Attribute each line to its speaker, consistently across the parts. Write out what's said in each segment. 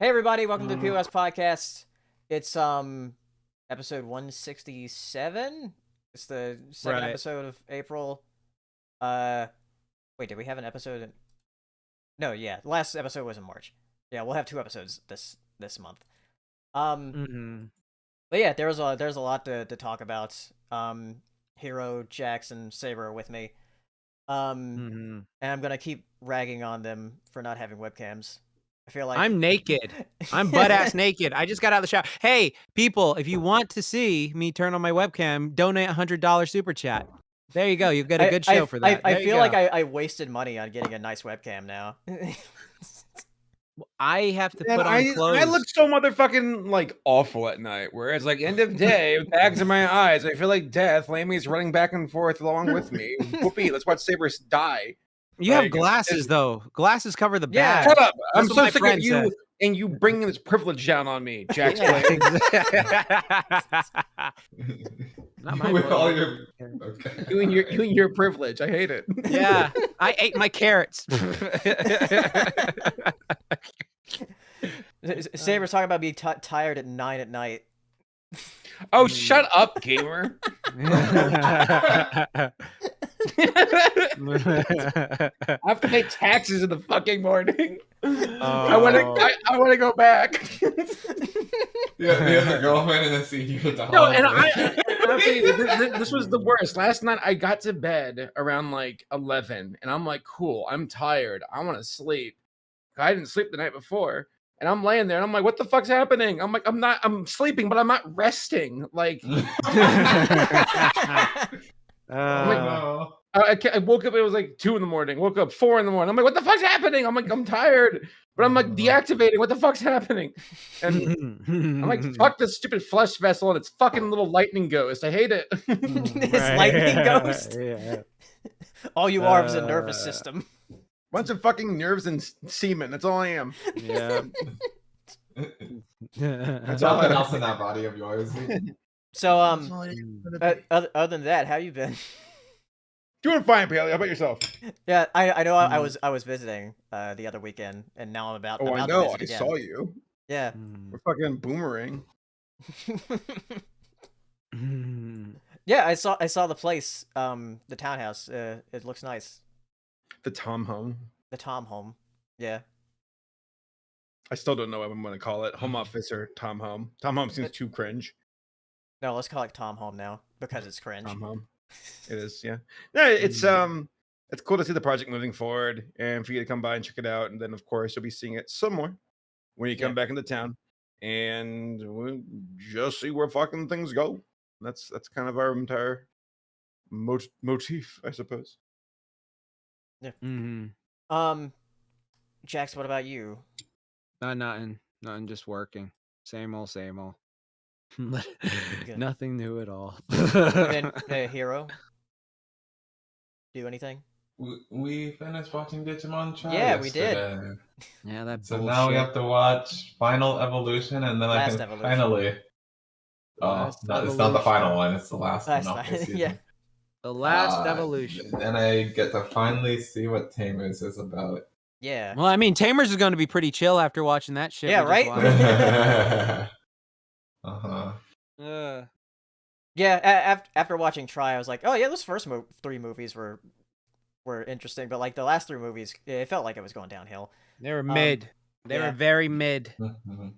Speaker 1: Hey everybody, welcome to the POS Podcast. It's episode 167. It's the second episode of April. Wait, did we have an episode? No, yeah, the last episode was in March. Yeah, we'll have 2 episodes this month. But yeah, there's a lot to talk about. Hero, Jax, and Saber are with me. And I'm gonna keep ragging on them for not having webcams. I feel like
Speaker 2: I'm naked. I'm butt-ass naked. I just got out of the shower. Hey, people, if you want to see me turn on my webcam, donate $100 super chat. There you go. You've got a good show for that.
Speaker 1: I feel like I wasted money on getting a nice webcam now.
Speaker 2: I have to put on clothes.
Speaker 3: I look so motherfucking like awful at night. Whereas like end of day, with bags in my eyes, I feel like death. Lammy's running back and forth along with me. Whoopee, let's watch Saber die.
Speaker 2: You have glasses though. Glasses cover the bag.
Speaker 3: Shut up. I'm so sick of you and you bringing this privilege down on me, Jax.
Speaker 2: Not my
Speaker 4: with all your
Speaker 3: you and your privilege. I hate it.
Speaker 2: Yeah, I ate my carrots.
Speaker 1: Saber's talking about being tired at 9 at night.
Speaker 3: Oh, shut up, gamer. I have to pay taxes in the fucking morning. I want to go back.
Speaker 4: Yeah, the other girlfriend in the scene.
Speaker 3: No, and this was the worst. Last night I got to bed around like 11, and I'm like, cool, I'm tired. I want to sleep. I didn't sleep the night before. And I'm laying there, and I'm like, "What the fuck's happening?" I'm like, I'm sleeping, but I'm not resting." Like, I woke up. It was like 2 a.m. Woke up 4 a.m. I'm like, "What the fuck's happening?" I'm like, "I'm tired," but I'm like deactivating. What the fuck's happening? And I'm like, "Fuck this stupid flesh vessel and its fucking little lightning ghost. I hate it."
Speaker 1: This lightning ghost. Yeah. All you are is a nervous system.
Speaker 3: Bunch of fucking nerves and semen. That's all I am.
Speaker 2: Yeah.
Speaker 4: There's nothing else in that body of yours.
Speaker 1: So, other than that, how you been?
Speaker 3: Doing fine, Paley. How about yourself?
Speaker 1: Yeah, I know. I was visiting the other weekend, and now I'm about.
Speaker 3: Oh, I know. I saw you.
Speaker 1: Yeah.
Speaker 3: We're fucking boomerang.
Speaker 1: Yeah, I saw the place, the townhouse. It looks nice.
Speaker 3: The Tom home.
Speaker 1: The Tom home. Yeah.
Speaker 3: I still don't know what I'm going to call it. Home office or Tom home. Tom home seems too cringe.
Speaker 1: No, let's call it Tom home now because it's cringe.
Speaker 3: Tom home. It is, yeah. No, it's cool to see the project moving forward and for you to come by and check it out. And then of course you'll be seeing it some more when you come back into town. And we'll just see where fucking things go. That's kind of our entire motif, I suppose.
Speaker 1: Yeah. Jax, what about you?
Speaker 2: Nothing, just working. Same old. Nothing new at all.
Speaker 1: And then, Hero, do anything?
Speaker 4: We finished watching Digimon Try.
Speaker 1: Yeah, we did.
Speaker 2: Yeah, that.
Speaker 4: So now we have to watch Final Evolution, and then
Speaker 1: Last
Speaker 4: I can
Speaker 1: Evolution.
Speaker 4: finally. Oh, it's not the final one. It's the last one.
Speaker 1: Yeah.
Speaker 2: The last evolution.
Speaker 4: Then I get to finally see what Tamers is about.
Speaker 1: Yeah.
Speaker 2: Well, I mean, Tamers is going to be pretty chill after watching that shit.
Speaker 1: Yeah, right? Yeah, after watching Try, I was like, oh yeah, those first 3 movies were interesting, but like the last 3 movies, it felt like it was going downhill.
Speaker 2: They were mid. They were very mid.
Speaker 1: I'm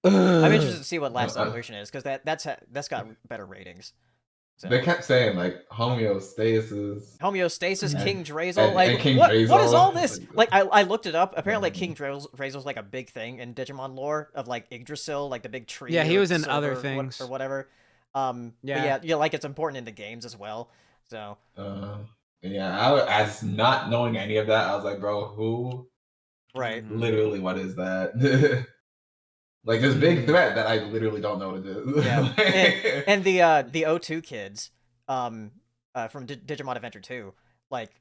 Speaker 1: interested to see what Last Evolution is because that's got better ratings. So.
Speaker 4: They kept saying like homeostasis,
Speaker 1: King Drazel. Like,
Speaker 4: King
Speaker 1: what
Speaker 4: Drazel.
Speaker 1: is all this? Like, I looked it up. Apparently, King Drazel's like a big thing in Digimon lore of like Yggdrasil, like the big tree.
Speaker 2: Yeah, he was in other things
Speaker 1: or whatever. Yeah, like it's important in the games as well. So.
Speaker 4: Yeah, as not knowing any of that, I was like, bro, who?
Speaker 1: Right.
Speaker 4: Literally, what is that? Like this big threat that I literally don't know what it is.
Speaker 1: Yeah, and the O2 kids, from Digimon Adventure 2, like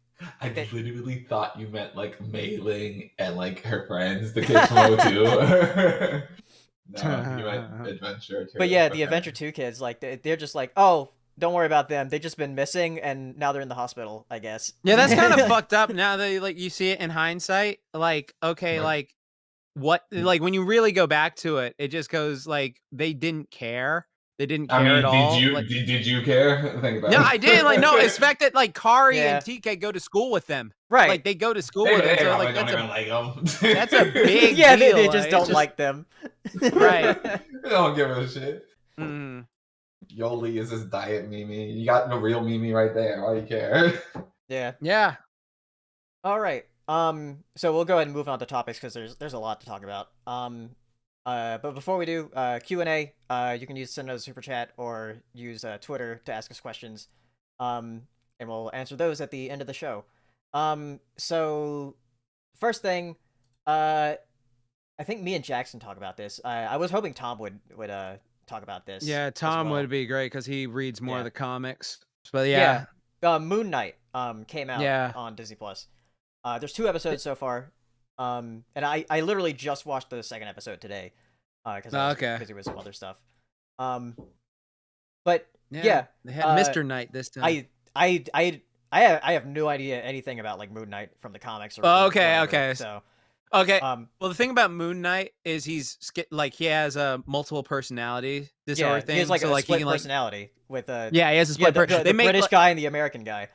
Speaker 4: I literally thought you meant like Mei Ling and like her friends, the kids from O2. No, you meant Adventure 2.
Speaker 1: But yeah, the Adventure 2 kids, like they're just like, oh, don't worry about them. They've just been missing, and now they're in the hospital, I guess.
Speaker 2: Yeah, that's kind of fucked up. Now that like you see it in hindsight, like okay, like what like when you really go back to it, it just goes like they didn't care. They didn't
Speaker 4: I
Speaker 2: care
Speaker 4: mean,
Speaker 2: at all. Like,
Speaker 4: did you care? Think about
Speaker 2: no,
Speaker 4: it.
Speaker 2: I didn't. Like, no, it's the fact that like Kari
Speaker 1: Yeah.
Speaker 2: and TK go to school with them.
Speaker 1: Right.
Speaker 2: Like they go to school
Speaker 4: They,
Speaker 2: with them.
Speaker 4: they
Speaker 2: So
Speaker 4: probably
Speaker 2: like
Speaker 4: don't
Speaker 2: that's
Speaker 4: even like them.
Speaker 2: that's a big
Speaker 1: yeah,
Speaker 2: deal.
Speaker 1: they just
Speaker 2: It's
Speaker 1: don't like them.
Speaker 2: Right.
Speaker 4: They don't give a shit.
Speaker 2: Mm.
Speaker 4: Yoli is this diet Mimi. You got the real Mimi right there. Why you care?
Speaker 1: Yeah.
Speaker 2: Yeah.
Speaker 1: All right. So we'll go ahead and move on to topics because there's a lot to talk about. But before we do, Q&A, you can send us a super chat or use Twitter to ask us questions. And we'll answer those at the end of the show. So first thing, I think me and Jackson talk about this. I was hoping Tom would talk about this.
Speaker 2: Yeah,
Speaker 1: as
Speaker 2: Tom
Speaker 1: well.
Speaker 2: would be great because he reads more
Speaker 1: Yeah.
Speaker 2: of the comics. But yeah.
Speaker 1: Moon Knight came out on Disney Plus. There's 2 episodes so far. And I literally just watched the second episode today. Because I was busy with some other stuff. But yeah,
Speaker 2: they had Mr. Knight this time.
Speaker 1: I have no idea anything about like Moon Knight from the comics or
Speaker 2: okay.
Speaker 1: So
Speaker 2: okay. Well, the thing about Moon Knight is he has a multiple personality disorder thing.
Speaker 1: He has like
Speaker 2: so,
Speaker 1: a
Speaker 2: like,
Speaker 1: split
Speaker 2: he can,
Speaker 1: personality with
Speaker 2: he has a split personality.
Speaker 1: The British guy and the American guy.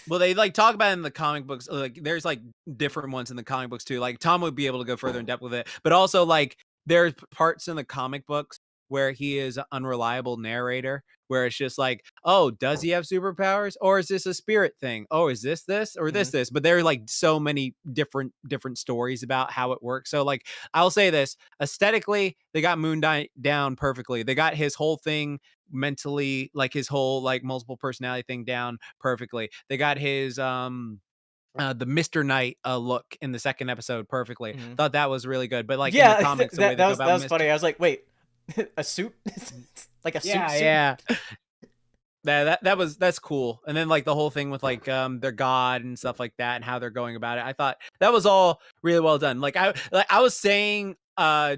Speaker 2: Well, they like talk about it in the comic books. Like, there's like different ones in the comic books too. Like Tom would be able to go further in depth with it, but also like there's parts in the comic books where he is an unreliable narrator, where it's just like, oh, does he have superpowers, or is this a spirit thing? Oh, is this or this? But there are like so many different stories about how it works. So like, I'll say this: aesthetically, they got Moon Knight down perfectly. They got his whole thing mentally, like his whole like multiple personality thing down perfectly. They got his the Mr. Knight look in the second episode perfectly. Thought that was really good. But like in the comics,
Speaker 1: that was funny. I was like, wait, a suit? Like a suit?
Speaker 2: Yeah. That's cool. And then like the whole thing with like their god and stuff like that and how they're going about it. I thought that was all really well done. Like I was saying I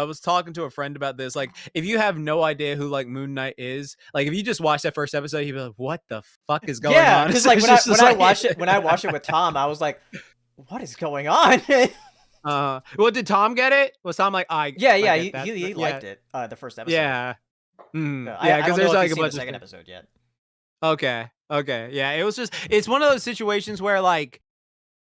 Speaker 2: was talking to a friend about this. Like, if you have no idea who like Moon Knight is, like if you just watch that first episode, you'd be like, "What the fuck is going on?"
Speaker 1: Yeah, because like when I watched it with Tom, I was like, "What is going on?"
Speaker 2: Well, did Tom get it? Was Tom like,
Speaker 1: he liked it. The first episode.
Speaker 2: Yeah,
Speaker 1: because
Speaker 2: there's like a
Speaker 1: bunch
Speaker 2: of
Speaker 1: the second episode yet.
Speaker 2: Okay, yeah. It's one of those situations where like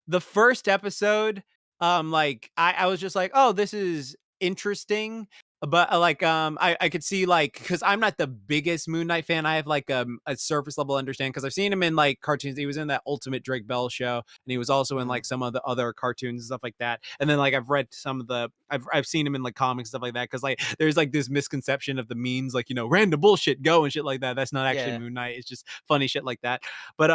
Speaker 2: the first episode, like I was just like, oh, this is interesting, but like I could see like, because I'm not the biggest Moon Knight fan. I have like a surface level understanding because I've seen him in like cartoons. He was in that Ultimate Drake Bell show, and he was also in like some of the other cartoons and stuff like that. And then like I've read some of the I've seen him in like comics and stuff like that, because like there's like this misconception of the memes, like, you know, random bullshit go and shit like that. That's not actually Moon Knight. It's just funny shit like that. But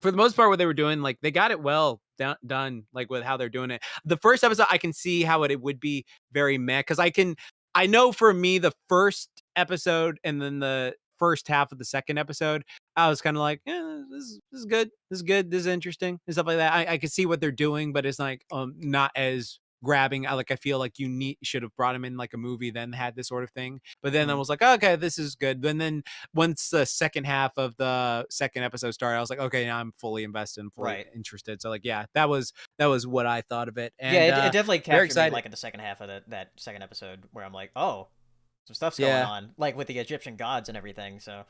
Speaker 2: for the most part, what they were doing, like they got it well done, like with how they're doing it. The first episode, I can see how it would be very meh, because I know for me, the first episode and then the first half of the second episode, I was kind of like, this is good, this is interesting and stuff like that. I could see what they're doing, but it's like not as grabbing. I feel like you should have brought him in like a movie, then had this sort of thing. But then I was like, okay, this is good. And then once the second half of the second episode started, I was like, okay, now I'm fully invested and fully interested. So like, yeah, that was what I thought of it. And
Speaker 1: it definitely captured me like in the second half of that second episode, where I'm like, oh, some stuff's going on, like with the Egyptian gods and everything. So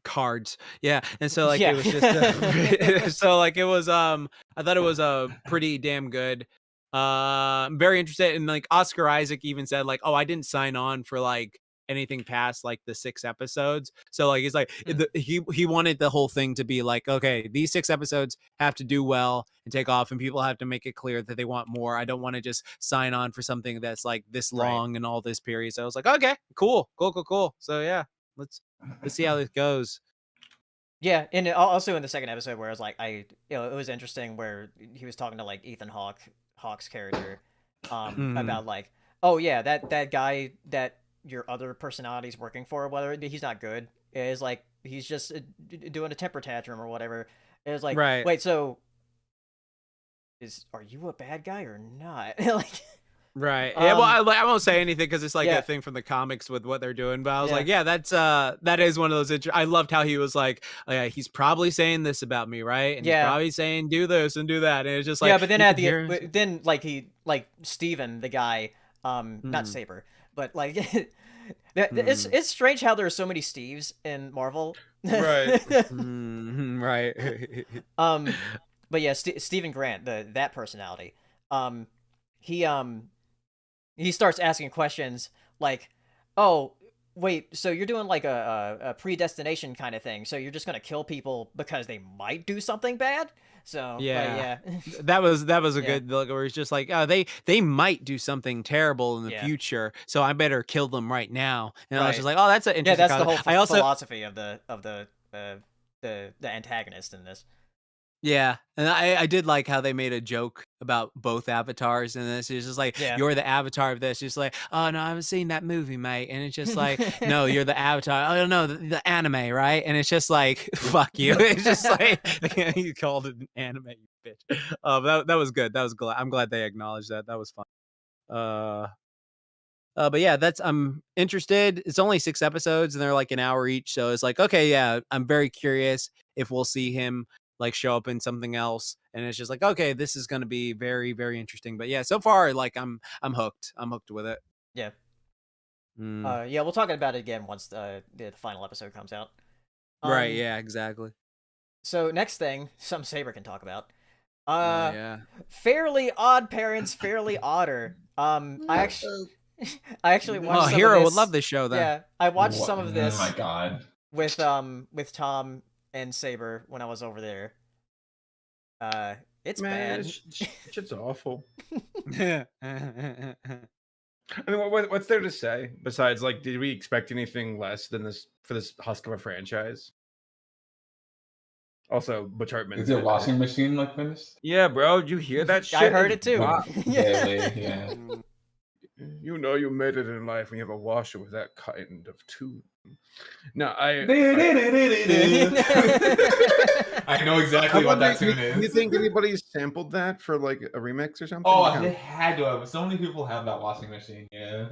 Speaker 2: cards, and so like it was just so like it was I thought it was pretty damn good. I'm very interested. And like Oscar Isaac even said like, oh, I didn't sign on for like anything past like the 6 episodes. So like, he's like, he wanted the whole thing to be like, okay, these 6 episodes have to do well and take off, and people have to make it clear that they want more. I don't want to just sign on for something that's like this long and all this period. So I was like, okay, cool. So yeah, let's see how this goes.
Speaker 1: Yeah, and also in the second episode, where I was like, it was interesting where he was talking to like Ethan Hawke's character, about like, oh yeah, that guy that your other personality's working for, whether he's not good, is like he's just doing a temper tantrum or whatever. It's like, wait, so are you a bad guy or not? Like,
Speaker 2: Right. Yeah. Well, I won't say anything because it's like
Speaker 1: yeah.
Speaker 2: a thing from the comics with what they're doing. But I was
Speaker 1: Yeah.
Speaker 2: like, yeah, that is one of those. I loved how he was like, he's probably saying this about me, right? And he's probably saying do this and do that. And it's just like,
Speaker 1: yeah. But then then like Steven, the guy, not Saber, but like, it's strange how there are so many Steves in Marvel.
Speaker 3: Right.
Speaker 2: Right.
Speaker 1: But yeah, Stephen Grant, that personality, he starts asking questions like, "Oh, wait, so you're doing like a predestination kind of thing? So you're just gonna kill people because they might do something bad?" So
Speaker 2: yeah, that was a good look where he's just like, "Oh, they might do something terrible in the future, so I better kill them right now." And I was just like, "Oh, that's an interesting."
Speaker 1: Yeah, that's the whole philosophy of the antagonist in this.
Speaker 2: Yeah, and I did like how they made a joke about both avatars in this. It's just like, you're the avatar of this. Just like, oh no, I haven't seen that movie, mate. And it's just like, no, you're the avatar. Oh no, the anime, right? And it's just like, fuck you. It's just like, you called it an anime, you bitch. That was good. That was I'm glad they acknowledged that. That was fun. But yeah, I'm interested. It's only 6 episodes and they're like an hour each. So it's like, okay, yeah, I'm very curious if we'll see him like show up in something else. And it's just like, okay, this is going to be very, very interesting. But yeah, so far, like I'm hooked. I'm hooked with it.
Speaker 1: Yeah. Yeah, we'll talk about it again once the final episode comes out.
Speaker 2: Right. Yeah, exactly.
Speaker 1: So next thing, some Saber can talk about.
Speaker 2: Yeah.
Speaker 1: Fairly Odd Parents, Fairly Odder. I actually watched.
Speaker 2: Oh, Hero would love this show then.
Speaker 1: Yeah, I watched some of this.
Speaker 4: Oh my god.
Speaker 1: With Tom and Saber when I was over there. It's bad.
Speaker 3: Shit's awful. I mean, what's there to say besides like, did we expect anything less than this for this husk of a franchise? Also, Butch Hartman.
Speaker 4: Is your washing machine like finished?
Speaker 3: Yeah, bro. Did you hear that shit?
Speaker 1: I heard it too.
Speaker 4: Yeah.
Speaker 3: You know you made it in life when you have a washer with that kind of tune. No,
Speaker 4: I know exactly what that tune is.
Speaker 3: Do you think anybody's sampled that for like a remix or something?
Speaker 4: Oh, they had to have. So many people have that washing machine. Yeah.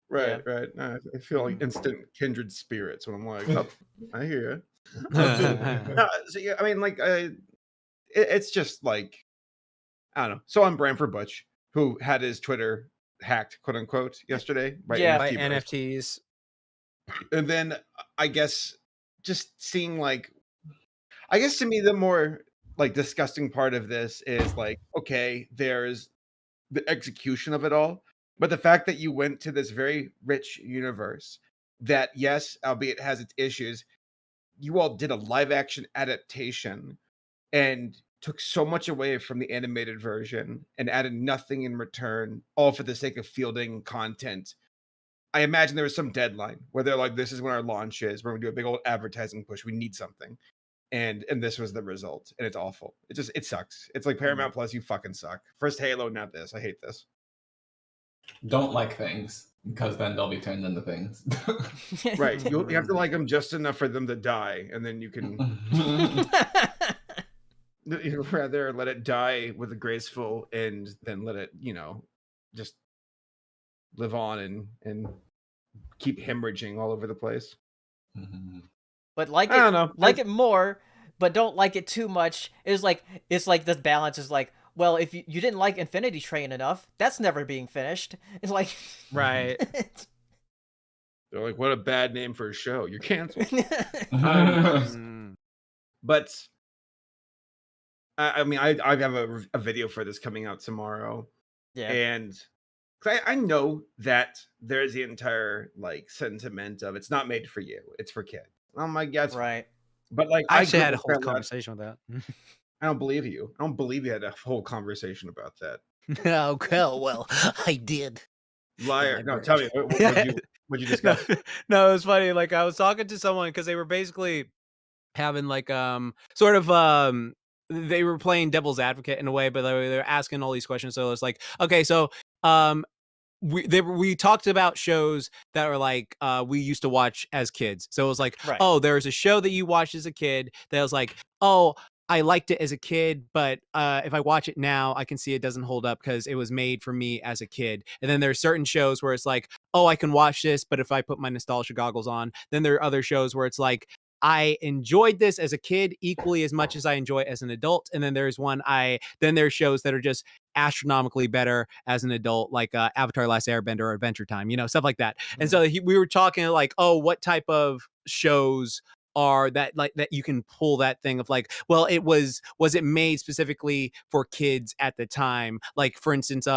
Speaker 3: Right. No, I feel like instant kindred spirits when I'm like, oh, I hear you. No, so yeah, I mean, like, it's just like, I don't know. So on brand for Butch, who had his Twitter hacked, quote unquote, yesterday by
Speaker 2: NFTs.
Speaker 3: And then I guess just seeing like, I guess to me the more like disgusting part of this is like, okay, there's the execution of it all, but the fact that you went to this very rich universe that, yes, albeit has its issues, you all did a live action adaptation and took so much away from the animated version and added nothing in return, all for the sake of fielding content. I imagine there was some deadline where they're like, this is when our launch is. We're going to do a big old advertising push. We need something. And this was the result. And it's awful. It sucks. It's like Paramount Plus, you fucking suck. First Halo, not this. I hate this.
Speaker 4: Don't like things, because then they'll be turned into things.
Speaker 3: Right. You have to like them just enough for them to die. And then you can... You'd rather let it die with a graceful end than let it, just live on and keep hemorrhaging all over the place.
Speaker 1: But I don't know. Like it more, but don't like it too much. It's like this balance is like, well, if you didn't like Infinity Train enough, that's never being finished. It's like,
Speaker 2: right.
Speaker 3: They're like, what a bad name for a show. You're canceled. But I mean, I have a video for this coming out tomorrow.
Speaker 1: Yeah.
Speaker 3: And I know that there's the entire like sentiment of it's not made for you, it's for kids. Oh my god,
Speaker 1: right.
Speaker 3: But like,
Speaker 2: I actually had a whole conversation with that.
Speaker 3: I don't believe you. I don't believe you had a whole conversation about that.
Speaker 2: Okay, well, I did.
Speaker 3: Liar. No, tell me, what'd you discuss?
Speaker 2: No, it was funny. Like, I was talking to someone because they were basically having like sort of they were playing devil's advocate in a way, but they were asking all these questions. So it's like, okay, so we talked about shows that were like we used to watch as kids. So it was like, oh, there's a show that you watched as a kid that was like, oh, I liked it as a kid, but if I watch it now, I can see it doesn't hold up because it was made for me as a kid. And then there's certain shows where it's like, oh, I can watch this, but if I put my nostalgia goggles on, then there are other shows where it's like, I enjoyed this as a kid equally as much as I enjoy it as an adult. And then there's there's shows that are just astronomically better as an adult, like Avatar: Last Airbender or Adventure Time, stuff like that. And so we were talking like, oh, what type of shows are that like that you can pull that thing of like, well, was it made specifically for kids at the time? Like, for instance,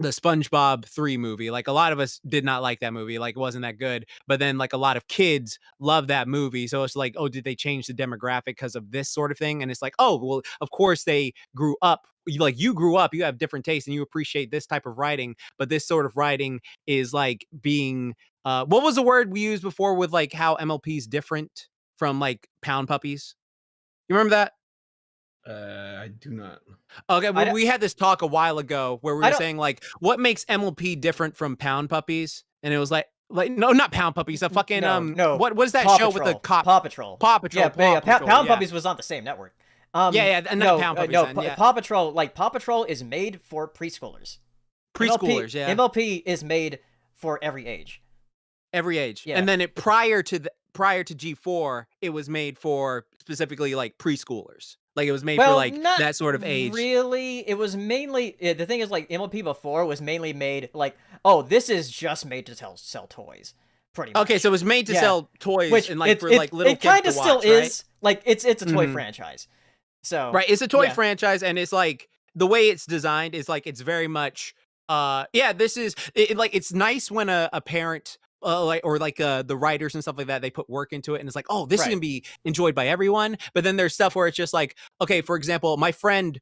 Speaker 2: the SpongeBob 3 movie, like a lot of us did not like that movie, like it wasn't that good, but then like a lot of kids love that movie. So it's like, oh, did they change the demographic because of this sort of thing? And it's like, oh, well, of course they grew up, like you grew up, you have different tastes and you appreciate this type of writing, but this sort of writing is like being what was the word we used before with like how MLP is different from like pound puppies? You remember that?
Speaker 3: I do not.
Speaker 2: Okay, well, we had this talk a while ago where we were saying like, what makes MLP different from pound puppies? And it was like no, not pound puppies. A fucking
Speaker 1: no.
Speaker 2: What was that
Speaker 1: Paw
Speaker 2: show
Speaker 1: Patrol.
Speaker 2: with the cop?
Speaker 1: Paw Patrol.
Speaker 2: Paw Patrol.
Speaker 1: Yeah,
Speaker 2: Paw Patrol,
Speaker 1: Pound Puppies was on the same network.
Speaker 2: And not Pound Puppies.
Speaker 1: Paw Patrol. Like Paw Patrol is made for preschoolers.
Speaker 2: Preschoolers,
Speaker 1: MLP is made for every age.
Speaker 2: Every age.
Speaker 1: Yeah.
Speaker 2: And then prior to G4, it was made for specifically like preschoolers. Like it was made for like that sort of age.
Speaker 1: Really, it was mainly the thing is like MLP before was mainly made like, oh, this is just made to sell toys, pretty much.
Speaker 2: Okay, so it was made to sell toys,
Speaker 1: which
Speaker 2: and like for like little kids to watch. It kind of still is
Speaker 1: like it's a toy franchise. So
Speaker 2: it's a toy franchise, and it's like the way it's designed is like it's very much this is like it's nice when a parent the writers and stuff like that, they put work into it and it's like, oh, this is gonna be enjoyed by everyone. But then there's stuff where it's just like, okay, for example, my friend,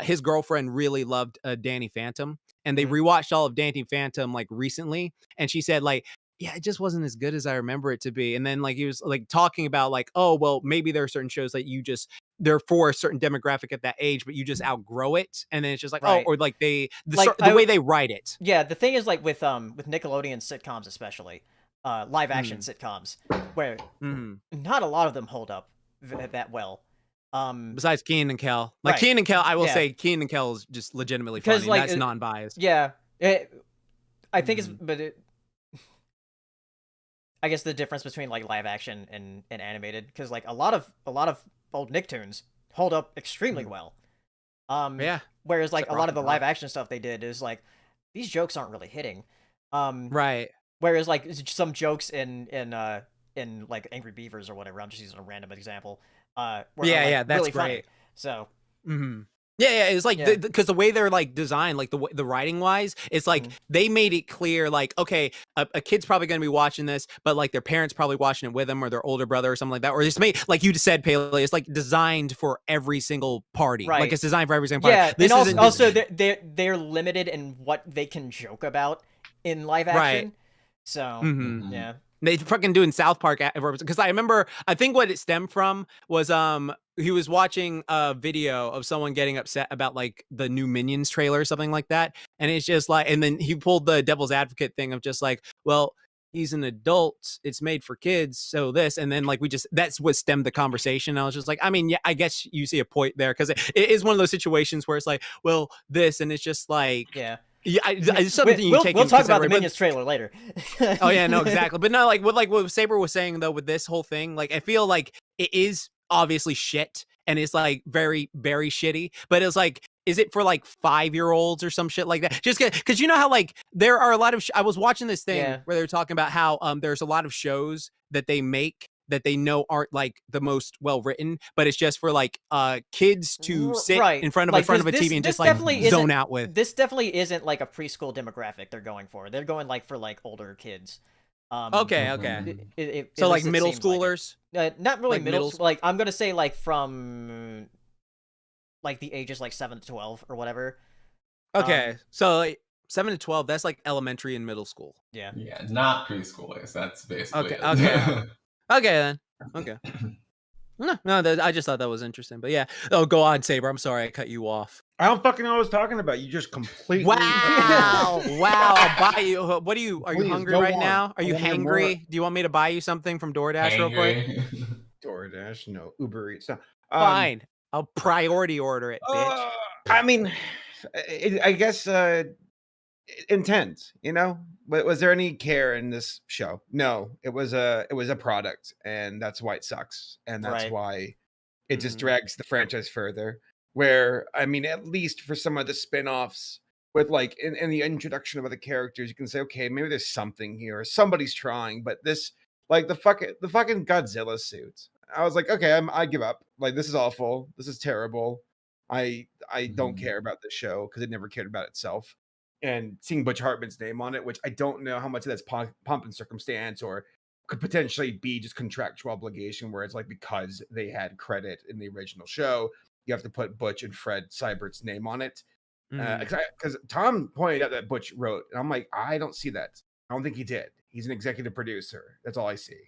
Speaker 2: his girlfriend really loved Danny Phantom, and they rewatched all of Danny Phantom like recently, and she said like, yeah, it just wasn't as good as I remember it to be. And then like he was like talking about like, oh, well, maybe there are certain shows that they're for a certain demographic at that age, but you just outgrow it. And then it's just like, oh, or like the way they write it.
Speaker 1: Yeah, the thing is like with Nickelodeon sitcoms, especially live action sitcoms, where not a lot of them hold up that well.
Speaker 2: Besides Kenan and Kel, like Kenan and Kel, I will say Kenan and Kel is just legitimately funny. Like, that's non-biased.
Speaker 1: Yeah, I think I guess the difference between like live action and animated, because like a lot of old Nicktoons hold up extremely well. Whereas like a lot of the live action stuff they did is like these jokes aren't really hitting. Whereas like some jokes in like Angry Beavers or whatever, I'm just using a random example. Were that's really
Speaker 2: great.
Speaker 1: Funny. So.
Speaker 2: It's like because the way they're like designed, like the writing wise, it's like they made it clear, like, okay, a kid's probably going to be watching this, but like their parents probably watching it with them, or their older brother or something like that, or it's made, like you just said, Paley, it's like designed for every single party, like it's designed for every single party.
Speaker 1: Yeah, this and also they're limited in what they can joke about in live action, so yeah.
Speaker 2: They fucking doing South Park because I remember, I think what it stemmed from was he was watching a video of someone getting upset about like the new Minions trailer or something like that, and it's just like, and then he pulled the devil's advocate thing of just like, well, he's an adult, it's made for kids, so this, and then like that's what stemmed the conversation. I was just like, I mean, yeah, I guess you see a point there, because it is one of those situations where it's like, well, this, and it's just like, it's something you take.
Speaker 1: We'll talk about the Minions trailer later.
Speaker 2: Oh yeah, no, exactly. But no, like what Saber was saying though with this whole thing, like I feel like it is obviously shit, and it's like very, very shitty. But it's like, is it for like 5-year-olds or some shit like that? Just because you know how like there are a lot of I was watching this thing where they were talking about how there's a lot of shows that they make that they know aren't like the most well written, but it's just for like kids to sit in front of a TV and just like zone out with.
Speaker 1: This definitely isn't like a preschool demographic they're going for. They're going like for like older kids.
Speaker 2: Okay. So like middle schoolers?
Speaker 1: Like, not really like middle school. Like I'm gonna say like from like the ages like 7 to 12 or whatever.
Speaker 2: Okay, so like 7 to 12, that's like elementary and middle school.
Speaker 1: Yeah,
Speaker 4: not preschoolers. That's basically
Speaker 2: it. Okay then. Okay. No, I just thought that was interesting. But yeah. Oh, go on, Saber. I'm sorry I cut you off.
Speaker 3: I don't fucking know what I was talking about. You just completely.
Speaker 2: Wow. I'll buy you. What are you hungry right now? Are you hangry? Do you want me to buy you something from DoorDash real quick?
Speaker 3: DoorDash? No. Uber Eats. No.
Speaker 2: Fine. I'll priority order it, bitch.
Speaker 3: I mean, I guess intent. Was there any care in this show? No, it was a product, and that's why it sucks, and that's why it just drags the franchise further. Where I mean, at least for some of the spin-offs, with like in the introduction of other characters, you can say, okay, maybe there's something here, or somebody's trying. But this, like the fucking Godzilla suit, I was like, okay, I give up. Like, this is awful. This is terrible. I don't care about this show because it never cared about itself. And seeing Butch Hartman's name on it, which I don't know how much of that's pomp and circumstance, or could potentially be just contractual obligation, where it's like because they had credit in the original show, you have to put Butch and Fred Seibert's name on it. Because Tom pointed out that Butch wrote, and I'm like, I don't see that. I don't think he did. He's an executive producer. That's all I see.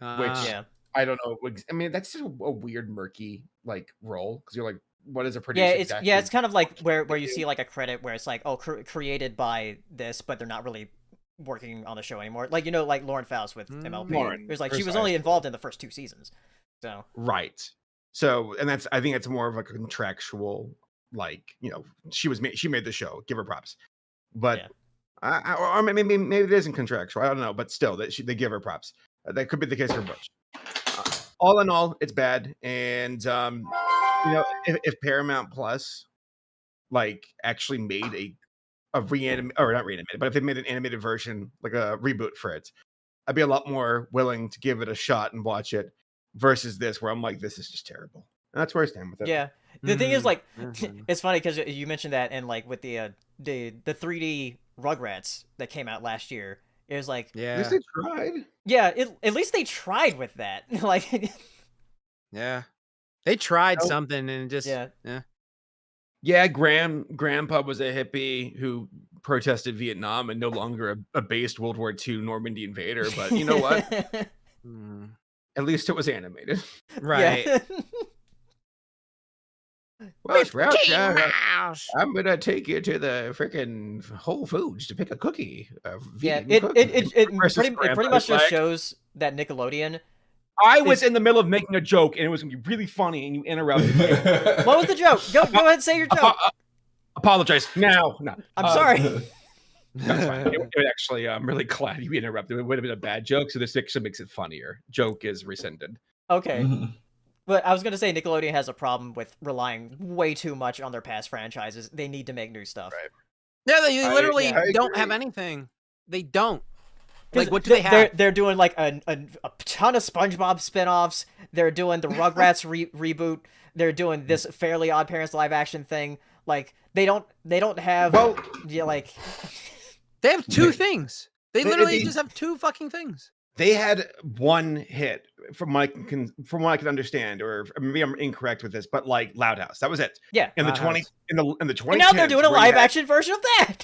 Speaker 3: Which I don't know. I mean, that's just a weird, murky like role, because you're like, what is a producer?
Speaker 1: It's kind of like where you see like a credit where it's like, oh, created by this, but they're not really working on the show anymore. Like, like Lauren Faust with MLP. It was like she was only involved in the first 2 seasons. So
Speaker 3: So, and I think it's more of a contractual, like, she made the show, give her props. But or maybe it isn't contractual. I don't know, but still, they give her props. That could be the case for Butch. All in all, it's bad, and if Paramount Plus like actually made a reanimated, or not reanimated, but if they made an animated version, like a reboot for it, I'd be a lot more willing to give it a shot and watch it, versus this, where I'm like, this is just terrible. And that's where I stand with it.
Speaker 1: Yeah. The thing is, like, it's funny because you mentioned that, and like with the 3D Rugrats that came out last year, it was like,
Speaker 3: at least they tried.
Speaker 1: Yeah, at least they tried with that. Like,
Speaker 2: they tried something, and just
Speaker 3: Grandpa was a hippie who protested Vietnam and no longer a based World War II Normandy invader. But you know what? At least it was animated,
Speaker 2: right?
Speaker 3: Well, Sprout, I'm gonna take you to the freaking Whole Foods to pick a cookie.
Speaker 1: It pretty much just shows that Nickelodeon.
Speaker 3: I was in the middle of making a joke, and it was gonna be really funny, and you interrupted me.
Speaker 1: What was the joke? Go ahead and say your joke.
Speaker 3: Apologize now. No,
Speaker 1: I'm sorry.
Speaker 3: That's fine. It actually, I'm really glad you interrupted. It would have been a bad joke, so this actually makes it funnier. Joke is rescinded.
Speaker 1: Okay. But I was going to say Nickelodeon has a problem with relying way too much on their past franchises. They need to make new stuff.
Speaker 3: Right.
Speaker 2: Yeah, they literally don't have anything. They don't. Like, what do they have?
Speaker 1: They're doing like a ton of SpongeBob spinoffs. They're doing the Rugrats reboot. They're doing this Fairly Odd Parents live action thing. Like, they don't have like
Speaker 2: they have 2 things. They literally just have 2 fucking things.
Speaker 3: They had one hit from what I can understand, or maybe I'm incorrect with this, but like Loud House, that was it.
Speaker 1: Yeah.
Speaker 3: In the 20s.
Speaker 1: And now they're doing a live action version of that.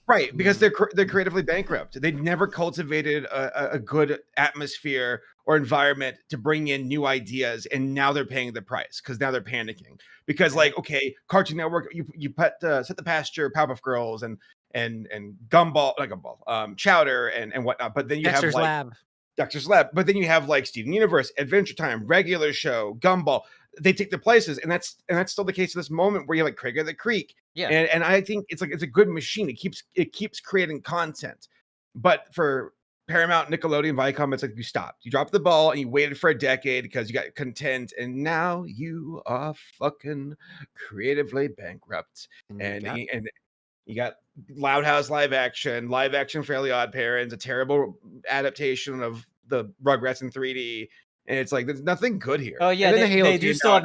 Speaker 3: Right, because they're creatively bankrupt. They never cultivated a good atmosphere or environment to bring in new ideas, and now they're paying the price because now they're panicking. Because like, okay, Cartoon Network, you set the pasture, Powerpuff Girls, and Gumball, Chowder, and whatnot. But then you have like Dexter's Lab. But then you have like Steven Universe, Adventure Time, Regular Show, Gumball. They take their places, and that's still the case at this moment, where you have like Craig of the Creek.
Speaker 1: Yeah.
Speaker 3: And I think it's a good machine. It keeps creating content. But for Paramount, Nickelodeon, Viacom, it's like you stopped. You dropped the ball and you waited for a decade because you got content, and now you are fucking creatively bankrupt. And you got Loud House live action Fairly Odd Parents, a terrible adaptation of the Rugrats in 3D. And it's like, there's nothing good here.
Speaker 1: Oh yeah, they do still have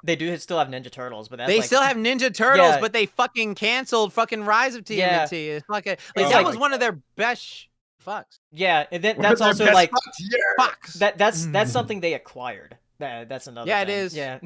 Speaker 1: they do still have Ninja Turtles, but
Speaker 2: they still have Ninja Turtles, but they fucking canceled fucking Rise of TMNT. It's like that was one of their best fucks.
Speaker 1: Yeah, and then that's also like fucks. That's something they acquired. That's another.
Speaker 2: Yeah,
Speaker 1: thing.
Speaker 2: It is.
Speaker 1: Yeah.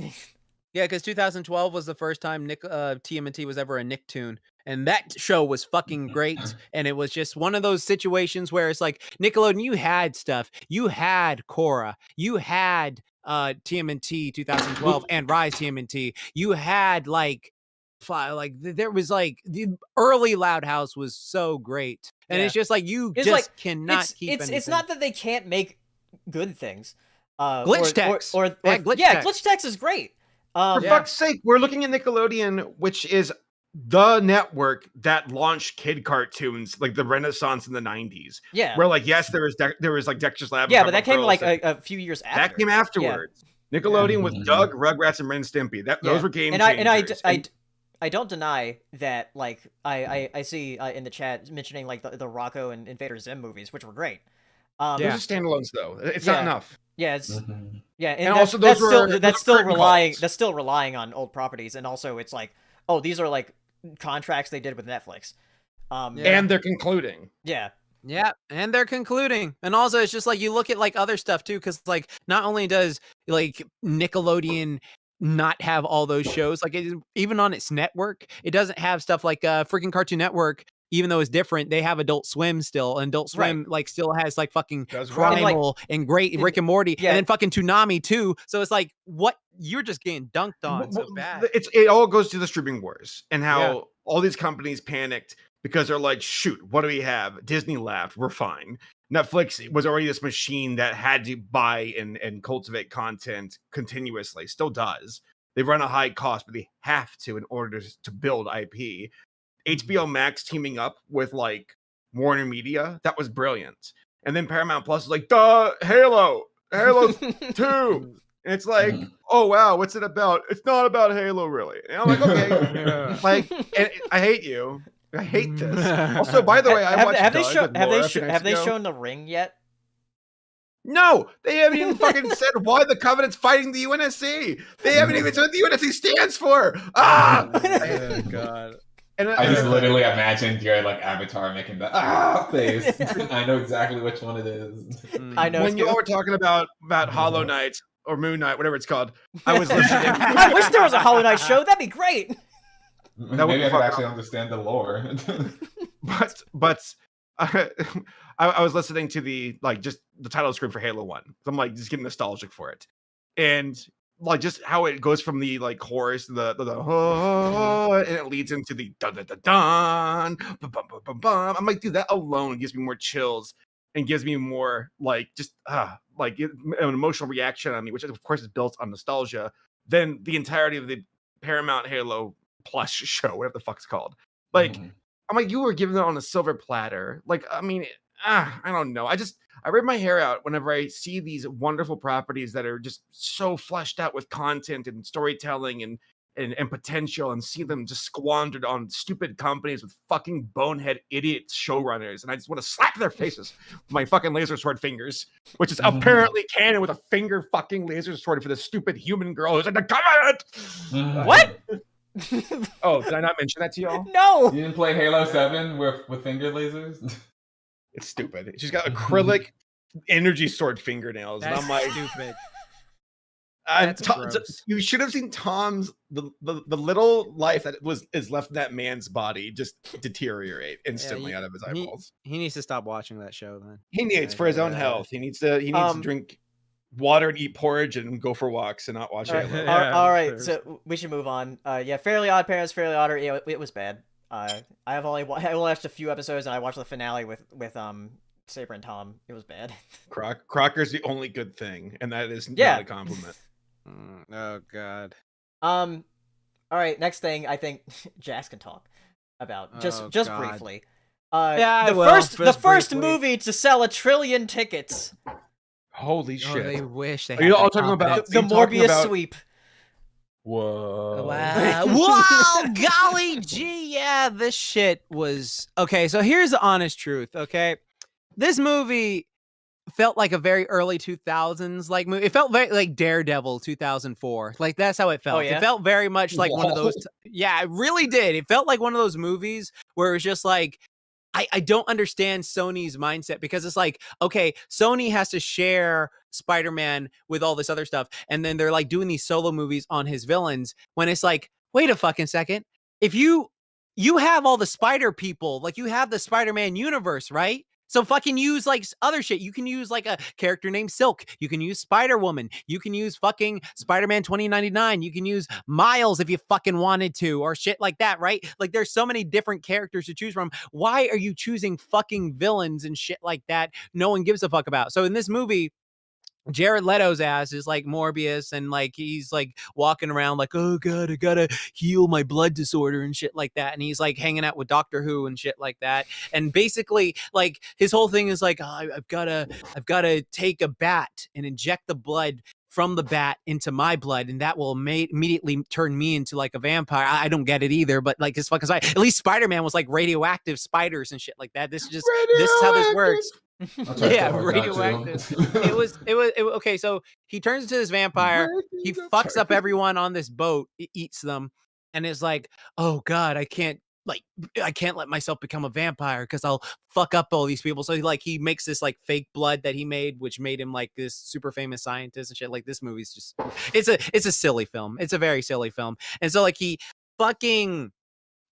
Speaker 2: Yeah, because 2012 was the first time TMNT was ever a Nicktoon. And that show was fucking great. And it was just one of those situations where it's like, Nickelodeon, you had stuff. You had Korra. You had TMNT 2012 and Rise TMNT. You had there was like the early Loud House was so great. And it's just like, cannot keep anything.
Speaker 1: It's not that they can't make good things.
Speaker 2: Glitch Tex.
Speaker 1: Glitch Tex is great.
Speaker 3: For fuck's sake, we're looking at Nickelodeon, which is the network that launched kid cartoons, like the Renaissance in the 90s.
Speaker 1: Yeah.
Speaker 3: Where like, yes, there was like Dexter's Lab.
Speaker 1: Yeah, but that came like a few years after.
Speaker 3: That came afterwards. Yeah. Nickelodeon with Doug, Rugrats, and Ren and Stimpy. Those were game changers.
Speaker 1: And I don't deny that, like, I see in the chat mentioning like the Rocco and Invader Zim movies, which were great.
Speaker 3: Those are standalones though. It's not enough.
Speaker 1: Yeah, it's and
Speaker 3: also
Speaker 1: that's still relying on old properties, and also it's like, oh, these are like contracts they did with Netflix.
Speaker 3: And they're concluding.
Speaker 1: Yeah.
Speaker 2: Yeah, and they're concluding. And also it's just like you look at like other stuff too, because like not only does like Nickelodeon not have all those shows, like even on its network, it doesn't have stuff like freaking Cartoon Network. Even though it's different, they have Adult Swim still, and Adult Swim like still has like fucking Primal and great Rick and Morty, and then fucking Toonami too. So it's like, what, you're just getting dunked on so bad.
Speaker 3: It all goes to the streaming wars and how all these companies panicked because they're like, shoot, what do we have? Disney laughed, we're fine. Netflix was already this machine that had to buy and cultivate content continuously, still does. They run a high cost, but they have to in order to build IP. HBO Max teaming up with like Warner Media, that was brilliant. And then Paramount Plus is like, Halo 2. And it's like, oh wow, what's it about? It's not about Halo, really. And I'm like, okay, like, and I hate you. I hate this. Also, by the way, I watched.
Speaker 1: Have they shown The Ring yet?
Speaker 3: No, they haven't even fucking said why the Covenant's fighting the UNSC. They haven't even said what the UNSC stands for. Ah,
Speaker 2: oh god.
Speaker 4: And I just literally imagined your like avatar making the face. I know exactly which one it is.
Speaker 1: I know.
Speaker 3: When you all were talking about Hollow Knight or Moon Knight, whatever it's called, I was listening.
Speaker 1: I wish there was a Hollow Knight show. That'd be great.
Speaker 4: Maybe I could actually understand the lore.
Speaker 3: but I was listening to the like just the title screen for Halo 1. I'm like just getting nostalgic for it, and like just how it goes from the like chorus, the and it leads into the dun dun dun dun, bum, bum, bum, bum, bum. I'm like, dude, that alone gives me more chills and gives me more like just like an emotional reaction on me, which of course is built on nostalgia. Than the entirety of the Paramount Halo Plus show, whatever the fuck it's called. Like, I'm like, you were given it on a silver platter. Like, I mean, I don't know. I rip my hair out whenever I see these wonderful properties that are just so fleshed out with content and storytelling and potential, and see them just squandered on stupid companies with fucking bonehead idiot showrunners. And I just want to slap their faces with my fucking laser sword fingers, which is apparently canon with a finger fucking laser sword for this stupid human girl who's in the Covenant.
Speaker 1: What?
Speaker 3: Oh, did I not mention that to y'all?
Speaker 1: No.
Speaker 4: You didn't play Halo 7 with finger lasers?
Speaker 3: It's stupid. She's got acrylic energy sword fingernails.
Speaker 2: That's
Speaker 3: and I'm like,
Speaker 2: stupid.
Speaker 3: You should have seen Tom's the little life that is left in that man's body just deteriorate instantly out of his eyeballs.
Speaker 2: He needs to stop watching that show then.
Speaker 3: He needs for his own health. He needs to drink water and eat porridge and go for walks and not watch Halo.
Speaker 1: All right, so we should move on. Fairly Odd Parents, Fairly Odd. Yeah, it was bad. I only watched a few episodes, and I watched the finale with Saber and Tom. It was bad.
Speaker 3: Crocker's the only good thing, and that is not a compliment.
Speaker 2: Oh god.
Speaker 1: All right, next thing I think Jax can talk about just briefly. The first movie to sell 1 trillion tickets.
Speaker 3: Holy shit!
Speaker 2: They wish they.
Speaker 3: Are you all talking about
Speaker 1: the Morbius sweep?
Speaker 3: Whoa!
Speaker 2: Wow! Whoa! Golly gee! Yeah, this shit was okay. So here's the honest truth. Okay, this movie felt like a very early 2000s like movie. It felt very like Daredevil 2004. Like that's how it felt.
Speaker 1: Oh, yeah?
Speaker 2: It felt very much like one of those. Yeah, it really did. It felt like one of those movies where it was just like, I don't understand Sony's mindset, because it's like, okay, Sony has to share Spider-Man with all this other stuff, and then they're like doing these solo movies on his villains, when it's like, wait a fucking second. If you have all the Spider people, like you have the Spider-Man universe, right? So fucking use like other shit. You can use like a character named Silk. You can use Spider-Woman. You can use fucking Spider-Man 2099. You can use Miles if you fucking wanted to, or shit like that, right? Like there's so many different characters to choose from. Why are you choosing fucking villains and shit like that no one gives a fuck about? So in this movie, Jared Leto's ass is like Morbius, and like he's like walking around like, oh god, I gotta heal my blood disorder and shit like that, and he's like hanging out with Doctor Who and shit like that, and basically like his whole thing is like, oh, I've gotta take a bat and inject the blood from the bat into my blood, and that will immediately turn me into like a vampire. I don't get it either, but like it's fucking at least Spider-Man was like radioactive spiders and shit like that. This is how this works. Yeah, radioactive. It was okay. So he turns into this vampire. He fucks up everyone on this boat, eats them, and is like, "Oh God, I can't let myself become a vampire because I'll fuck up all these people." So he makes this like fake blood that he made, which made him like this super famous scientist and shit. Like this movie's just it's a silly film. It's a very silly film, and so like he fucking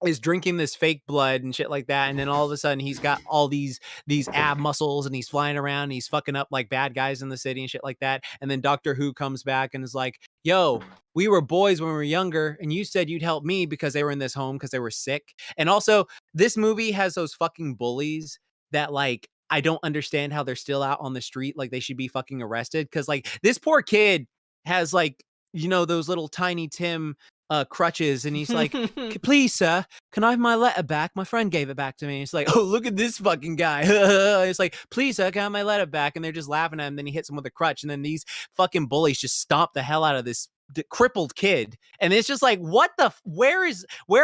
Speaker 2: is drinking this fake blood and shit like that, and then all of a sudden he's got all these ab muscles and he's flying around and he's fucking up like bad guys in the city and shit like that. And then Doctor Who comes back and is like, yo, we were boys when we were younger and you said you'd help me because they were in this home because they were sick. And also this movie has those fucking bullies that like I don't understand how they're still out on the street. Like they should be fucking arrested because like this poor kid has like, you know, those little Tiny Tim crutches, and he's like, please sir, can I have my letter back? My friend gave it back to me. It's like, oh, look at this fucking guy. It's like, please sir, can I have my letter back? And they're just laughing at him. Then he hits him with a crutch, and then these fucking bullies just stomp the hell out of this crippled kid. And it's just like, what the where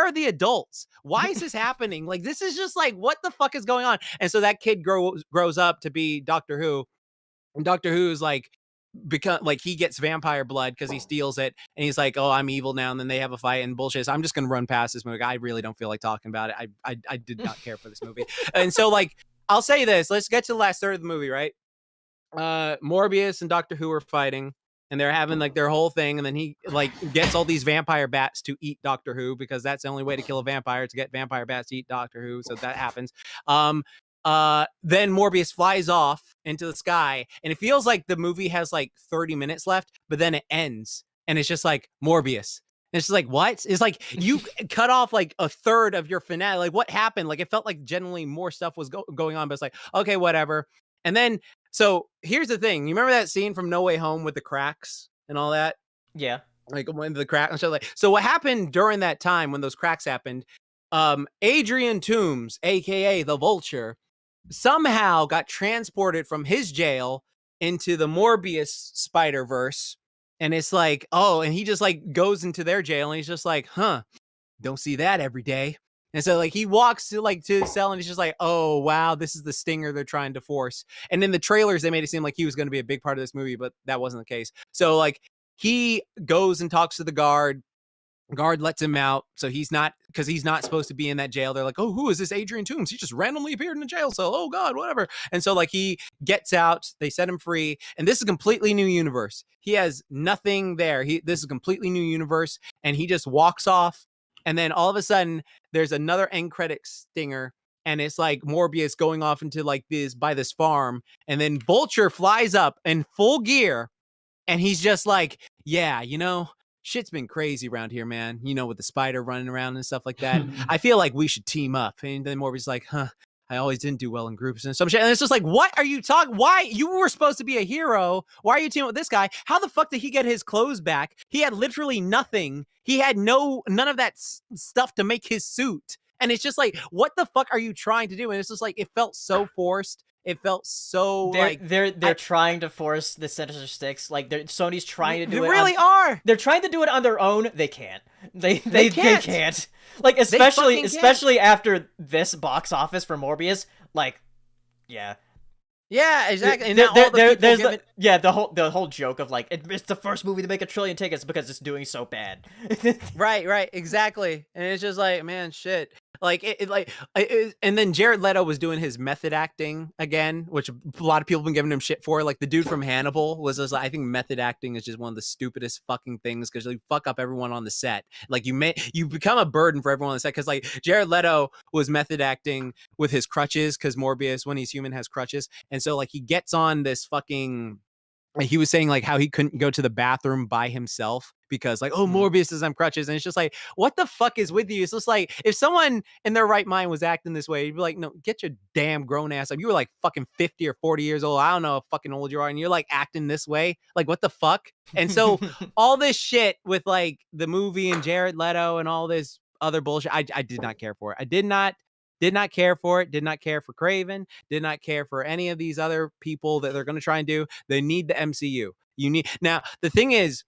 Speaker 2: are the adults? Why is this happening? Like this is just like, what the fuck is going on? And so that kid grows up to be Doctor Who, and Doctor Who is like, because like he gets vampire blood because he steals it, and he's like, oh, I'm evil now, and then they have a fight and bullshit. So I'm just gonna run past this movie. I really don't feel like talking about it. I did not care for this movie. And so like I'll say this, let's get to the last third of the movie, right? Morbius and Doctor Who are fighting, and they're having like their whole thing, and then he like gets all these vampire bats to eat Doctor Who because that's the only way to kill a vampire, to get vampire bats to eat Doctor Who. So that happens. Then Morbius flies off into the sky, and it feels like the movie has like 30 minutes left, but then it ends and it's just like Morbius. And it's just like, what? It's like you cut off like a third of your finale. Like what happened? Like it felt like generally more stuff was going on, but it's like, okay, whatever. And then, so here's the thing. You remember that scene from No Way Home with the cracks and all that?
Speaker 1: Yeah.
Speaker 2: Like when the crack and stuff like, so what happened during that time when those cracks happened, Adrian Toomes, aka the Vulture, somehow got transported from his jail into the Morbius Spider-Verse. And it's like, oh, and he just like goes into their jail and he's just like, huh, don't see that every day. And so like he walks to his cell and he's just like, oh, wow, this is the stinger they're trying to force. And in the trailers, they made it seem like he was going to be a big part of this movie, but that wasn't the case. So like he goes and talks to the guard. Guard lets him out, so he's not supposed to be in that jail. They're like, oh, who is this Adrian Toomes? He just randomly appeared in a jail cell. Oh God, whatever. And so like he gets out, they set him free, and this is a completely new universe. He has nothing there. This is a completely new universe, and he just walks off, and then all of a sudden there's another end credit stinger, and it's like Morbius going off into like this farm, and then Vulture flies up in full gear, and he's just like, yeah, you know, shit's been crazy around here, man. You know, with the spider running around and stuff like that. I feel like we should team up. And then Morbius like, huh, I always didn't do well in groups and some shit. And it's just like, what are you talking? Why? You were supposed to be a hero. Why are you teaming with this guy? How the fuck did he get his clothes back? He had literally nothing. He had none of that stuff to make his suit. And it's just like, what the fuck are you trying to do? And it's just like, it felt so forced. It felt so
Speaker 1: they're trying to force the Sinister Six. Like Sony's trying to do it.
Speaker 2: They really are.
Speaker 1: They're trying to do it on their own. They can't. They can't. Like especially after this box office for Morbius. Like, yeah.
Speaker 2: Yeah, exactly. And
Speaker 1: the whole joke of like it's the first movie to make 1 trillion tickets because it's doing so bad.
Speaker 2: Right, exactly. And it's just like, man, shit. Like and then Jared Leto was doing his method acting again, which a lot of people have been giving him shit for. Like the dude from Hannibal was just like, I think method acting is just one of the stupidest fucking things because you fuck up everyone on the set. Like you become a burden for everyone on the set because like Jared Leto was method acting with his crutches because Morbius, when he's human, has crutches, and so like he gets on this fucking. He was saying like how he couldn't go to the bathroom by himself because like, oh, Morbius is on crutches. And it's just like, what the fuck is with you? It's just like, if someone in their right mind was acting this way, you'd be like, no, get your damn grown ass up. You were like fucking 50 or 40 years old. I don't know how fucking old you are. And you're like acting this way. Like, what the fuck? And so all this shit with like the movie and Jared Leto and all this other bullshit, I did not care for it. I did not care for it. Did not care for Craven. Did not care for any of these other people that they're going to try and do. They need the MCU. Now, the thing is,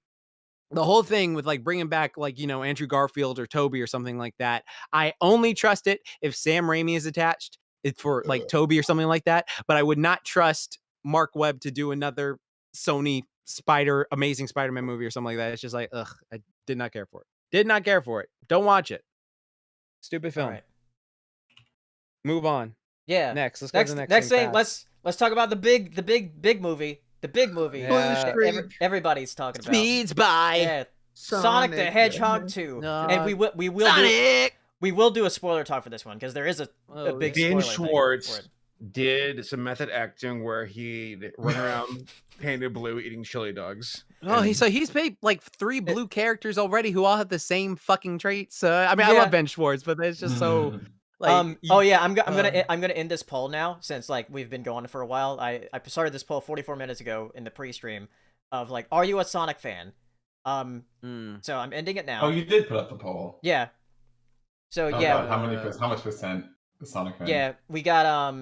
Speaker 2: the whole thing with like bringing back like, you know, Andrew Garfield or Toby or something like that, I only trust it if Sam Raimi is attached. It's for like Toby or something like that. But I would not trust Mark Webb to do another Sony Amazing Spider-Man movie or something like that. It's just like, ugh, I did not care for it. Did not care for it. Don't watch it. Stupid film.
Speaker 1: Right.
Speaker 2: Move on.
Speaker 1: Yeah.
Speaker 2: Next. Let's go to the
Speaker 1: next thing.
Speaker 2: fast.
Speaker 1: Let's talk about the big movie. The big movie.
Speaker 2: Yeah.
Speaker 1: Everybody's talking about.
Speaker 2: Speeds by.
Speaker 1: Yeah. Sonic the Hedgehog 2. And we will
Speaker 2: Sonic!
Speaker 1: we will do a spoiler talk for this one because there is a big
Speaker 3: Ben
Speaker 1: spoiler
Speaker 3: Schwartz
Speaker 1: thing for it.
Speaker 3: did some method acting where he run around painted blue eating chili dogs.
Speaker 2: Oh, he's made like 3 blue characters already who all have the same fucking traits. I mean, I love Ben Schwartz, but it's just so like.
Speaker 1: I'm gonna end this poll now since like we've been going for a while. I started this poll 44 minutes ago in the pre-stream of like, are you a Sonic fan? So I'm ending it now.
Speaker 4: Oh, you did put up the poll.
Speaker 1: Yeah. So
Speaker 4: Oh,
Speaker 1: yeah.
Speaker 4: God, how much percent is Sonic fan?
Speaker 1: Yeah, we got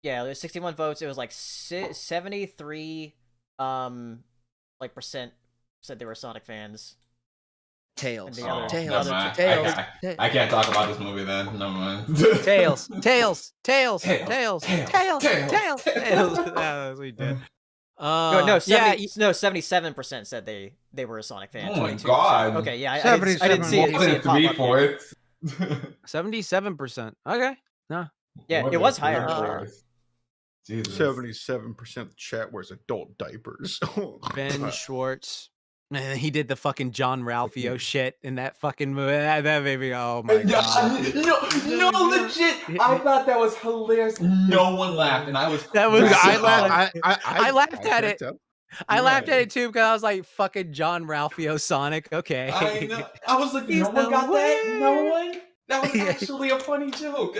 Speaker 1: there's 61 votes. It was like 73 like percent said they were Sonic fans.
Speaker 2: Tails.
Speaker 1: Oh,
Speaker 2: Tails.
Speaker 4: I can't talk about this movie then. Never mind.
Speaker 2: Tails. Tails. We did.
Speaker 1: No, 77% said they were a Sonic fan.
Speaker 4: Oh my
Speaker 1: 22%.
Speaker 4: God.
Speaker 1: Okay, yeah, I didn't see it pop up here.
Speaker 2: 77%. Okay. No.
Speaker 1: Yeah, it was higher earlier.
Speaker 3: 77% of the chat wears adult diapers.
Speaker 2: Ben Schwartz. Man, he did the fucking John Ralphio shit in that fucking movie. That made me, oh my God.
Speaker 4: No, legit. I thought that was hilarious. No one laughed, and I was.
Speaker 2: I laughed at it. I laughed at it too because I was like, "Fucking John Ralphio Sonic." Okay.
Speaker 4: I know. I was like, no one got that. No one. That was actually a funny joke.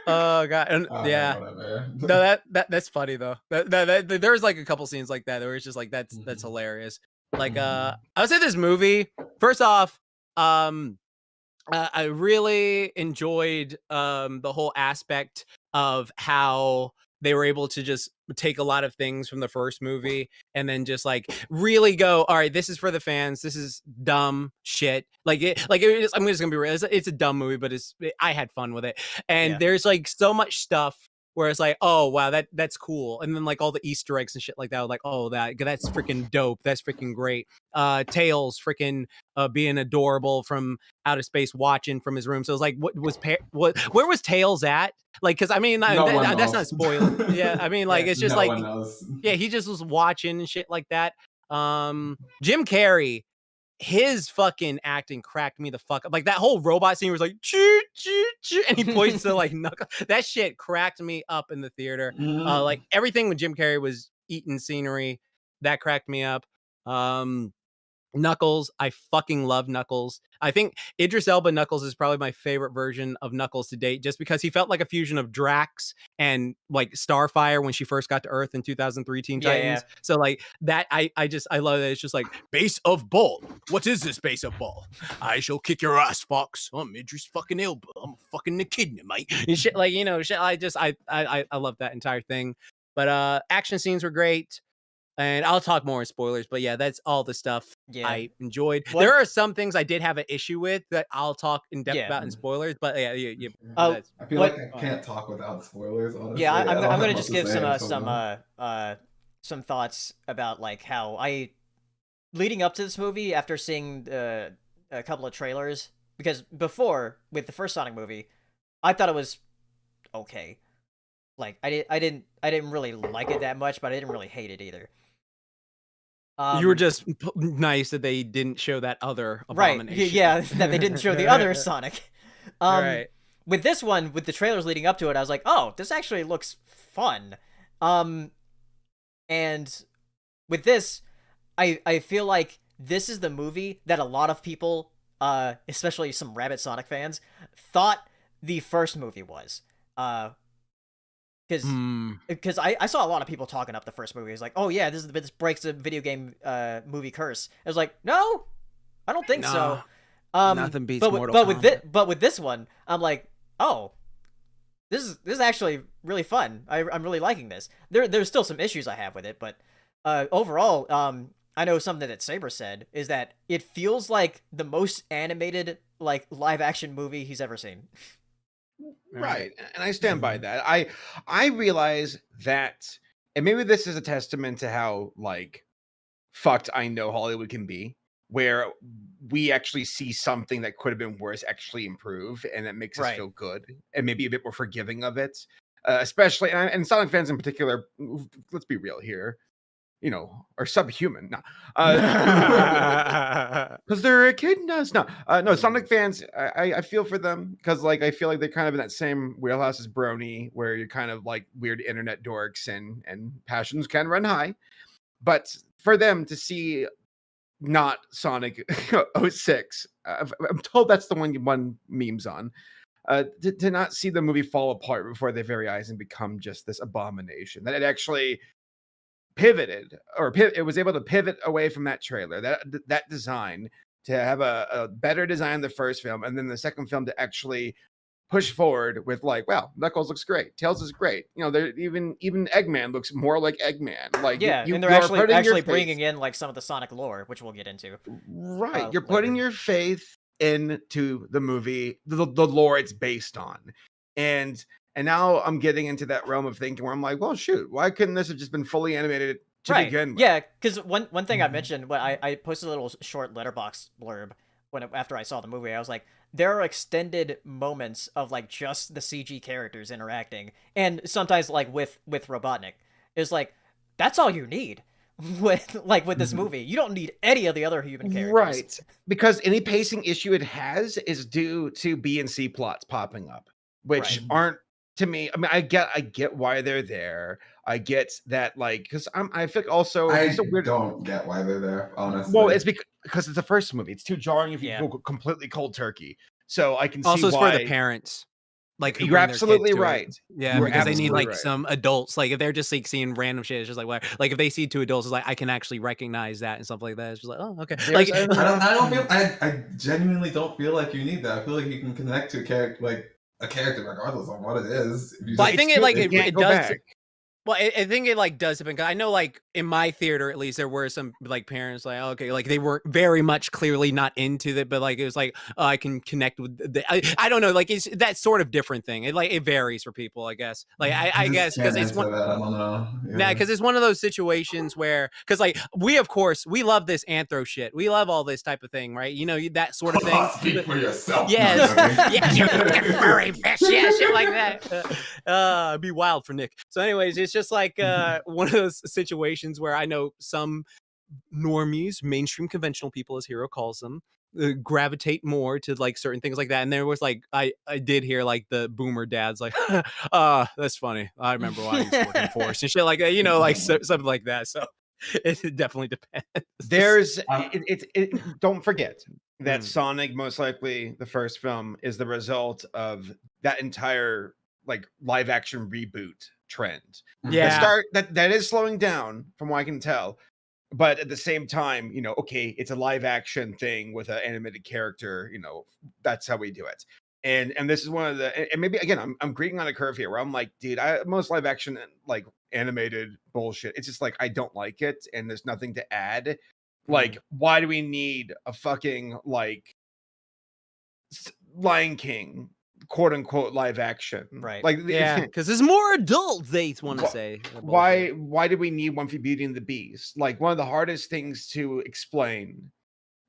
Speaker 2: Oh God. Yeah.
Speaker 4: Whatever.
Speaker 2: No, that's funny though. There's like a couple scenes like that where it's just like that's hilarious. Like I would say this movie, first off, I really enjoyed the whole aspect of how they were able to just take a lot of things from the first movie and then just like really go, all right, this is for the fans. This is dumb shit. I'm just gonna be real. It's a dumb movie, but I had fun with it. And there's like so much stuff where it's like, oh wow, that's cool. And then like all the Easter eggs and shit like that, like, oh that's freaking dope. That's freaking great. Tails freaking being adorable from outer space watching from his room. So it was like, where was Tails at? Like, because I mean, that's not spoiling. Yeah, I mean, like it's just like, he just was watching and shit like that. Jim Carrey, his fucking acting cracked me the fuck up. Like that whole robot scene was like choo choo choo, and he points to like knuckle. That shit cracked me up in the theater. Like everything when Jim Carrey was eating scenery, that cracked me up. Knuckles, I fucking love Knuckles. I think Idris Elba Knuckles is probably my favorite version of Knuckles to date, just because he felt like a fusion of Drax and like Starfire when she first got to Earth in 2003 Teen Titans. Yeah. So like that, I love that. It's just like base of ball. What is this base of ball? I shall kick your ass, Fox. I'm Idris fucking Elba. I'm fucking the kid, mate. And shit, like, you know, shit. I love that entire thing. But action scenes were great. And I'll talk more in spoilers, but yeah, that's all the stuff I enjoyed. There are some things I did have an issue with that I'll talk in depth about in spoilers, but yeah.
Speaker 4: I feel like I can't talk without spoilers, honestly.
Speaker 1: Yeah, I'm gonna just give some thoughts about like how leading up to this movie after seeing a couple of trailers, because before with the first Sonic movie, I thought it was okay. Like I didn't really like it that much, but I didn't really hate it either.
Speaker 2: You were just nice that they didn't show that other abomination.
Speaker 1: Right? Yeah, that they didn't show the other Sonic.
Speaker 2: Right.
Speaker 1: With this one, with the trailers leading up to it, I was like, oh, this actually looks fun. And with this, I feel like this is the movie that a lot of people, especially some rabid Sonic fans, thought the first movie was. Because I saw a lot of people talking up the first movie. It's like, oh yeah, this breaks the video game movie curse. I was like, no, I don't think so.
Speaker 2: Nothing beats Mortal Kombat.
Speaker 1: But with this one, I'm like, oh, this is actually really fun. I'm really liking this. There's still some issues I have with it, but overall, I know something that Saber said is that it feels like the most animated like live action movie he's ever seen.
Speaker 3: Right, and I stand by that. I realize that, and maybe this is a testament to how like fucked I know Hollywood can be, where we actually see something that could have been worse actually improve, and that makes us feel good and maybe a bit more forgiving of it. Especially, and Sonic fans in particular, let's be real here, you know, are subhuman. No, because they're echidnas. No, Sonic fans, I feel for them because like I feel like they're kind of in that same wheelhouse as Brony, where you're kind of like weird internet dorks and passions can run high. But for them to see not Sonic 06, I'm told that's the one meme's on. To not see the movie fall apart before their very eyes and become just this abomination, that it actually pivoted, or it was able to pivot away from that trailer, that design, to have a better design in the first film, and then the second film to actually push forward with like, wow, Knuckles looks great, Tails is great, you know, they're even Eggman looks more like Eggman, like
Speaker 1: and they're actually bringing in like some of the Sonic lore, which we'll get into.
Speaker 3: Right, you're putting your faith into the movie, the lore it's based on, and now I'm getting into that realm of thinking where I'm like, well, shoot, why couldn't this have just been fully animated to begin with?
Speaker 1: Yeah, because one thing I mentioned when I posted a little short letterbox blurb after I saw the movie, I was like, there are extended moments of like just the CG characters interacting, and sometimes like with Robotnik. It's like, that's all you need with this movie. You don't need any of the other human characters,
Speaker 3: right? Because any pacing issue it has is due to B and C plots popping up, which aren't. To me, I mean, I get why they're there. I get that, like, because I feel like also
Speaker 4: don't get why they're there, honestly.
Speaker 3: Well, it's because it's the first movie. It's too jarring if you go completely cold turkey. So I can see
Speaker 2: also
Speaker 3: why.
Speaker 2: Also, it's for the parents. Like,
Speaker 3: you're absolutely right.
Speaker 2: Yeah, because they need like some adults. Like, if they're just like seeing random shit, it's just like, what? Like, if they see two adults, it's like, I can actually recognize that and stuff like that. It's just like, oh, okay. Like,
Speaker 4: I genuinely don't feel like you need that. I feel like you can connect to a character regardless of what it is.
Speaker 2: But I think it does. Well, I think it like does depend. I know, like in my theater at least, there were some like parents like, okay, like they were very much clearly not into it, but like it was like, oh, I can connect with I don't know, like it's that sort of different thing. It varies for people, I guess. Like I guess because it's one.
Speaker 4: I don't know.
Speaker 2: Yeah, because it's one of those situations where, because like we love this anthro shit. We love all this type of thing, right? You know, that sort of thing.
Speaker 4: Speak for yourself.
Speaker 2: Yes, yeah, furry fish, yeah, shit like that. Be wild for Nick. So, anyways, it's just like one of those situations where I know some normies, mainstream conventional people, as Hero calls them, gravitate more to like certain things like that. And there was like I did hear like the boomer dads like, that's funny. I remember why he's working force and shit like that, you know, like something like that. So it definitely depends.
Speaker 3: There's don't forget that Sonic, most likely the first film, is the result of that entire like live action reboot trend.
Speaker 2: Yeah,
Speaker 3: that is slowing down from what I can tell, but at the same time, you know, okay, it's a live action thing with an animated character, you know, that's how we do it. And this is one of the, and maybe again I'm grading on a curve here where I'm like, dude, most live action like animated bullshit, it's just like I don't like it, and there's nothing to add. Like, why do we need a fucking like Lion King, quote unquote, live action?
Speaker 1: Right.
Speaker 3: Like,
Speaker 2: yeah, because it's more adult, they want to say.
Speaker 3: Why did we need one for Beauty and the Beast? Like, one of the hardest things to explain,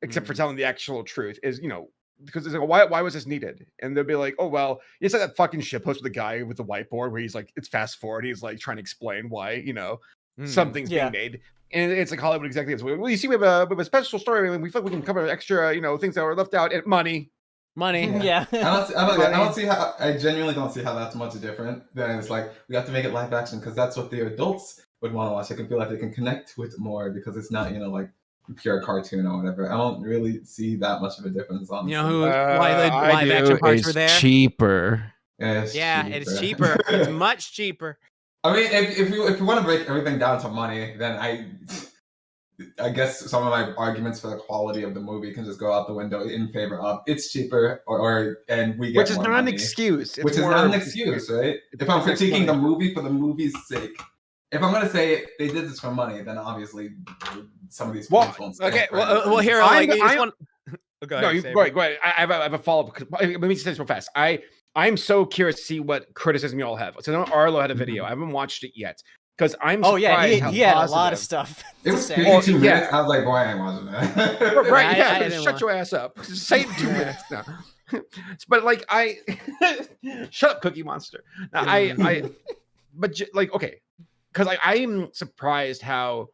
Speaker 3: except for telling the actual truth, is, you know, because it's like, why was this needed? And they'll be like, oh, well, it's like that fucking shitpost with the guy with the whiteboard where he's like, it's fast forward, he's like trying to explain why, you know, something's being made. And it's like Hollywood executives. Well, you see, we have a special story. I mean, we feel like we can cover extra, you know, things that were left out. And money.
Speaker 1: Yeah.
Speaker 4: I genuinely don't see how that's much different than it's like we have to make it live action because that's what the adults would want to watch it can feel like they can connect with more because it's not, like pure cartoon or whatever. I don't really see that much of a difference, honestly.
Speaker 2: You know who why the live action parts were there?
Speaker 3: Cheaper.
Speaker 4: It's
Speaker 2: it's cheaper. It's much cheaper.
Speaker 4: I mean, if you want to break everything down to money, then I guess some of my arguments for the quality of the movie can just go out the window in favor of it's cheaper and we get
Speaker 3: which is
Speaker 4: more
Speaker 3: not
Speaker 4: money.
Speaker 3: An excuse.
Speaker 4: Which is not an excuse, right? If I'm critiquing the movie for the movie's sake, if I'm gonna say they did this for money, then obviously some of these points won't stand.
Speaker 2: Okay, well, here, like, go ahead.
Speaker 3: Go ahead. I have a follow up. Let me say this real fast. I'm so curious to see what criticism you all have. So I know Arlo had a video. I haven't watched it yet. Because I'm surprised
Speaker 1: he had a lot of stuff.
Speaker 4: It was 52 minutes. I was like, boy, I ain't watching that.
Speaker 3: Right, shut your ass up. Say it 2 minutes now. But like shut up, Cookie Monster. Now, okay, because I'm surprised how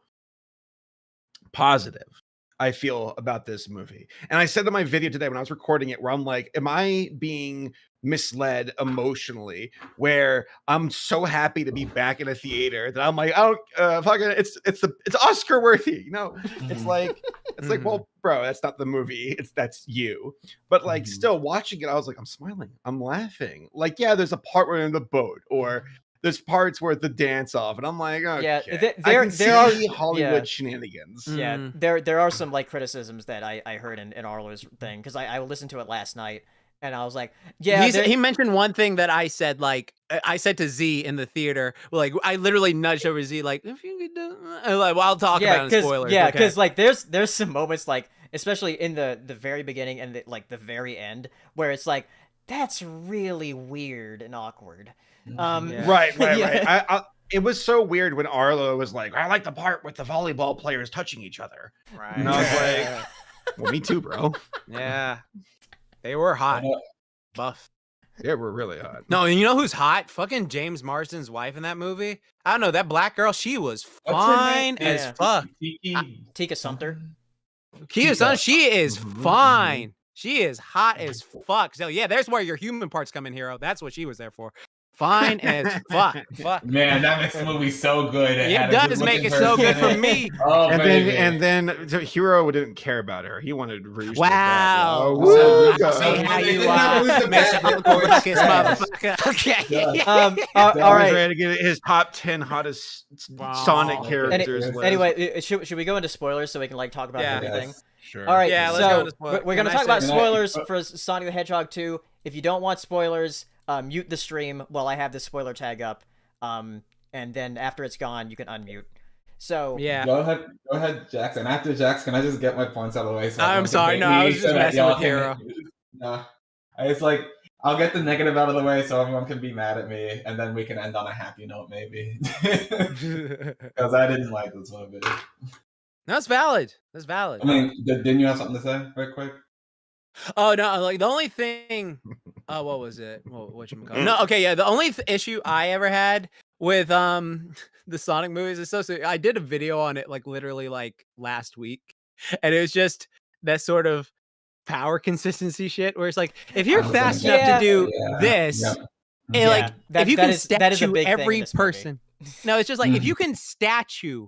Speaker 3: positive I feel about this movie. And I said in my video today when I was recording it, where I'm like, am I being misled emotionally, where I'm so happy to be back in a theater that I'm like, I don't fucking it's Oscar worthy, it's like well, bro, that's not the movie, that's you. But like still watching it, I was like, I'm smiling, I'm laughing. Like, yeah, there's a part where we're in the boat, or there's parts where the dance off, and I'm like, okay,
Speaker 1: yeah,
Speaker 3: there are Hollywood shenanigans.
Speaker 1: Yeah, there are some like criticisms that I heard in Arlo's thing, because I listened to it last night. And I was like, yeah.
Speaker 2: He mentioned one thing that I said, like, I said to Z in the theater, like, I literally nudged over Z, like, if you could do, like, well, I'll talk about it in spoilers.
Speaker 1: Yeah, because like there's some moments, like, especially in the very beginning and the very end, where it's like, that's really weird and awkward.
Speaker 3: Right. It was so weird when Arlo was like, I like the part with the volleyball players touching each other.
Speaker 2: Right.
Speaker 3: And I was like, well, me too, bro.
Speaker 2: Yeah. They were hot. Buff.
Speaker 3: They were really hot.
Speaker 2: No, and you know who's hot? Fucking James Marsden's wife in that movie. I don't know. That black girl, she was fine as fuck.
Speaker 1: Tika Sumter.
Speaker 2: Tika Sumter, she is fine. She is hot as fuck. So yeah, there's where your human parts come in, hero. That's what she was there for. Fine as fuck.
Speaker 4: Man, that makes the movie so good.
Speaker 2: It does make it so good for me.
Speaker 3: Oh, and then the hero didn't care about her. He wanted Rouge.
Speaker 2: Wow.
Speaker 3: See
Speaker 2: how you motherfucker. Okay.
Speaker 1: All right.
Speaker 3: Ready to get his top 10 hottest Sonic characters.
Speaker 1: Anyway, should we go into spoilers so we can like talk about everything?
Speaker 3: Yes. Sure.
Speaker 1: All right.
Speaker 2: Yeah, let's
Speaker 1: so
Speaker 2: go into spoilers.
Speaker 1: We're gonna talk about spoilers for Sonic the Hedgehog 2. If you don't want spoilers, mute the stream while I have the spoiler tag up, and then after it's gone, you can unmute. So
Speaker 2: yeah,
Speaker 4: go ahead, Jackson. After Jackson, can I just get my points out of the way? So
Speaker 2: I'm sorry, no, I was just messing with Hero.
Speaker 4: No, it's like I'll get the negative out of the way so everyone can be mad at me, and then we can end on a happy note, maybe. Because I didn't like this movie.
Speaker 2: That's valid. That's valid.
Speaker 4: I mean, didn't you have something to say, right quick?
Speaker 2: Oh no! Like the only thing, what was it? Whatchamacallit? No, okay, yeah. The only issue I ever had with the Sonic movies is so I did a video on it like literally like last week, and it was just that sort of power consistency shit where it's like if you're fast enough to do this, and like if you can statue every person. No, it's just like if you can statue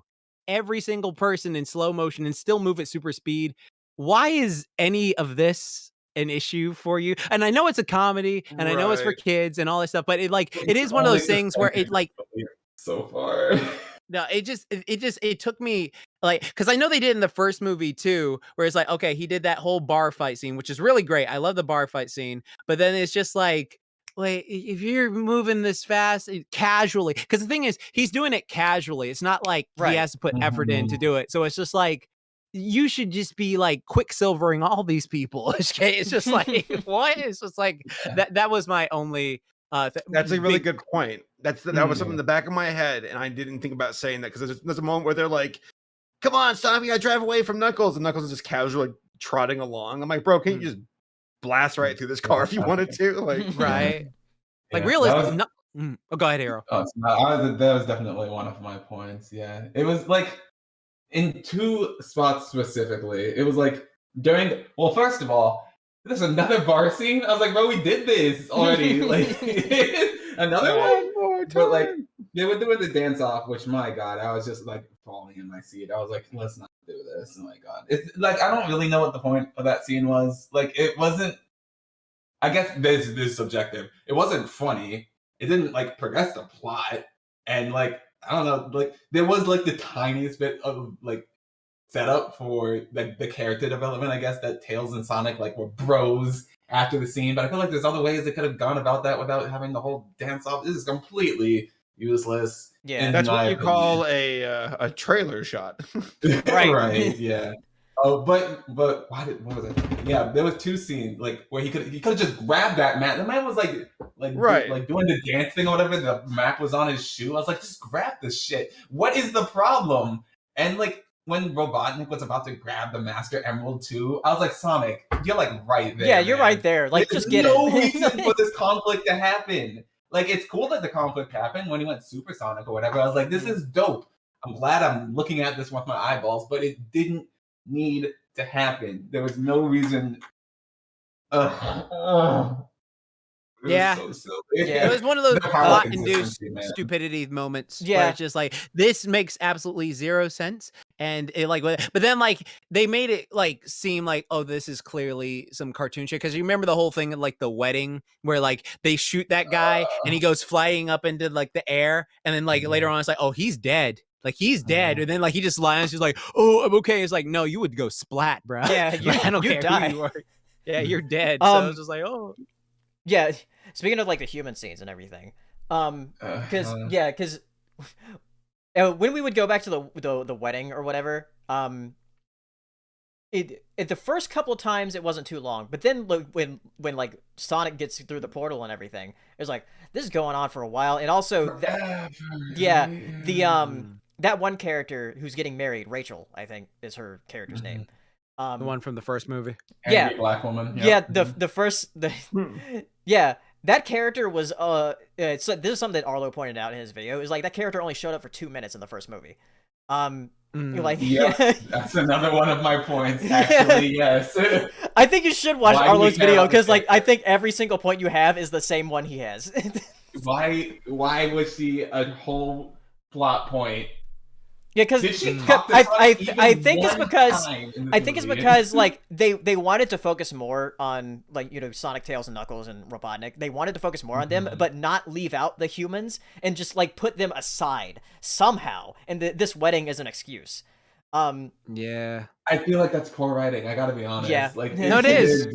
Speaker 2: every single person in slow motion and still move at super speed. Why is any of this an issue for you? And I know it's a comedy and I know it's for kids and all this stuff, but it is one of those things where it like
Speaker 4: so far.
Speaker 2: No, it took me like, because I know they did in the first movie too, where it's like, okay, he did that whole bar fight scene, which is really great. I love the bar fight scene, but then it's just like, wait, if you're moving this fast casually, because the thing is, he's doing it casually. It's not like he has to put effort in to do it. So it's just like, you should just be like quicksilvering all these people. Okay, it's just like what? It's just like that was my only.
Speaker 3: That's a really good point. That was something in the back of my head, and I didn't think about saying that because there's a moment where they're like, "Come on, stop me! I drive away from Knuckles," and Knuckles is just casually trotting along. I'm like, "Bro, can't you just blast right through this car if you wanted to?" Like,
Speaker 2: right? Like realistically, go ahead, Hero.
Speaker 4: Oh, that was definitely one of my points. Yeah, it was like. In two spots specifically, it was like first of all, there's another bar scene. I was like, bro, we did this already. Like another one more time. But like they were doing the dance off, which my God, I was just like falling in my seat. I was like, let's not do this. Oh my God. It's like, I don't really know what the point of that scene was. Like, it wasn't, I guess this is subjective. It wasn't funny. It didn't like progress the plot. And like, I don't know, like there was like the tiniest bit of like setup for like the character development, I guess, that Tails and Sonic like were bros after the scene. But I feel like there's other ways they could have gone about that without having the whole dance off. This is completely useless.
Speaker 1: Yeah,
Speaker 3: That's what you
Speaker 4: opinion.
Speaker 3: call a trailer shot.
Speaker 1: Right.
Speaker 4: Right, yeah. Oh, but what was it? Yeah, there was two scenes like where he could have just grabbed that map. The man was like
Speaker 3: Right.
Speaker 4: doing the dance thing or whatever. The map was on his shoe. I was like, just grab this shit. What is the problem? And like when Robotnik was about to grab the Master Emerald too, I was like, Sonic, you're like right there.
Speaker 1: Yeah, you're
Speaker 4: man.
Speaker 1: right there. Like,
Speaker 4: There's
Speaker 1: just get
Speaker 4: no
Speaker 1: it.
Speaker 4: reason for this conflict to happen. Like, it's cool that the conflict happened when he went supersonic or whatever. I was like, this is dope. I'm glad I'm looking at this with my eyeballs, but it didn't need to happen. There was no reason. It
Speaker 2: Yeah.
Speaker 4: was so silly.
Speaker 1: Yeah.
Speaker 2: It was one of those
Speaker 4: The power
Speaker 2: plot-induced
Speaker 4: consistency, man.
Speaker 2: stupidity moments where
Speaker 1: Yeah.
Speaker 2: it's just like, this makes absolutely zero sense. And it like, but then like they made it like seem like, oh, this is clearly some cartoon shit. Because you remember the whole thing at like the wedding where like they shoot that guy and he goes flying up into like the air, and then like later on it's like, oh, he's dead. Like he's dead, and then like he just lies. He's like, "Oh, I'm okay." It's like, no, you would go splat, bro.
Speaker 1: Yeah,
Speaker 2: I don't
Speaker 1: you
Speaker 2: care
Speaker 1: die.
Speaker 2: who you are. Yeah, you're dead. So I was just like, oh,
Speaker 1: Yeah, speaking of like the human scenes and everything, because when we would go back to the wedding or whatever, it the first couple times it wasn't too long, but then when like Sonic gets through the portal and everything, it was like, this is going on for a while. And also that one character who's getting married, Rachel, I think is her character's name.
Speaker 2: the one from the first movie.
Speaker 1: Yeah.
Speaker 4: Angry black woman.
Speaker 1: Yeah, the first yeah, that character was this is something that Arlo pointed out in his video. Is like that character only showed up for 2 minutes in the first movie. Like
Speaker 4: That's another one of my points. Actually, yes.
Speaker 1: I think you should watch
Speaker 4: Why
Speaker 1: Arlo's
Speaker 4: we care
Speaker 1: video
Speaker 4: about
Speaker 1: because
Speaker 4: this
Speaker 1: like I think every single point you have is the same one he has.
Speaker 4: Why was she a whole plot point?
Speaker 1: Yeah, because
Speaker 4: Did she talk to
Speaker 1: I
Speaker 4: Sonic even
Speaker 1: think it's
Speaker 4: one
Speaker 1: because
Speaker 4: time in this
Speaker 1: I think it's
Speaker 4: movie?
Speaker 1: because like they wanted to focus more on like, you know, Sonic, Tails, and Knuckles and Robotnik. They wanted to focus more on them, but not leave out the humans and just like put them aside somehow. And this wedding is an excuse.
Speaker 2: Yeah.
Speaker 4: I feel like that's poor writing. I gotta be honest.
Speaker 1: Yeah.
Speaker 4: Like,
Speaker 2: No, it is.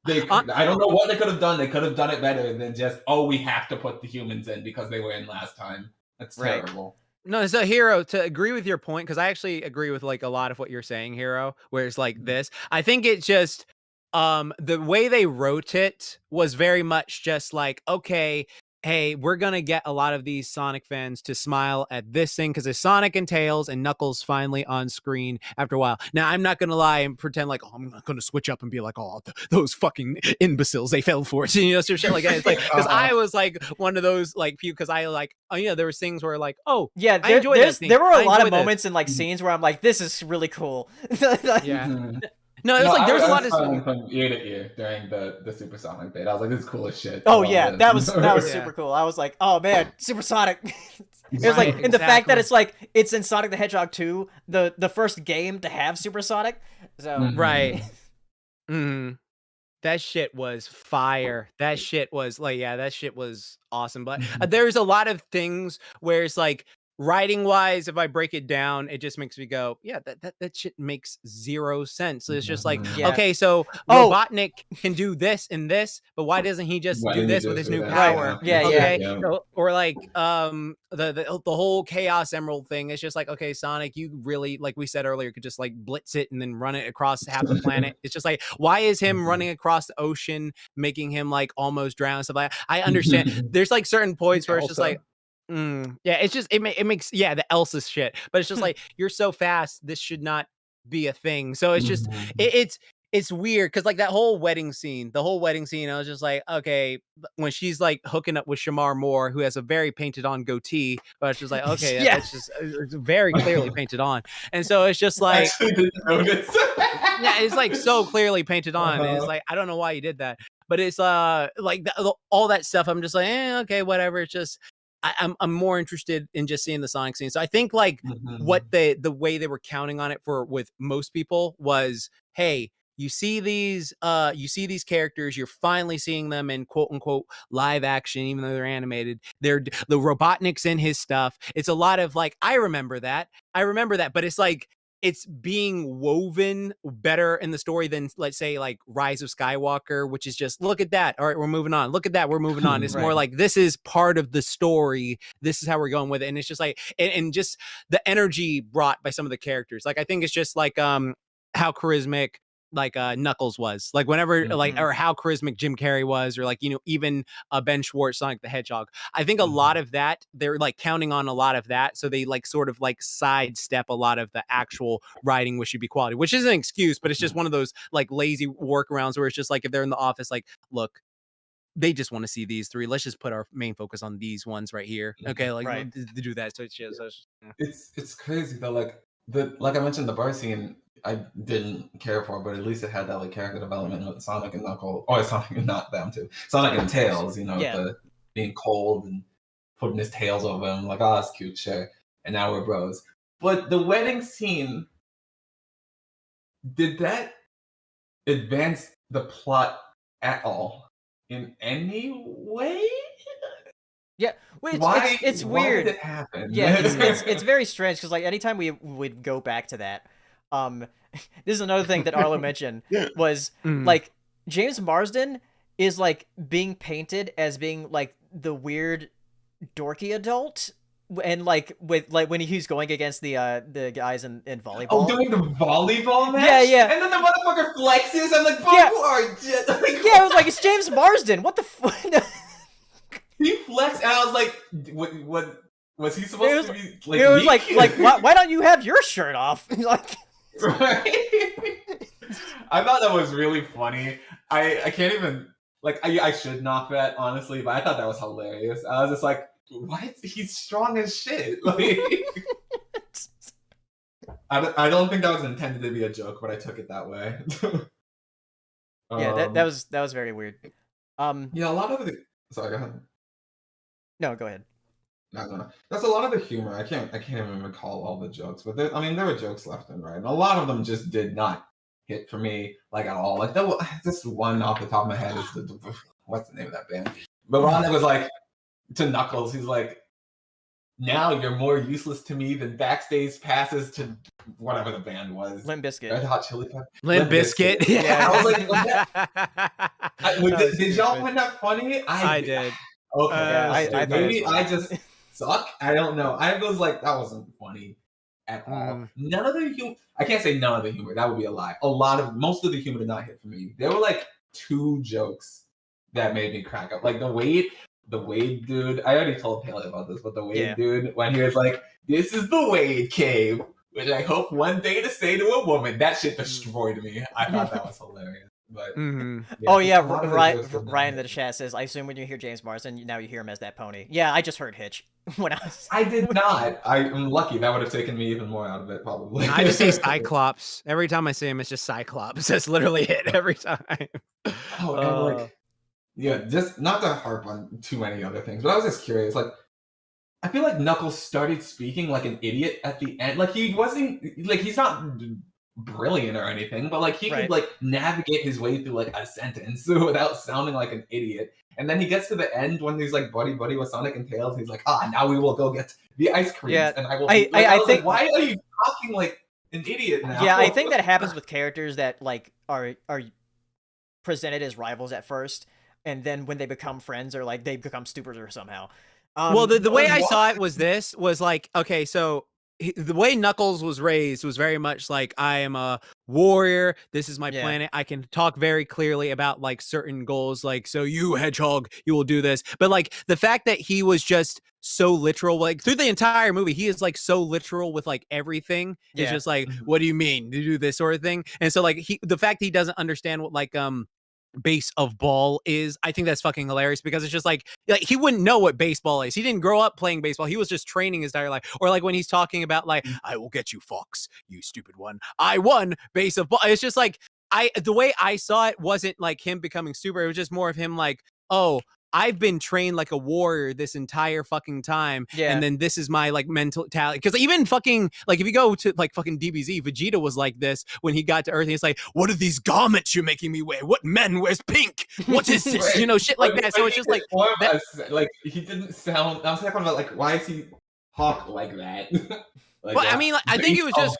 Speaker 4: I don't know what they could have done. They could have done it better than just, oh, we have to put the humans in because they were in last time. That's
Speaker 1: Right.
Speaker 4: terrible.
Speaker 2: No, so Hero, to agree with your point, because I actually agree with like a lot of what you're saying, Hero, where it's like this. I think it just the way they wrote it was very much just like, okay, hey, we're gonna get a lot of these Sonic fans to smile at this thing because it's Sonic and Tails and Knuckles finally on screen after a while. Now, I'm not gonna lie and pretend like, oh, I'm not gonna switch up and be like, oh, those fucking imbeciles, they fell for it, you know, some shit like that. It's like, because I was like one of those like few, because I like, oh yeah, there was things where like, oh
Speaker 1: Yeah,
Speaker 2: I enjoy that scene.
Speaker 1: there were
Speaker 2: I
Speaker 1: a lot of
Speaker 2: enjoy this.
Speaker 1: moments in like scenes where I'm like, this is really cool.
Speaker 2: Yeah.
Speaker 4: Mhm.
Speaker 2: No, it was like there's a lot of
Speaker 4: smiling from ear to ear during the supersonic bit. I was like, this is cool as shit.
Speaker 1: Oh
Speaker 4: I love
Speaker 1: yeah,
Speaker 4: this.
Speaker 1: that was
Speaker 2: Yeah.
Speaker 1: super cool. I was like, oh man, Supersonic. It was like,
Speaker 2: Right,
Speaker 1: and the fact that
Speaker 2: exactly.
Speaker 1: it's like it's in Sonic the Hedgehog 2, the first game to have Supersonic. So
Speaker 4: Mhm.
Speaker 2: right. Mm. That shit was fire. That shit was like, yeah, that shit was awesome. But there's a lot of things where it's like, writing wise, if I break it down, it just makes me go, yeah, that shit makes zero sense. So it's just like,
Speaker 1: Yeah.
Speaker 2: okay, so
Speaker 1: Oh.
Speaker 2: Robotnik can do this and this, but why doesn't he just
Speaker 4: Why
Speaker 2: do
Speaker 4: didn't he
Speaker 2: this with
Speaker 4: just
Speaker 2: his
Speaker 4: do
Speaker 2: new
Speaker 4: that?
Speaker 2: power?
Speaker 1: Yeah,
Speaker 2: Okay.
Speaker 4: yeah.
Speaker 2: So- or like the whole Chaos Emerald thing. It's just like, okay, Sonic, you really, like we said earlier, could just like blitz it and then run it across half the planet. It's just like, why is him running across the ocean making him like almost drown and stuff like that? I understand. There's like certain points where it's just like, yeah, it's just it makes yeah, the Elsa shit, but it's just like, you're so fast, this should not be a thing. So it's just it's weird because like that whole wedding scene, I was just like, okay, when she's like hooking up with Shamar Moore, who has a very painted on goatee, but it's just like, okay,
Speaker 1: Yeah.
Speaker 2: that's just it's very clearly painted on, and so it's just
Speaker 4: I
Speaker 2: like,
Speaker 4: actually didn't notice.
Speaker 2: yeah, it's like so clearly painted on. And it's like, I don't know why you did that, but it's like all that stuff. I'm just like, okay, whatever. It's just I'm more interested in just seeing the Sonic scene. So I think like what the way they were counting on it for with most people was, hey, you see these characters, you're finally seeing them in quote unquote live action, even though they're animated. They're the Robotnik's in his stuff. It's a lot of like, I remember that, but it's like, it's being woven better in the story than, let's say, like Rise of Skywalker, which is just, look at that. All right, we're moving on. Look at that. We're moving on. It's more like, this is part of the story. This is how we're going with it. And it's just like, and just the energy brought by some of the characters. Like, I think it's just like how charismatic like Knuckles was, like whenever like, or how charismatic Jim Carrey was, or like, you know, even Ben Schwartz, Sonic the Hedgehog. I think a lot of that, they're like counting on a lot of that, so they like sort of like sidestep a lot of the actual writing, which should be quality, which is an excuse, but it's just one of those like lazy workarounds where it's just like, if they're in the office, like, look, they just want to see these three, let's just put our main focus on these ones right here. Okay, like to do that. So
Speaker 4: it's crazy though, like I mentioned, the bar scene I didn't care for, but at least it had that like character development with Sonic and Knuckles. Oh, Sonic and not them too. Sonic and Tails, you know, the being cold and putting his tails over him, like, oh, that's cute, sure. And now we're bros. But the wedding scene, did that advance the plot at all in any way?
Speaker 1: Yeah, well, it's
Speaker 4: why
Speaker 1: weird.
Speaker 4: Did it happen?
Speaker 1: Yeah, it's very strange because like anytime we would go back to that, this is another thing that Arlo mentioned was like James Marsden is like being painted as being like the weird, dorky adult, and like with like when he's going against the guys in volleyball.
Speaker 4: Oh, doing the volleyball match?
Speaker 1: Yeah.
Speaker 4: And then the motherfucker flexes. I'm like, bro, you are just like,
Speaker 1: yeah, it was like, it's James Marsden. What the fuck?
Speaker 4: He flexed, and I was like, what was he supposed to be like?
Speaker 1: It was like why don't you have your shirt off? Like,
Speaker 4: right? I thought that was really funny. I can't even like I should knock that honestly, but I thought that was hilarious. I was just like, what? He's strong as shit. Like, I don't think that was intended to be a joke, but I took it that way.
Speaker 1: Yeah, that was very weird.
Speaker 4: Yeah, a lot of the. Sorry, go ahead.
Speaker 1: No, go ahead.
Speaker 4: No. That's a lot of the humor. I can't even recall all the jokes, but there were jokes left and right, and a lot of them just did not hit for me like at all. Like this one off the top of my head is what's the name of that band? But one that was like to Knuckles, he's like, now you're more useless to me than backstage passes to whatever the band was.
Speaker 1: Limp Bizkit.
Speaker 4: Red Hot Chili Peppers.
Speaker 2: Limp Bizkit.
Speaker 4: Yeah. I was like, did y'all find that funny?
Speaker 2: I did.
Speaker 4: Okay.
Speaker 1: I
Speaker 4: maybe I just suck. I don't know. I was like, that wasn't funny at all. None of the humor. I can't say none of the humor. That would be a lie. Most of the humor did not hit for me. There were like 2 jokes that made me crack up. Like the Wade dude. I already told Haley about this, but the Wade dude, when he was like, "This is the Wade cave," which I hope one day to say to a woman. That shit destroyed me. I thought that was hilarious. But
Speaker 1: Ryan in the chat says, I assume when you hear James Marsden, now you hear him as that pony. Yeah, I just heard Hitch when I was.
Speaker 4: I did not. I'm lucky. That would have taken me even more out of it, probably.
Speaker 2: I just say Cyclops every time I see him. It's just Cyclops. That's literally it every time.
Speaker 4: Oh, and like, yeah, just not to harp on too many other things, but I was just curious. Like, I feel like Knuckles started speaking like an idiot at the end. Like he wasn't like he's not brilliant or anything, but like he could like navigate his way through like a sentence without sounding like an idiot. And then he gets to the end when he's like buddy with Sonic and Tails. He's like, now we will go get the ice cream.
Speaker 1: Yeah,
Speaker 4: and I will.
Speaker 1: I think
Speaker 4: like, why are you talking like an idiot now?
Speaker 1: Yeah, I think that happens with characters that like are presented as rivals at first, and then when they become friends or like they become stupider somehow.
Speaker 2: Well, the way I saw it was like, okay, so the way Knuckles was raised was very much like, I am a warrior. This is my planet. I can talk very clearly about like certain goals. Like, so you, Hedgehog, you will do this. But like the fact that he was just so literal, like through the entire movie, he is like so literal with like everything. It's just like, what do you mean to do this sort of thing? And so like the fact that he doesn't understand what like base of ball is, I think that's fucking hilarious, because it's just like he wouldn't know what baseball is. He didn't grow up playing baseball. He was just training his entire life. Or like when he's talking about like, I will get you, Fox, you stupid one, I won base of ball. It's just like the way I saw it wasn't like him becoming stupid. It was just more of him like, oh, I've been trained like a warrior this entire fucking time, and then this is my like mental talent. Because even fucking like if you go to like fucking DBZ, Vegeta was like this when he got to Earth. He's like, "What are these garments you're making me wear? What man wears pink? What is this?" You know, shit like that. So it's just like
Speaker 4: like he didn't sound. I was talking about like why is he talk like that? Like,
Speaker 2: well, I mean, like, I think it was just.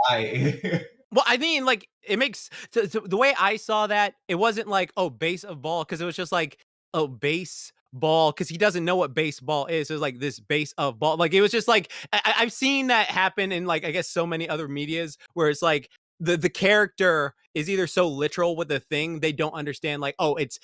Speaker 4: Why?
Speaker 2: Well, I mean, like, it makes so the way I saw that, it wasn't like, oh, base of ball, because it was just like, oh, baseball, because he doesn't know what baseball is. So it's like this base of ball. Like, it was just like, I've seen that happen in, like, I guess so many other medias where it's like, the character is either so literal with the thing they don't understand, like, oh, it's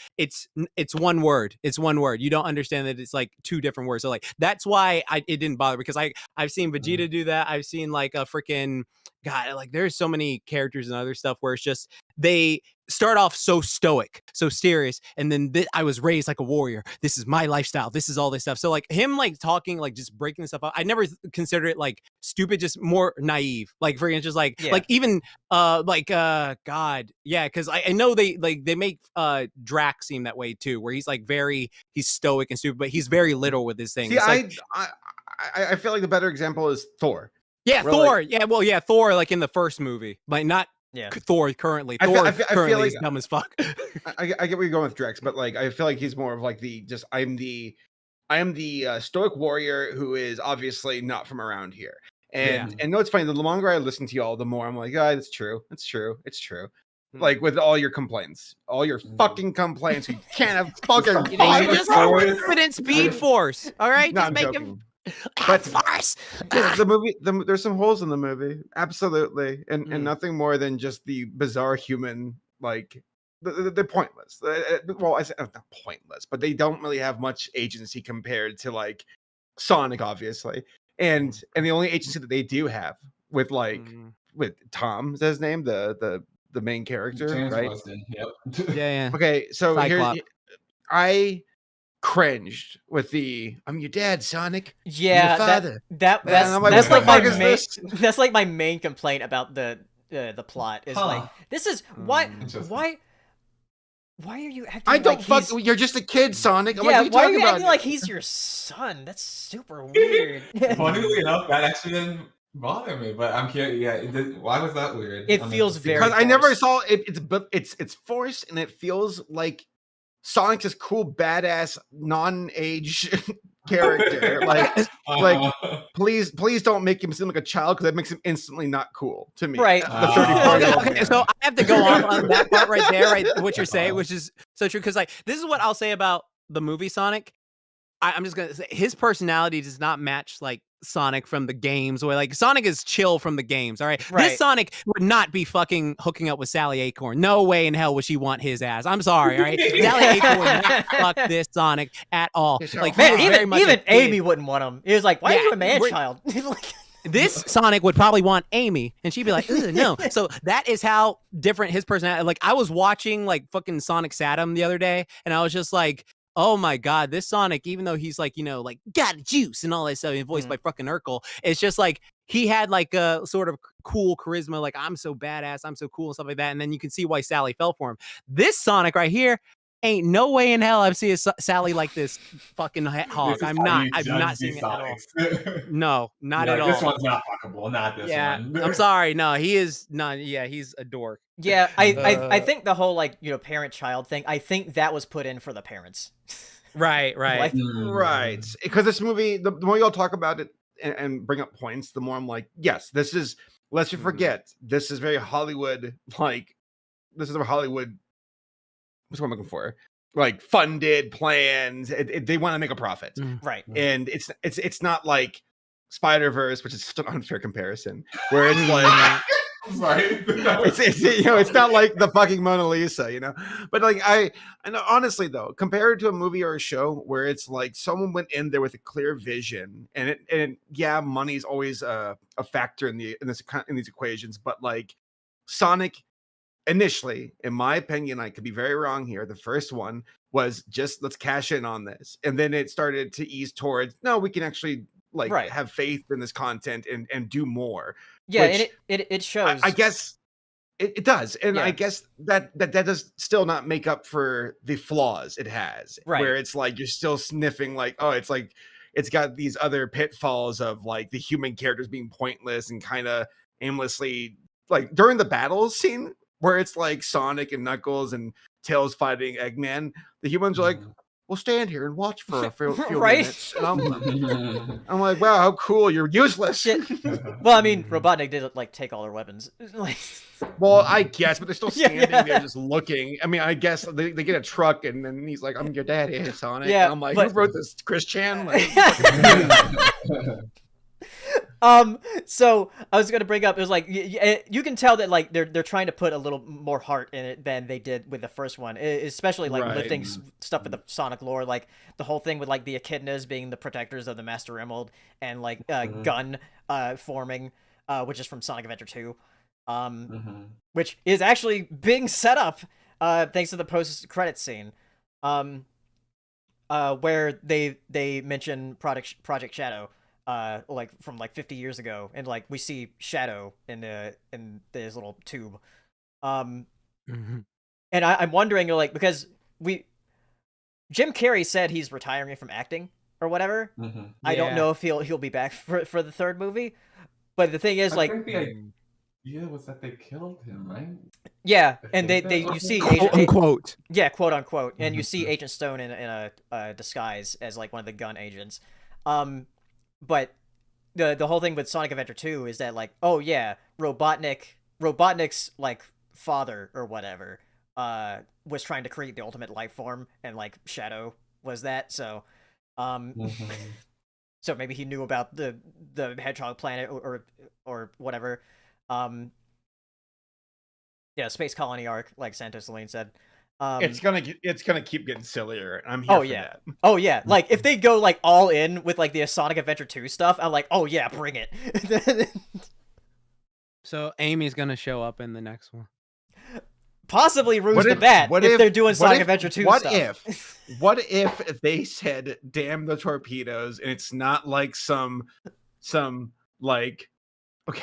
Speaker 2: one word. It's one word. You don't understand that it's like two different words. So like that's why it didn't bother, because I've seen Vegeta do that. I've seen like a freaking God, like there's so many characters and other stuff where it's just they start off so stoic, so serious, and then I was raised like a warrior. This is my lifestyle. This is all this stuff. So like him like talking, like just breaking this stuff up. I never considered it like stupid, just more naive. Like for instance, like even God, yeah, because I know they make Drax seem that way too, where he's like he's stoic and stupid, but he's very literal with his things.
Speaker 3: See, I feel like the better example is Thor.
Speaker 2: Yeah, Thor. Like, Thor, like in the first movie, like not Thor currently. Thor currently is dumb as fuck.
Speaker 3: I get where you're going with Drax, but like I feel like he's more of like I am the stoic warrior who is obviously not from around here. And no, it's funny. The longer I listen to y'all, the more I'm like, it's true. It's true. It's true. Like with all your complaints, all your fucking complaints, you can't have fucking.
Speaker 2: You just have confident Speed Force. All right,
Speaker 3: no,
Speaker 2: just
Speaker 3: I'm
Speaker 2: make
Speaker 3: joking.
Speaker 2: him.
Speaker 3: But the movie, there's some holes in the movie, absolutely, and nothing more than just the bizarre human. Like they're pointless. Well, I say not pointless, but they don't really have much agency compared to like Sonic, obviously, and the only agency that they do have with with Tom, is that his name, the main character,
Speaker 4: James
Speaker 3: right?
Speaker 4: Weston, yep.
Speaker 2: Yeah.
Speaker 3: Okay, so here I cringed with I'm your dad, Sonic.
Speaker 1: Yeah,
Speaker 3: your father.
Speaker 1: That's like my main. That's like my main complaint about the plot is like this is why are you acting?
Speaker 3: I don't
Speaker 1: like
Speaker 3: you're just a kid, Sonic.
Speaker 1: Yeah, like, why are you acting like he's your son? That's super weird.
Speaker 4: Funnily enough, that actually didn't bother me, but I'm curious. Yeah, why was that weird?
Speaker 1: It feels very
Speaker 3: because
Speaker 1: forced.
Speaker 3: I never saw it. It's forced, and it feels like Sonic's this cool, badass, non-age character. like, please don't make him seem like a child, because that makes him instantly not cool to me.
Speaker 1: Right.
Speaker 2: Okay, so I have to go off on that part right there, right? What you're saying, which is so true, because like this is what I'll say about the movie Sonic. I'm just gonna say his personality does not match like Sonic from the games, where like Sonic is chill from the games. All right. This Sonic would not be fucking hooking up with Sally Acorn. No way in hell would she want his ass. I'm sorry. All right. Sally Acorn would not fuck this Sonic at all. Like,
Speaker 1: man, even Amy wouldn't want him. It was like, why are you a man child?
Speaker 2: This Sonic would probably want Amy, and she'd be like, no. So that is how different his personality. Like I was watching like fucking Sonic Saturn the other day, and I was just like, oh my God, this Sonic, even though he's like, like got juice and all that stuff, and voiced by fucking Urkel, it's just like he had like a sort of cool charisma, like I'm so badass, I'm so cool and stuff like that. And then you can see why Sally fell for him. This Sonic right here, ain't no way in hell I've seen Sally like this fucking Hedgehog. I'm not seeing it at all. No, not at all.
Speaker 4: This one's not fuckable. Not this one.
Speaker 2: I'm sorry. No, he is not. Yeah, he's a dork.
Speaker 1: Yeah, I think the whole like parent-child thing, I think that was put in for the parents.
Speaker 2: Right.
Speaker 3: Right. Because this movie, the more y'all talk about it and bring up points, the more I'm like, yes, this is. Lest you forget, this is very Hollywood. Like, this is a Hollywood. What's what I'm looking for? Like funded plans. They want to make a profit,
Speaker 1: right?
Speaker 3: And it's not like Spider-Verse, which is such an unfair comparison, where it's like.
Speaker 4: I'm sorry.
Speaker 3: It's not like the fucking Mona Lisa, But like I know, honestly though, compared to a movie or a show where it's like someone went in there with a clear vision, and money's always a factor in these equations, but like Sonic initially, in my opinion, I could be very wrong here, the first one was just let's cash in on this, and then it started to ease towards no, we can actually have faith in this content and do more.
Speaker 1: Yeah, and it shows.
Speaker 3: I guess It does, and
Speaker 1: Yeah.
Speaker 3: I guess that does still not make up for the flaws it has.
Speaker 1: Right.
Speaker 3: Where it's like you're still sniffing, like, oh, it's like it's got these other pitfalls of like the human characters being pointless and kind of aimlessly, like during the battle scene where it's like Sonic and Knuckles and Tails fighting Eggman, the humans are like, we'll stand here and watch for a few
Speaker 1: Right?
Speaker 3: minutes. And I'm like, wow, how cool! You're useless.
Speaker 1: Shit. Well, I mean, Robotnik did like take all their weapons. Like,
Speaker 3: Well, I guess, but they're still
Speaker 1: Yeah,
Speaker 3: standing
Speaker 1: yeah.
Speaker 3: there just looking. I mean, I guess they get a truck and then he's like, I'm your daddy, Sonic.
Speaker 1: Yeah,
Speaker 3: And I'm like,
Speaker 1: but-
Speaker 3: who wrote this? Chris Chan? Like,
Speaker 1: so I was gonna bring up, it was like you can tell that like they're trying to put a little more heart in it than they did with the first one, especially like
Speaker 3: Right.
Speaker 1: lifting stuff with the Sonic lore, like the whole thing with like the echidnas being the protectors of the Master Emerald and like gun forming, which is from Sonic Adventure 2, which is actually being set up thanks to the post-credits scene, where they mention Project Shadow. Like from like 50 years ago, and like we see Shadow in this little tube, and I'm wondering, like, because Jim Carrey said he's retiring from acting or whatever. I don't know if he'll be back for the third movie, but the thing is,
Speaker 4: I
Speaker 1: like,
Speaker 4: think the idea was that they killed him, right?
Speaker 1: yeah,
Speaker 4: I
Speaker 1: and
Speaker 4: think
Speaker 1: they
Speaker 4: that
Speaker 1: you
Speaker 4: was-
Speaker 1: see
Speaker 2: Quote unquote.
Speaker 1: yeah, quote unquote, and you see Agent Stone in a disguise as like one of the gun agents, but the whole thing with Sonic Adventure 2 is that like, oh yeah, Robotnik's like father or whatever was trying to create the ultimate life form, and like Shadow was that, so so maybe he knew about the Hedgehog planet or whatever. Yeah, space colony arc, like Santos Saline said.
Speaker 3: it's gonna keep getting sillier. And I'm here for that.
Speaker 1: Oh yeah, like if they go like all in with like the Sonic Adventure 2 stuff, I'm like, oh yeah, bring it.
Speaker 2: So Amy's gonna show up in the next one.
Speaker 1: Possibly Rouge the Bat if they're doing Sonic Adventure 2 stuff.
Speaker 3: What if they said, damn the torpedoes, and it's not like some like, okay,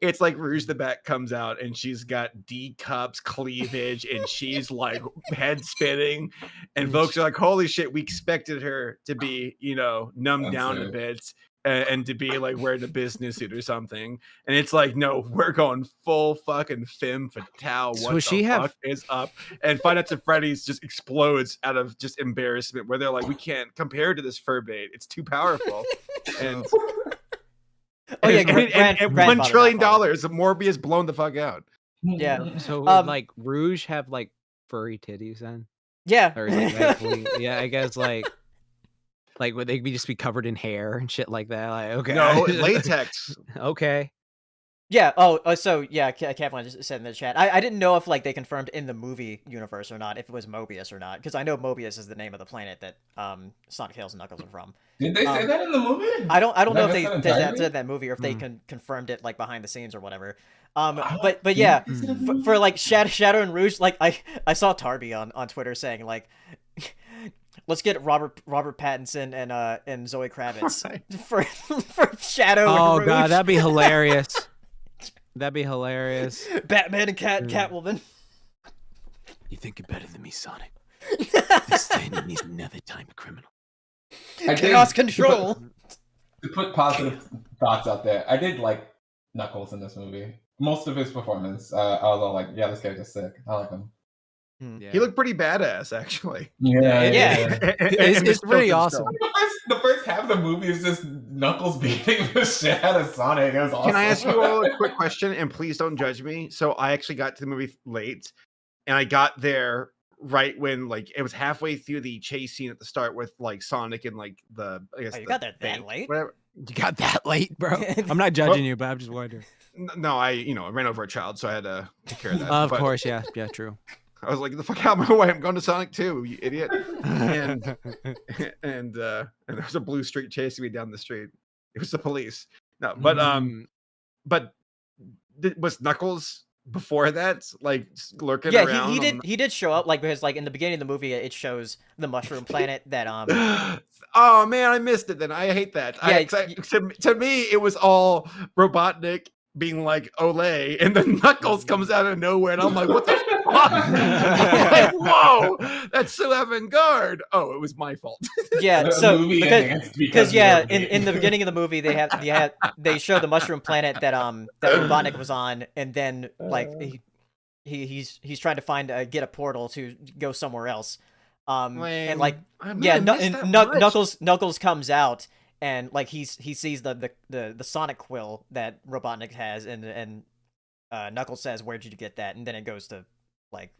Speaker 3: it's like Rouge the Bat comes out and she's got D cups, cleavage, and she's like head spinning, and folks are like, holy shit, we expected her to be, numbed down a bit and to be like wearing a business suit or something, and it's like, no, we're going full fucking femme fatale.
Speaker 2: So
Speaker 3: What
Speaker 2: she
Speaker 3: the
Speaker 2: have-
Speaker 3: fuck is up? And Five Nights at Freddy's just explodes out of just embarrassment, where they're like, we can't compare to this fur bait, it's too powerful. And
Speaker 1: Oh yeah,
Speaker 3: and $1
Speaker 1: grandfather,
Speaker 3: trillion,
Speaker 1: grandfather.
Speaker 3: Morbius blown the fuck out.
Speaker 1: Yeah.
Speaker 2: So would like Rouge have like furry titties then?
Speaker 1: Yeah.
Speaker 2: Or is it actually, yeah, I guess like would they just be covered in hair and shit like that? Like, okay.
Speaker 3: No, latex.
Speaker 2: Okay.
Speaker 1: Yeah. Oh, so yeah, Kevin just said in the chat. I didn't know if like they confirmed in the movie universe or not, if it was Mobius or not, because I know Mobius is the name of the planet that Sonic, Tails, and Knuckles are from.
Speaker 4: Did they say that in the movie?
Speaker 1: I don't know if they
Speaker 4: that
Speaker 1: said
Speaker 4: entirely?
Speaker 1: that in that movie or if they confirmed it like behind the scenes or whatever. But yeah, for like Shadow and Rouge, like I saw Tarby on Twitter saying like, let's get Robert Pattinson and Zoe Kravitz for Shadow and
Speaker 2: Oh
Speaker 1: Rouge.
Speaker 2: god, that'd be hilarious. That'd be hilarious.
Speaker 1: Batman and Catwoman.
Speaker 2: You think you're better than me, Sonic? This thing needs another time criminal.
Speaker 1: Chaos control.
Speaker 4: To put positive thoughts out there, I did like Knuckles in this movie. Most of his performance, I was all like, yeah, this character's sick. I like him.
Speaker 2: Yeah.
Speaker 3: He looked pretty badass, actually.
Speaker 1: Yeah.
Speaker 2: It's pretty awesome.
Speaker 4: The first half of the movie is just Knuckles beating the shit out of Sonic. It was awesome.
Speaker 3: Can I ask you all a quick question? And please don't judge me. So I actually got to the movie late, and I got there right when like it was halfway through the chase scene at the start with like Sonic and like the I guess
Speaker 1: Oh, you
Speaker 3: the
Speaker 1: got there that
Speaker 3: bank,
Speaker 1: late?
Speaker 3: whatever.
Speaker 2: You got that late, bro. I'm not judging you, but I'm just wondering.
Speaker 3: No, I ran over a child, so I had to take care of that.
Speaker 2: Of
Speaker 3: But
Speaker 2: course, yeah, true.
Speaker 3: I was like, the fuck out of my way! I'm going to Sonic 2, you idiot. And and there was a blue streak chasing me down the street. It was the police. No, but was Knuckles before that like lurking around?
Speaker 1: Yeah, he did show up like because like in the beginning of the movie it shows the mushroom planet that
Speaker 3: Oh man, I missed it. Then I hate that.
Speaker 1: Yeah,
Speaker 3: to me, it was all Robotnik being like Olay, and then Knuckles comes out of nowhere, and I'm like, what the fuck? I'm like, whoa, that's so avant-garde. Oh, it was my fault.
Speaker 1: Yeah,
Speaker 4: The
Speaker 1: so
Speaker 4: movie ending,
Speaker 1: because in the beginning of the movie they show the mushroom planet that Robotnik was on, and then like he's trying to find get a portal to go somewhere else. And like Knuckles comes out, and like he sees the Sonic quill that Robotnik has, and Knuckles says, "Where'd you get that?" And then it goes to like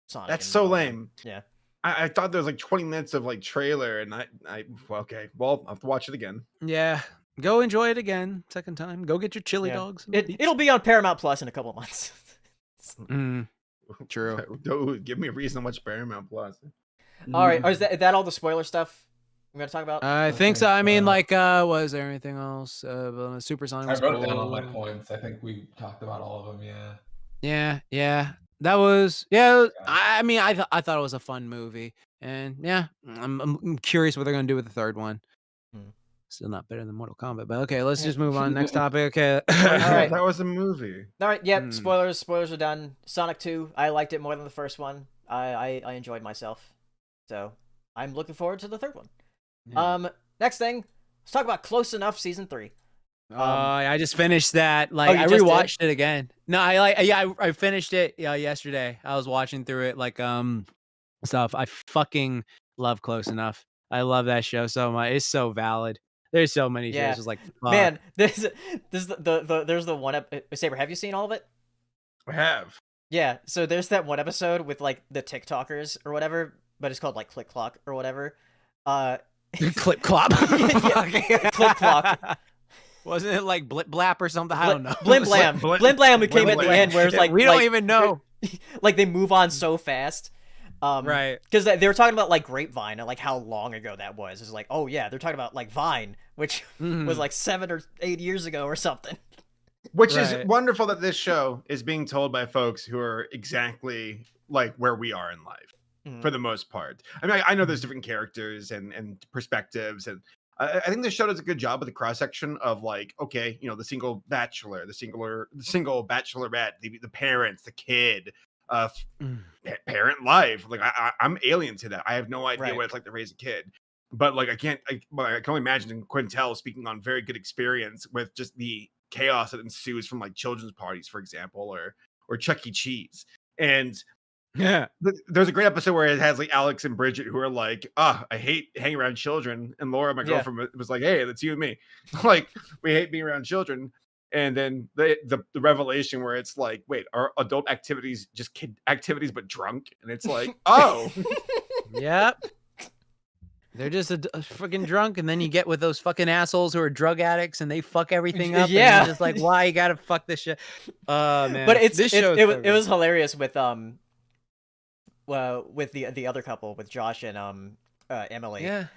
Speaker 1: Sonic.
Speaker 3: That's so lame.
Speaker 1: Yeah.
Speaker 3: I thought there was like 20 minutes of like trailer, and well, I'll have to watch it again.
Speaker 2: Yeah, go enjoy it again, second time. Go get your chili dogs.
Speaker 1: It'll be on Paramount Plus in a couple of months.
Speaker 2: True.
Speaker 3: Dude, give me a reason to watch Paramount Plus.
Speaker 1: All right, is that all the spoiler stuff we're gonna talk about?
Speaker 2: I think so. I mean, like, was there anything else? Supersonic.
Speaker 4: I
Speaker 2: Was
Speaker 4: wrote
Speaker 2: cool.
Speaker 4: down all my points. I think we talked about all of them.
Speaker 2: Yeah. That was I mean, I thought it was a fun movie, and yeah, I'm curious what they're gonna do with the third one. Still not better than Mortal Kombat, but okay, let's just move on. Next topic. Okay.
Speaker 3: All right, that was a movie.
Speaker 1: All right, yep. Spoilers are done. Sonic 2. I liked it more than the first one. I enjoyed myself, so I'm looking forward to the third one. Yeah. Next thing, let's talk about Close Enough season 3.
Speaker 2: I just finished that. Like, I rewatched it again. No, I finished it yesterday. I was watching through it like stuff. I fucking love Close Enough. I love that show so much. It's so valid. There's so many shows. It's like, fuck.
Speaker 1: Man, there's the one Saber, have you seen all of it?
Speaker 3: I have.
Speaker 1: Yeah, so there's that one episode with like the TikTokers or whatever, but it's called like Click Clock or whatever.
Speaker 2: Clip Clop.
Speaker 1: Click Clock.
Speaker 2: Wasn't it like Blip Blap or something? I don't know.
Speaker 1: Blim Blam. Blim Blam came at the end where it's like...
Speaker 2: We don't even know.
Speaker 1: Like, they move on so fast.
Speaker 2: Right.
Speaker 1: Because they were talking about, like, Grapevine and, like, how long ago that was. It's like, oh, yeah, they're talking about, like, Vine, which was, like, 7 or 8 years ago or something.
Speaker 3: Which is wonderful that this show is being told by folks who are exactly, like, where we are in life, for the most part. I mean, I know there's different characters and perspectives, and I think this show does a good job with the cross section of like, okay, you know, the single bachelor, the single bachelorette, the parents, the kid, parent life. Like I'm alien to that. I have no idea what it's like to raise a kid, but like I can only imagine Quintel speaking on very good experience with just the chaos that ensues from like children's parties, for example, or Chuck E. Cheese. And yeah, there's a great episode where it has like Alex and Bridget who are like, I hate hanging around children, and Laura, my girlfriend, was like, hey, that's you and me. Like, we hate being around children. And then the revelation where it's like, wait, are adult activities just kid activities but drunk? And it's like, oh,
Speaker 2: yep, they're just a freaking drunk. And then you get with those fucking assholes who are drug addicts and they fuck everything up.
Speaker 1: Yeah,
Speaker 2: and just like, why you gotta fuck this shit? Man,
Speaker 1: but it was hilarious with the other couple, with Josh and Emily. Yeah.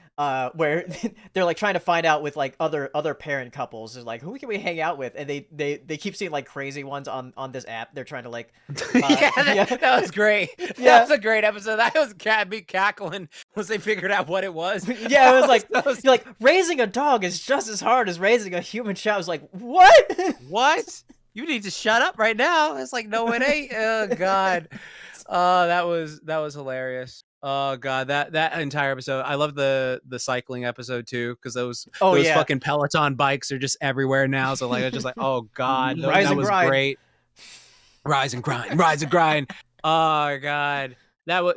Speaker 1: Where they're like trying to find out with like other parent couples, is like, who can we hang out with? And they keep seeing like crazy ones on this app. They're trying to like
Speaker 2: that was great. That was a great episode. I was cackling once they figured out what it was.
Speaker 1: Yeah, it was like raising a dog is just as hard as raising a human child. I was like, what?
Speaker 2: You need to shut up right now. It's like, no, it ain't. Oh God. That was hilarious. Oh God, that entire episode. I love the cycling episode too, because those fucking Peloton bikes are just everywhere now. So like, I was just like, oh God, that was great. Rise and grind. Oh God. That was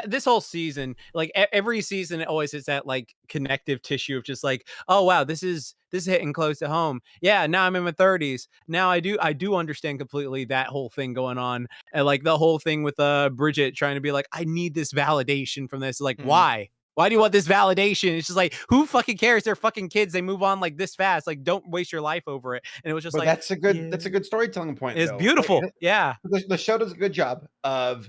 Speaker 2: this whole season, like every season, it always hits that like connective tissue of just like, oh wow, this is hitting close to home. Yeah, now I'm in my 30s. Now I do understand completely that whole thing going on, and like the whole thing with Bridget trying to be like, I need this validation from this. Like, why? Why do you want this validation? It's just like, who fucking cares? They're fucking kids. They move on like this fast. Like, don't waste your life over it. And it was just
Speaker 3: that's a good storytelling point.
Speaker 2: It's beautiful. Yeah,
Speaker 3: the show does a good job of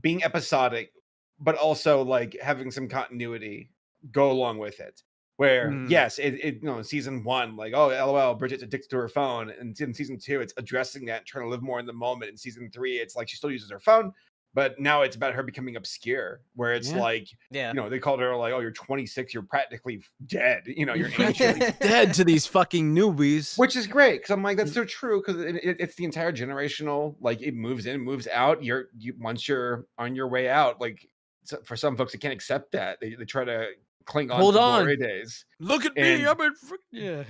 Speaker 3: being episodic, but also like having some continuity go along with it. Where yes, it you know, in season 1, like, oh LOL, Bridget's addicted to her phone, and in season 2, it's addressing that, trying to live more in the moment. In season 3, it's like she still uses her phone, But now it's about her becoming obscure, where it's like,
Speaker 1: yeah,
Speaker 3: they called her like, oh, you're 26, you're practically dead. You're ancient.
Speaker 2: Dead to these fucking newbies.
Speaker 3: Which is great, because I'm like, that's so true, because it's the entire generational, like, it moves in, moves out. Once you're on your way out, like, for some folks, they can't accept that. They try to cling on to glory days.
Speaker 2: Look at me, I'm in yeah.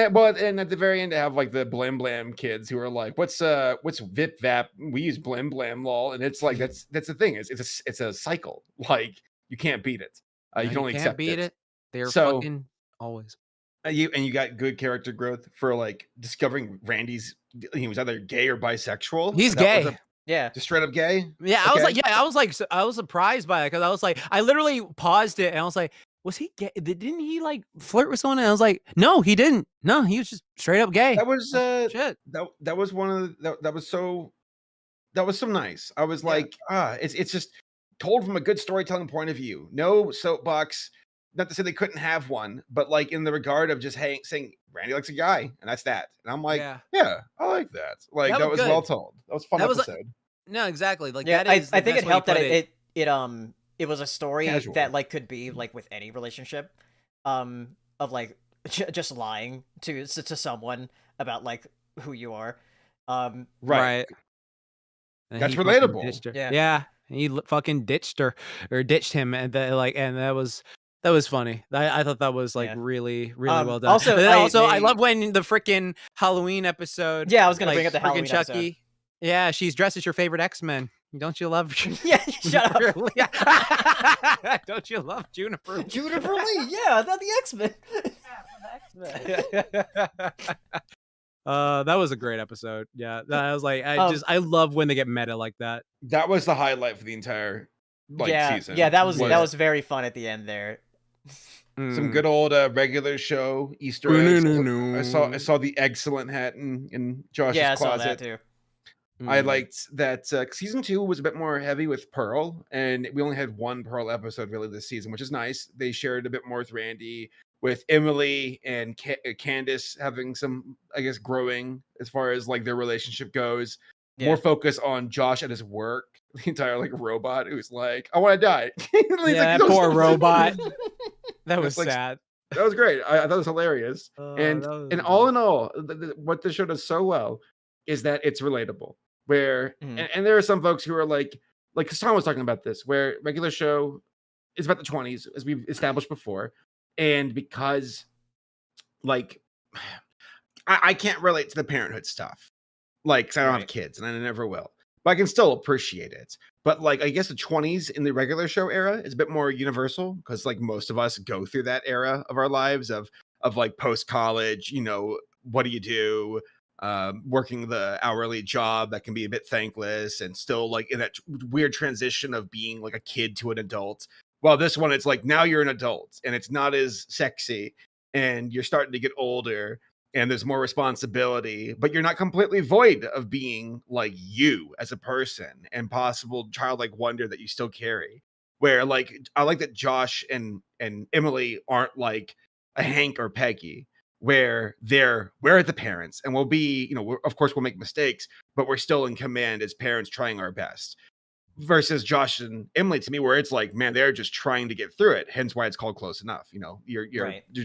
Speaker 3: Well, and at the very end, they have like the blam blam kids who are like, "What's Vip Vap? We use blam blam lol," and it's like that's the thing. It's a cycle. Like you can't beat it. You can only
Speaker 2: can't
Speaker 3: accept
Speaker 2: beat it. They're
Speaker 3: So
Speaker 2: fucking always.
Speaker 3: you got good character growth for like discovering Randy's. He was either gay or bisexual.
Speaker 2: He's gay.
Speaker 1: Yeah,
Speaker 3: Just straight up gay.
Speaker 2: Yeah,
Speaker 3: Okay.
Speaker 2: I was surprised by it because I was like, I literally paused it and I was like, was he gay? Didn't he like flirt with someone? And I was like, no, he didn't. No, he was just straight up gay.
Speaker 3: That was
Speaker 2: shit.
Speaker 3: That was one of that was so nice. I was like, it's just told from a good storytelling point of view. No soapbox. Not to say they couldn't have one, but like in the regard of just saying Randy likes a guy, and that's that. And I'm like, yeah, I like that. Like that was well told. That was a fun episode.
Speaker 2: No, exactly. Like
Speaker 1: yeah,
Speaker 2: that is.
Speaker 1: I think it helped that it was a story
Speaker 3: Casual.
Speaker 1: that like could be like with any relationship, of like just lying to someone about like who you are,
Speaker 3: right.
Speaker 2: And
Speaker 3: That's
Speaker 2: he
Speaker 3: relatable.
Speaker 2: Yeah, he fucking ditched her or ditched him, and that was funny. I thought that was like really well done.
Speaker 1: Also,
Speaker 2: I love when the freaking Halloween episode.
Speaker 1: Yeah, I was gonna
Speaker 2: like,
Speaker 1: bring up the Halloween
Speaker 2: Chucky.
Speaker 1: episode.
Speaker 2: Yeah, she's dressed as your favorite X-Men. Don't you love?
Speaker 1: Yeah, shut up.
Speaker 2: Don't you love Juniper?
Speaker 1: Juniper Lee, yeah, not the X-Men.
Speaker 2: That was a great episode. Yeah, I was like, I love when they get meta like that.
Speaker 3: That was the highlight for the entire season.
Speaker 1: Yeah, that was very fun at the end there.
Speaker 3: Some good old regular show Easter eggs. I saw the excellent hat in Josh's closet.
Speaker 1: I saw that too.
Speaker 3: I liked that season 2 was a bit more heavy with Pearl, and we only had one Pearl episode really this season, which is nice. They shared a bit more with Randy, with Emily and Candace having some, I guess, growing as far as like their relationship goes. Yeah. More focus on Josh at his work, the entire like robot who's like, I want to die.
Speaker 2: That poor robot. That was sad.
Speaker 3: That was great. I thought it was hilarious. And all in all, what this show does so well is that it's relatable. Where and there are some folks who are like because Tom was talking about this, where regular show is about the 20s, as we've established before, and because like I can't relate to the parenthood stuff, like because I don't have kids and I never will, but I can still appreciate it. But like I guess the 20s in the regular show era is a bit more universal because like most of us go through that era of our lives of like post college, what do you do? Working the hourly job that can be a bit thankless and still like in that weird transition of being like a kid to an adult. Well, this one, it's like now you're an adult and it's not as sexy and you're starting to get older and there's more responsibility, but you're not completely void of being like you as a person and possible childlike wonder that you still carry. Where like, I like that Josh and Emily aren't like a Hank or Peggy, where we're the parents and we'll be, of course we'll make mistakes, but we're still in command as parents trying our best. Versus Josh and Emily, to me, where it's like, man, they're just trying to get through it. Hence why it's called Close Enough. You're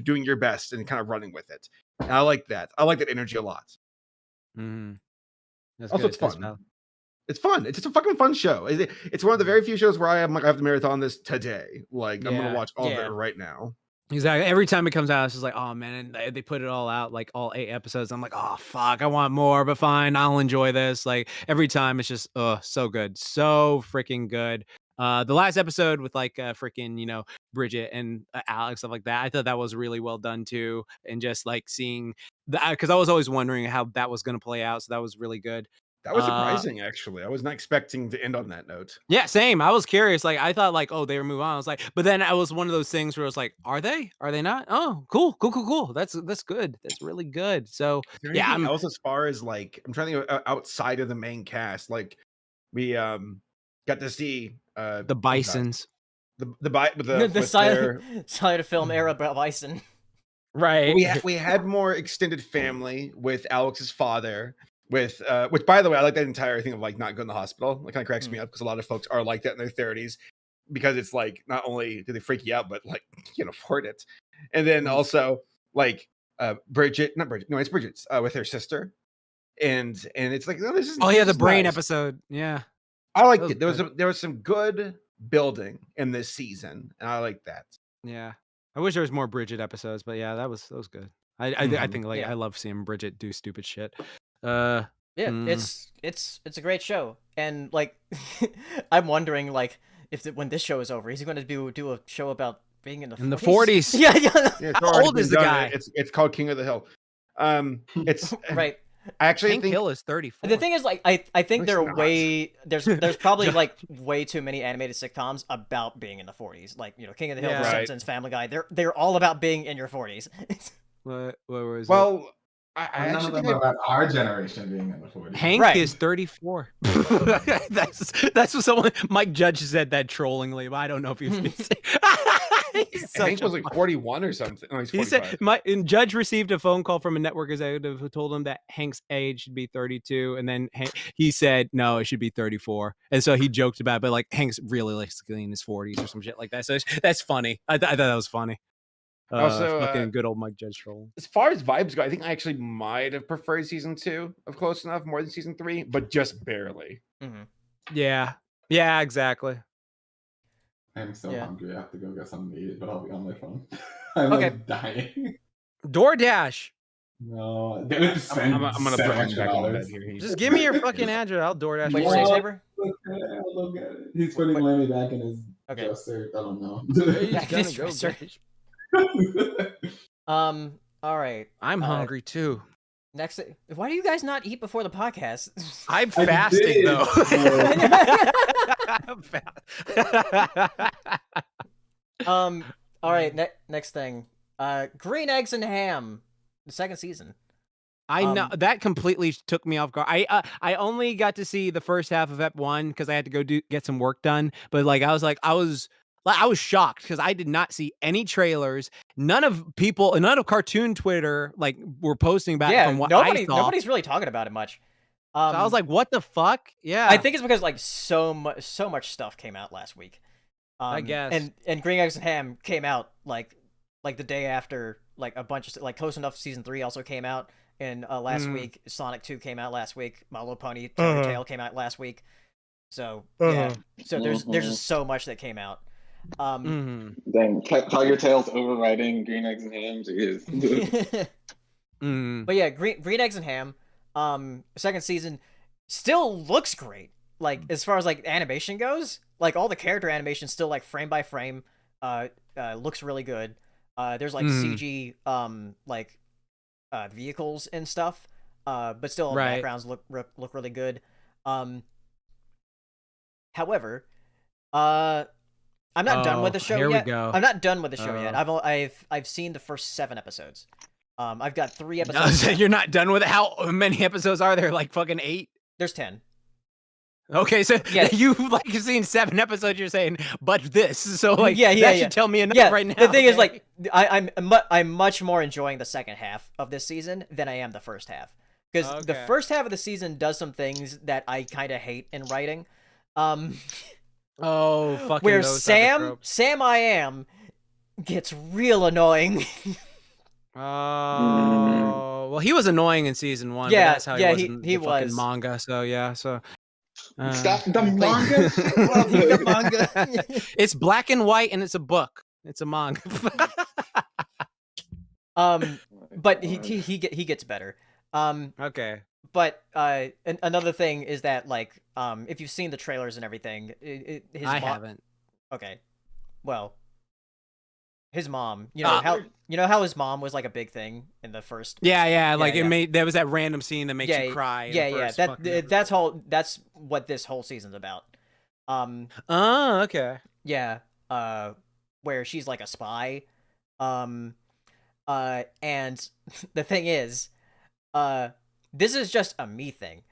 Speaker 3: doing your best and kind of running with it. And I like that. I like that energy a lot. Also, good. It's fun. It's fun. It's just a fucking fun show. It's one of the very few shows where I have to marathon this today. Like I'm gonna watch all of it right now.
Speaker 2: Exactly. Every time it comes out, it's just like, oh man, and they put it all out, like all 8 episodes. I'm like, oh fuck, I want more, but fine, I'll enjoy this. Like every time, it's just, so good, so freaking good. The last episode with like freaking, Bridget and Alex, stuff like that. I thought that was really well done too, and just like seeing that because I was always wondering how that was going to play out, so that was really good.
Speaker 3: That was surprising, actually. I was not expecting to end on that note.
Speaker 2: Yeah, same. I was curious. Like, I thought, like, oh, they were moving on. I was like, but then I was one of those things where I was like, are they? Are they not? Oh, cool. That's good. That's really good. So, yeah.
Speaker 3: Anything else as far as like, I'm trying to think outside of the main cast. Like, we got to see
Speaker 2: the Bisons,
Speaker 1: the silent film era Bison.
Speaker 2: Right.
Speaker 3: We had more extended family with Alex's father. with which, by the way, I like that entire thing of like not going to the hospital. It kind of cracks me up because a lot of folks are like that in their 30s, because it's like not only do they freak you out, but like you can't afford it. And then also like Bridget, not Bridget, no, it's Bridget's with her sister, and it's like, no, this is
Speaker 2: the brain
Speaker 3: nice.
Speaker 2: episode. Yeah,
Speaker 3: I liked it. There was some good building in this season, and I like that.
Speaker 2: Yeah, I wish there was more Bridget episodes, but yeah, that was good. I think like I love seeing Bridget do stupid shit.
Speaker 1: It's a great show, and like I'm wondering like if when this show is over, is he going to do a show about being in the
Speaker 2: 40s?
Speaker 1: Yeah.
Speaker 2: How old is the guy?
Speaker 3: It's called King of the Hill. It's
Speaker 1: right.
Speaker 3: I actually
Speaker 2: think Hill is 34.
Speaker 1: The thing is, like, I think there's probably like way too many animated sitcoms about being in the 40s. Like, you know, King of the Hill, The Simpsons, Family Guy. They're all about being in your 40s.
Speaker 2: What was
Speaker 3: well,
Speaker 2: it?
Speaker 3: I
Speaker 4: none of them are about our generation being in the 40s.
Speaker 2: Hank is 34. That's what someone Mike Judge said that trollingly, but I don't know if he's
Speaker 3: Hank was like 41 or something. No,
Speaker 2: he said Judge received a phone call from a network executive who told him that Hank's age should be 32, and then he said no, it should be 34, and so he joked about it, but like Hank's realistically in his 40s or some shit like that. So that's funny. I thought that was funny.
Speaker 3: Also,
Speaker 2: fucking good old Mike Judge troll.
Speaker 3: As far as vibes go, I think I actually might have preferred season 2 of Close Enough more than season 3, but just barely.
Speaker 1: Mm-hmm.
Speaker 2: Yeah, exactly.
Speaker 4: I'm so hungry. I have to go get something to eat, but I'll be on my phone. I'm like dying.
Speaker 2: DoorDash.
Speaker 4: No,
Speaker 3: I'm gonna put him back on bed here.
Speaker 2: Just give me your fucking address. I'll DoorDash.
Speaker 1: Wait, say Saber?
Speaker 4: I'll look at it. He's putting Lemmy back in his dresser. I don't know.
Speaker 1: Back in his dresser. All right.
Speaker 2: I'm hungry too.
Speaker 1: Next, why do you guys not eat before the podcast?
Speaker 2: I'm fasting though.
Speaker 1: I'm all right. Next thing. Green Eggs and Ham, the second season.
Speaker 2: I know that completely took me off guard. I only got to see the first half of Ep 1 because I had to go get some work done. But like I was shocked because I did not see any trailers. None of cartoon Twitter like were posting about it from what I saw.
Speaker 1: Nobody's really talking about it much.
Speaker 2: So I was like, what the fuck? Yeah.
Speaker 1: I think it's because like so much stuff came out last week.
Speaker 2: I guess.
Speaker 1: And Green Eggs and Ham came out like the day after like a bunch of like Close Enough season 3 also came out, and last week Sonic 2 came out last week. My Little Pony Tail came out last week. So yeah. So there's just so much that came out.
Speaker 5: Dang, Tiger Tail's overriding Green Eggs and Ham. Jeez.
Speaker 1: But yeah, Green Eggs and Ham, second season still looks great. Like as far as like animation goes, like all the character animation still like frame by frame, looks really good. There's like CG vehicles and stuff, but still all the backgrounds look really good. However, I'm not done with the show yet. I'm not done with the show yet. I've seen the first 7 episodes. I've got 3 episodes.
Speaker 2: No, you're not done with it. How many episodes are there? Like fucking 8?
Speaker 1: There's 10.
Speaker 2: Okay, so you've like seen 7 episodes. You're saying, but this, so like that should tell me enough right now.
Speaker 1: The thing is, like, I'm much more enjoying the second half of this season than I am the first half, because the first half of the season does some things that I kind of hate in writing.
Speaker 2: Fucking
Speaker 1: where Sam I Am gets real annoying.
Speaker 2: Well, he was annoying in season 1.
Speaker 1: Yeah,
Speaker 2: but that's how he was in the fucking
Speaker 1: was
Speaker 2: manga. So yeah, so.
Speaker 5: Stop the manga.
Speaker 1: The manga.
Speaker 2: It's black and white, and it's a book. It's a manga.
Speaker 1: But he gets better.
Speaker 2: Okay.
Speaker 1: But another thing is that like if you've seen the trailers and everything, I
Speaker 2: haven't.
Speaker 1: Okay, well, his mom, you know how his mom was like a big thing in the first.
Speaker 2: There was that random scene that makes you cry.
Speaker 1: That's what this whole season's about.
Speaker 2: Okay.
Speaker 1: Yeah. Where she's like a spy. And the thing is, this is just a me thing.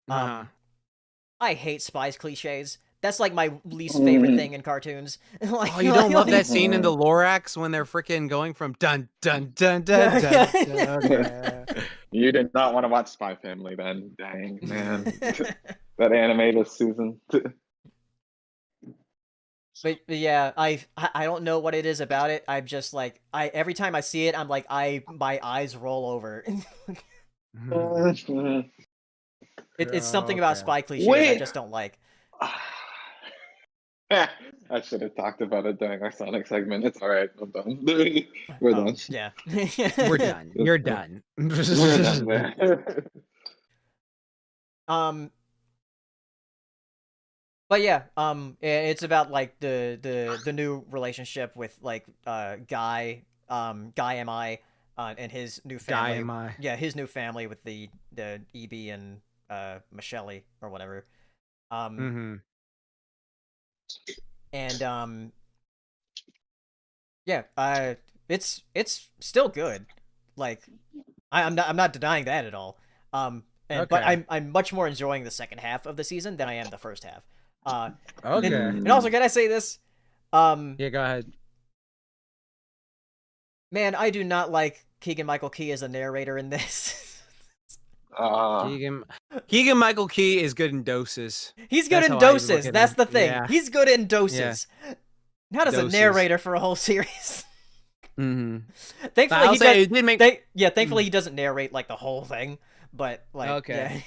Speaker 1: I hate spies cliches that's like my least favorite thing in cartoons. Like,
Speaker 2: Oh, you don't love that scene in the Lorax when they're freaking going from dun dun dun dun dun. dun. Okay.
Speaker 5: You did not want to watch Spy Family then. Dang, man. That animated season.
Speaker 1: But yeah, I don't know what it is about it. I'm just like every time I see it, I'm like my eyes roll over. It's something about spy cliches I just don't like.
Speaker 5: I should have talked about it during our Sonic segment. It's all right. I'm done. We're done.
Speaker 1: Yeah.
Speaker 2: We're done. You're done.
Speaker 5: We're done there.
Speaker 1: But yeah, it's about like the new relationship with like Guy MI and his new family.
Speaker 2: Guy MI.
Speaker 1: Yeah, his new family with the EB and Michelle or whatever. And yeah, it's still good. Like I'm not denying that at all. But I'm much more enjoying the second half of the season than I am the first half.
Speaker 2: Okay.
Speaker 1: And also, can I say this?
Speaker 2: Yeah, go ahead.
Speaker 1: Man, I do not like Keegan-Michael Key as a narrator in this.
Speaker 2: Keegan-Michael Key is good in doses.
Speaker 1: He's good in doses. That's the thing.
Speaker 2: Yeah.
Speaker 1: He's good in doses. Yeah. Not as a narrator for a whole series. Thankfully, thankfully he doesn't narrate like the whole thing. But like, yeah.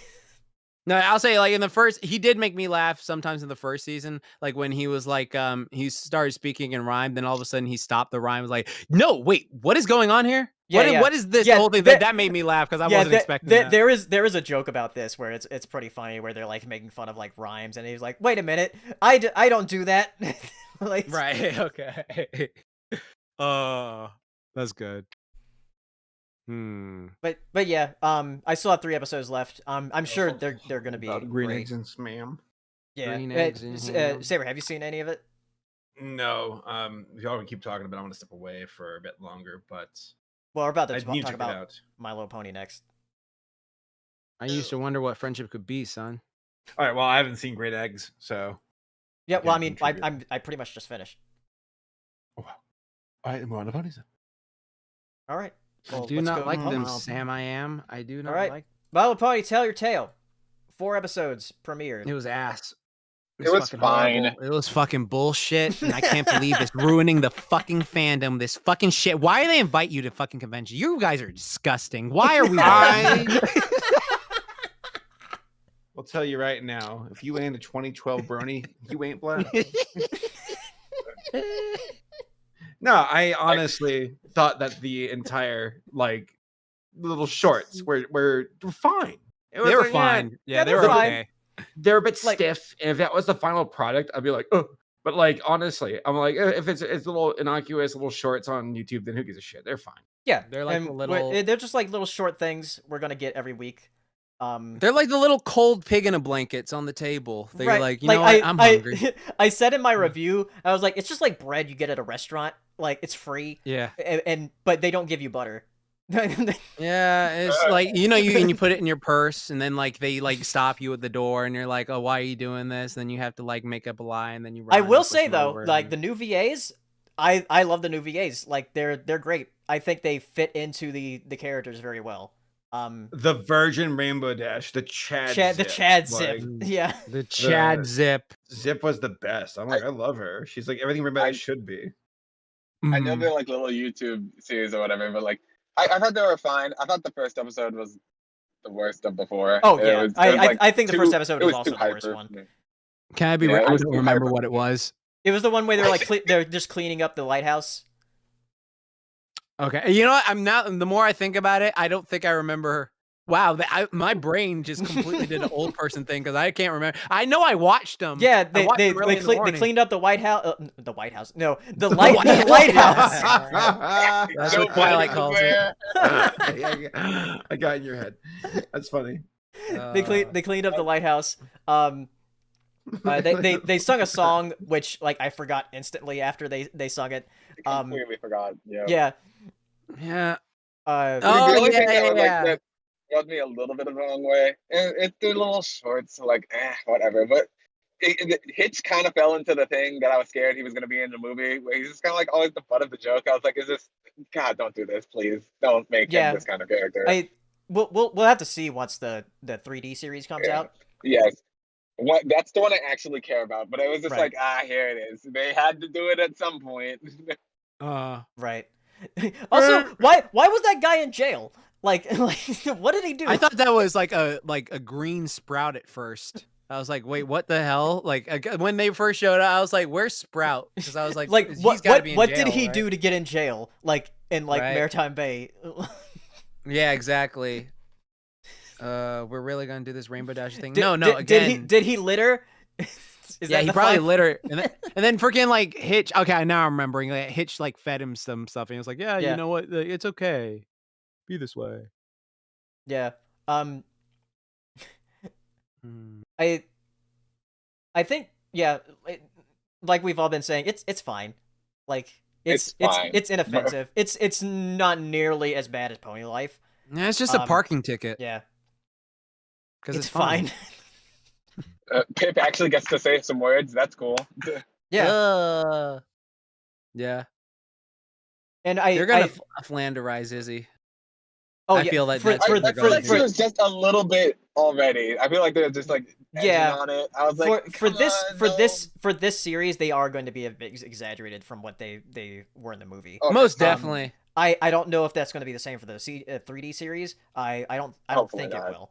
Speaker 2: No, I'll say like in the first, he did make me laugh sometimes in the first season. Like when he was like, he started speaking in rhyme, then all of a sudden he stopped the rhyme. Was like, no, wait, what is going on here? What is this whole thing? That made me laugh because I wasn't expecting that.
Speaker 1: There is a joke about this where it's pretty funny where they're like making fun of like rhymes, and he's like, wait a minute, I don't do that. Like,
Speaker 2: right? Okay. That's good.
Speaker 1: But yeah, I still have 3 episodes left. I'm sure they're gonna be
Speaker 3: green
Speaker 1: great.
Speaker 3: eggs and spam.
Speaker 1: Yeah,
Speaker 2: green eggs and
Speaker 1: Saber, have you seen any of it?
Speaker 3: No. If y'all can keep talking about it, I want to step away for a bit longer. But
Speaker 1: well, we're about to
Speaker 3: talk
Speaker 1: talk about My Little Pony next.
Speaker 2: I used to wonder what friendship could be, son.
Speaker 3: All right. Well, I haven't seen Great Eggs, so
Speaker 1: yeah. Well, I mean, I pretty much just finished.
Speaker 3: Oh, wow. All right, we're on the ponies.
Speaker 1: All right. Well,
Speaker 2: I do not like them, Sam. I do not like.
Speaker 1: My Little Pony, Tell Your Tale. 4 episodes premiered.
Speaker 2: It was ass.
Speaker 5: It was fine.
Speaker 2: Horrible. It was fucking bullshit, and I can't believe it's ruining the fucking fandom. This fucking shit. Why do they invite you to fucking convention? You guys are disgusting. Why are we?
Speaker 3: I'll tell you right now, if you ain't a 2012 brony, you ain't black. No, I honestly thought that the entire like little shorts were fine.
Speaker 2: They were fine. Yeah, they were okay.
Speaker 3: They're a bit stiff. And if that was the final product, I'd be like, oh. But like honestly, I'm like, if it's little innocuous little shorts on YouTube, then who gives a shit? They're fine.
Speaker 1: Yeah,
Speaker 2: they're like
Speaker 1: they're just like little short things we're gonna get every week.
Speaker 2: They're like the little cold pig in a blankets on the table. They're
Speaker 1: right.
Speaker 2: like, you know what? I'm hungry.
Speaker 1: I said in my review, I was like, it's just like bread you get at a restaurant. Like it's free.
Speaker 2: Yeah.
Speaker 1: But they don't give you butter.
Speaker 2: Yeah, it's like you put it in your purse, and then like they like stop you at the door, and you're like, oh, why are you doing this? Then you have to like make up a lie, and then you.
Speaker 1: I will say though, like the new VAs, I love the new VAs. Like they're great. I think they fit into the characters very well.
Speaker 3: The Virgin Rainbow Dash, the Chad
Speaker 1: Zip, yeah,
Speaker 2: the Chad Zip.
Speaker 3: Zip was the best. I'm like, I love her. She's like everything Rainbow Dash should be.
Speaker 5: I know they're like little YouTube series or whatever, but like I thought they were fine. I thought the first episode was the worst of the 4.
Speaker 1: Oh yeah, I think the first episode was also the worst one.
Speaker 2: Can I be? I don't remember what it was.
Speaker 1: It was the one where they're like they're just cleaning up the lighthouse.
Speaker 2: Okay, you know what? I'm not. The more I think about it, I don't think I remember. Wow, my brain just completely did an old person thing because I can't remember. I know I watched them.
Speaker 1: Yeah, they cleaned up the White House. The White House. No, the lighthouse.
Speaker 2: That's what Twilight calls it.
Speaker 3: I got in your head. That's funny.
Speaker 1: They cleaned up the lighthouse. They sung a song which like I forgot instantly after they sung it.
Speaker 5: I completely forgot.
Speaker 1: Yeah.
Speaker 2: Yeah.
Speaker 5: That rubbed me a little bit of the wrong way. It's their little shorts, so like, whatever. But Hitch kind of fell into the thing that I was scared he was going to be in the movie, where he's just kind of like always the butt of the joke. I was like, is this, God, don't do this, please. Don't make him this kind of character.
Speaker 1: We'll have to see once the 3D series comes out.
Speaker 5: Yes. That's the one I actually care about, but it was just like, here it is. They had to do it at some point.
Speaker 1: Right. Also, why was that guy in jail? Like, what did he do?
Speaker 2: I thought that was like a green sprout at first. I was like, wait, what the hell? Like, when they first showed up, I was like, where's Sprout? Because I was like,
Speaker 1: what did he do to get in jail? Like, in Maritime Bay?
Speaker 2: Yeah, exactly. We're really gonna do this Rainbow Dash thing? No,
Speaker 1: again. Did he litter?
Speaker 2: He probably littered, and then freaking like Hitch. Okay, now I'm remembering. Like, Hitch like fed him some stuff, and he was like, "Yeah, you know what? It's okay. Be this way."
Speaker 1: Yeah. I think like we've all been saying, it's fine. Like it's inoffensive. It's not nearly as bad as Pony Life.
Speaker 2: Yeah, it's just a parking ticket.
Speaker 1: Yeah.
Speaker 2: Because it's fine.
Speaker 5: Pip actually gets to say some words. That's cool.
Speaker 1: Yeah.
Speaker 2: Yeah.
Speaker 1: And
Speaker 2: they're gonna Flanderize Izzy.
Speaker 1: Oh,
Speaker 2: I feel like
Speaker 5: I feel like she was just a little bit already. I feel like they're just like on it. I was like, for this series, they are going to be a bit exaggerated from what they were in the movie.
Speaker 2: Okay. Most definitely.
Speaker 1: I don't know if that's going to be the same for the 3D series. I don't think it will.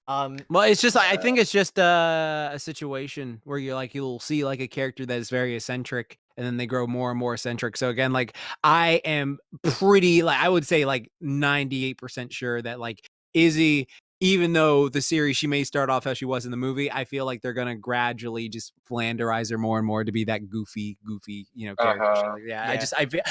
Speaker 2: Well, it's just I think it's just a situation where you'll see like a character that is very eccentric, and then they grow more and more eccentric. So again, like I am pretty I would say 98% sure that like Izzy, even though the series she may start off as she was in the movie, I feel like they're gonna gradually just Flanderize her more and more to be that goofy character.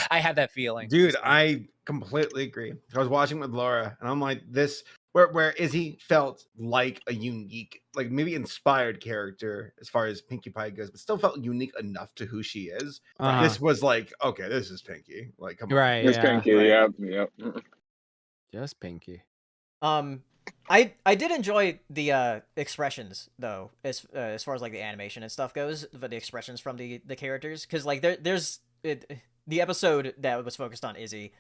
Speaker 2: I have that feeling,
Speaker 3: dude. I completely agree. I was watching with Laura, and I'm like, this. Where Izzy felt like a unique, like maybe inspired character as far as Pinkie Pie goes, but still felt unique enough to who she is. This was like, okay, this is Pinkie. Like, come on.
Speaker 5: It's Pinkie, yep.
Speaker 2: Just Pinkie.
Speaker 1: I did enjoy the expressions though, as far as like the animation and stuff goes, but the expressions from the characters, because like there's the episode that was focused on Izzy,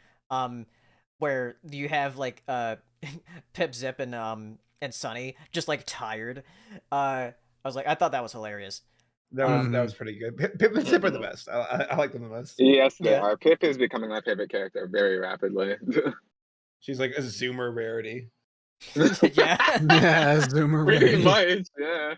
Speaker 1: where you have like Pip, Zip, and Sunny just like tired. I thought that was hilarious.
Speaker 3: That was pretty good. Pip and Zip are the best. I like them the most.
Speaker 5: Yes, they are. Pip is becoming my favorite character very rapidly.
Speaker 3: She's like a Zoomer rarity.
Speaker 1: Yeah,
Speaker 2: Zoomer
Speaker 5: pretty much. Yeah.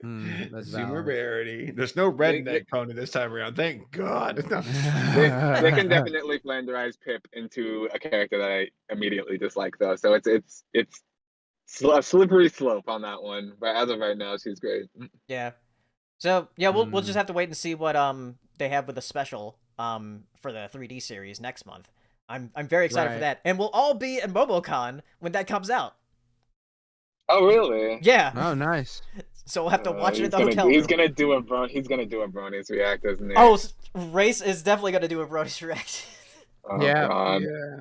Speaker 3: That's Zoomer rarity. There's no redneck pony this time around. Thank God.
Speaker 5: They can definitely Flanderize Pip into a character that I immediately dislike, though. So it's a slippery slope on that one. But as of right now, she's great.
Speaker 1: Yeah. So yeah, we'll just have to wait and see what they have with the special for the 3D series next month. I'm very excited for that, and we'll all be at MomoCon when that comes out.
Speaker 5: Oh really?
Speaker 1: Yeah.
Speaker 2: Oh nice.
Speaker 1: So we'll have to watch it at the hotel room.
Speaker 5: He's gonna do a Brony's react, isn't he?
Speaker 1: Oh, Race is definitely gonna do a Brony's react.
Speaker 5: Oh, God.
Speaker 3: Yeah.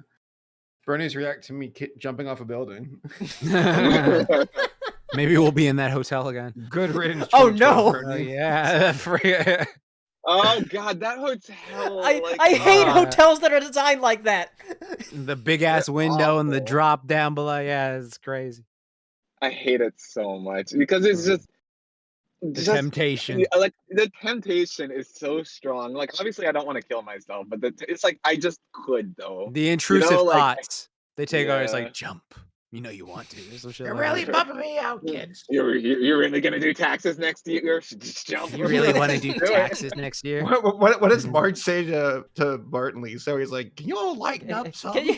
Speaker 3: Brony's react to me jumping off a building.
Speaker 2: Maybe we'll be in that hotel again.
Speaker 3: Good riddance.
Speaker 1: Oh no!
Speaker 2: Yeah.
Speaker 5: Oh God, that hotel!
Speaker 1: I hate hotels that are designed like that.
Speaker 2: The big ass window and the drop down below. Yeah, it's crazy.
Speaker 5: I hate it so much because it's just
Speaker 2: temptation.
Speaker 5: Like the temptation is so strong. Like obviously, I don't want to kill myself, but it's like I just could though.
Speaker 2: The intrusive thoughts they take over. It's like jump. You know you want to.
Speaker 3: You're really bumping me out, kids.
Speaker 5: You're really gonna do taxes next year? Just jump.
Speaker 2: You really want to do taxes next year?
Speaker 3: What does Marge say to Martin Lee? So he's like, "Can you all lighten up some?
Speaker 1: Can you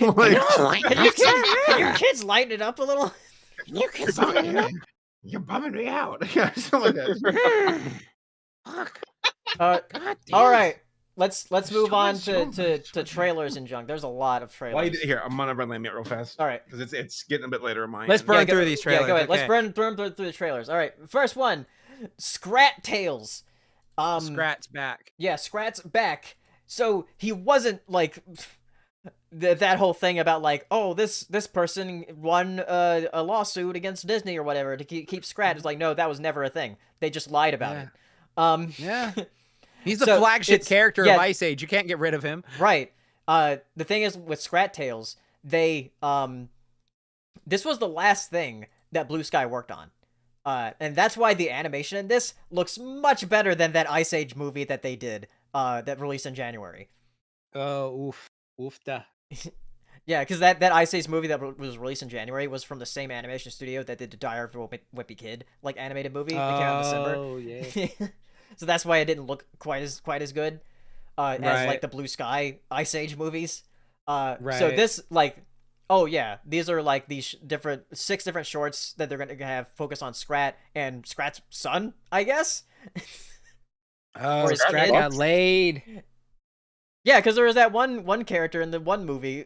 Speaker 1: kids lighten it up a little?
Speaker 3: You kids lighten up. You're bumming me out." Something like that.
Speaker 1: Fuck. All right. Let's move on to trailers and junk. There's a lot of trailers.
Speaker 3: Here, I'm gonna run Lamia real fast.
Speaker 1: All right,
Speaker 3: because it's getting a bit later in my.
Speaker 2: Let's burn through these trailers.
Speaker 1: Yeah, go ahead.
Speaker 2: Okay.
Speaker 1: Let's burn through the trailers. All right, first one, Scrat Tails.
Speaker 2: Scrat's back.
Speaker 1: Yeah, Scrat's back. So he wasn't like that whole thing about like, oh, this person won a lawsuit against Disney or whatever to keep Scrat. It's like, no, that was never a thing. They just lied about it.
Speaker 2: Yeah. He's the flagship character of Ice Age. You can't get rid of him.
Speaker 1: Right. The thing is with Scrat Tails, they this was the last thing that Blue Sky worked on. And that's why the animation in this looks much better than that Ice Age movie that they did that released in January.
Speaker 2: Oh, oofta.
Speaker 1: Yeah, because that Ice Age movie that was released in January was from the same animation studio that did the Diary of a Wimpy Kid like animated movie that came out in December.
Speaker 2: Oh yeah.
Speaker 1: So that's why it didn't look quite as good as like the Blue Sky Ice Age movies. So this like, oh yeah, these are like these 6 different shorts that they're gonna have focus on Scrat and Scrat's son, I guess.
Speaker 2: Oh, Scrat got laid.
Speaker 1: Yeah, because there was that one character in the one movie.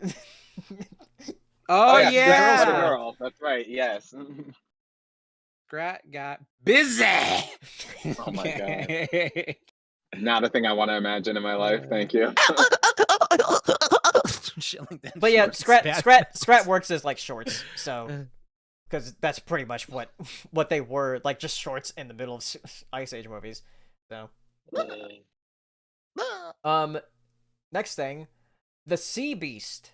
Speaker 5: Oh
Speaker 1: yeah,
Speaker 5: the girl. That's right. Yes.
Speaker 2: Scrat got busy.
Speaker 5: Oh my god. Not a thing I want to imagine in my life. Thank you.
Speaker 1: But yeah, Scrat works as like shorts, so because that's pretty much what they were, like just shorts in the middle of Ice Age movies. So, next thing, the Sea Beast.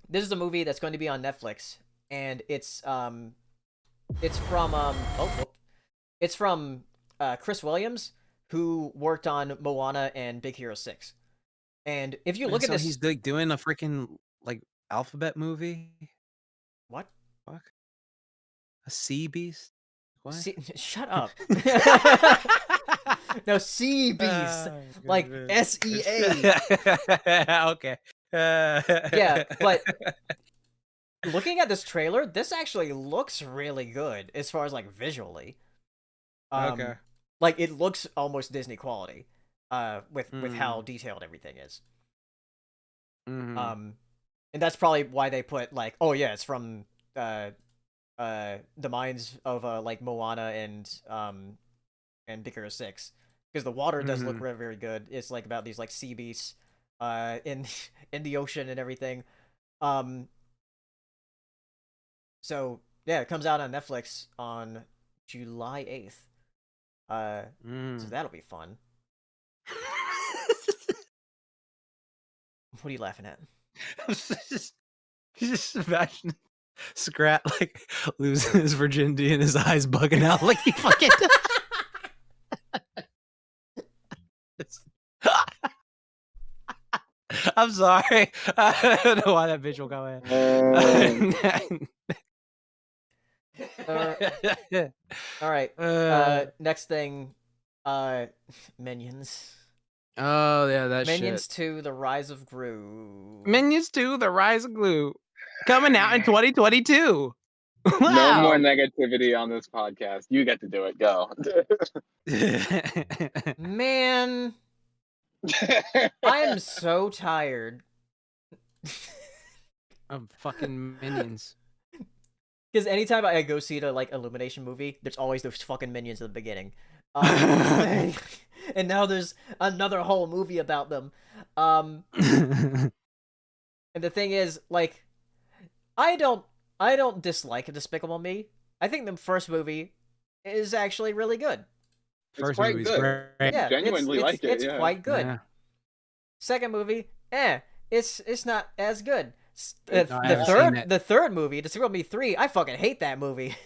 Speaker 1: This is a movie that's going to be on Netflix, and it's from Chris Williams, who worked on Moana and Big Hero 6. And if you look at this,
Speaker 2: he's like doing a freaking like alphabet movie.
Speaker 1: What?
Speaker 2: Fuck. A sea beast? What?
Speaker 1: Shut up. No, Sea Beast, like SEA.
Speaker 2: Okay.
Speaker 1: Yeah, but looking at this trailer, this actually looks really good as far as like visually.
Speaker 2: Okay.
Speaker 1: Like it looks almost Disney quality, with how detailed everything is.
Speaker 2: Mm-hmm.
Speaker 1: And that's probably why they put like, oh yeah, it's from the minds of like Moana and Big Hero 6, because the water does look very, very good. It's like about these like sea beasts in the ocean and everything. So yeah, it comes out on Netflix on July 8th. So that'll be fun. What are you laughing at?
Speaker 2: just imagine Scrat like losing his virginity and his eyes bugging out like he fucking. I'm sorry. I don't know why that visual got in.
Speaker 1: All right. Next thing, Minions.
Speaker 2: Oh yeah, that
Speaker 1: Minions
Speaker 2: shit.
Speaker 1: 2: The Rise of Gru.
Speaker 2: Minions 2: The Rise of Gru, coming out in 2022. Wow.
Speaker 5: No more negativity on this podcast. You get to do it. Go.
Speaker 1: Man, I am so tired.
Speaker 2: Of fucking Minions.
Speaker 1: Because anytime I go see the like Illumination movie, there's always those fucking Minions at the beginning. And now there's another whole movie about them. And the thing is, like, I don't dislike Despicable Me. I think the first movie is actually really good.
Speaker 5: It's quite good.
Speaker 2: Great.
Speaker 1: Yeah,
Speaker 5: genuinely like it.
Speaker 1: It's quite good.
Speaker 2: Yeah.
Speaker 1: Second movie, it's not as good.
Speaker 2: The
Speaker 1: The third movie, Despicable Me 3, I fucking hate that movie.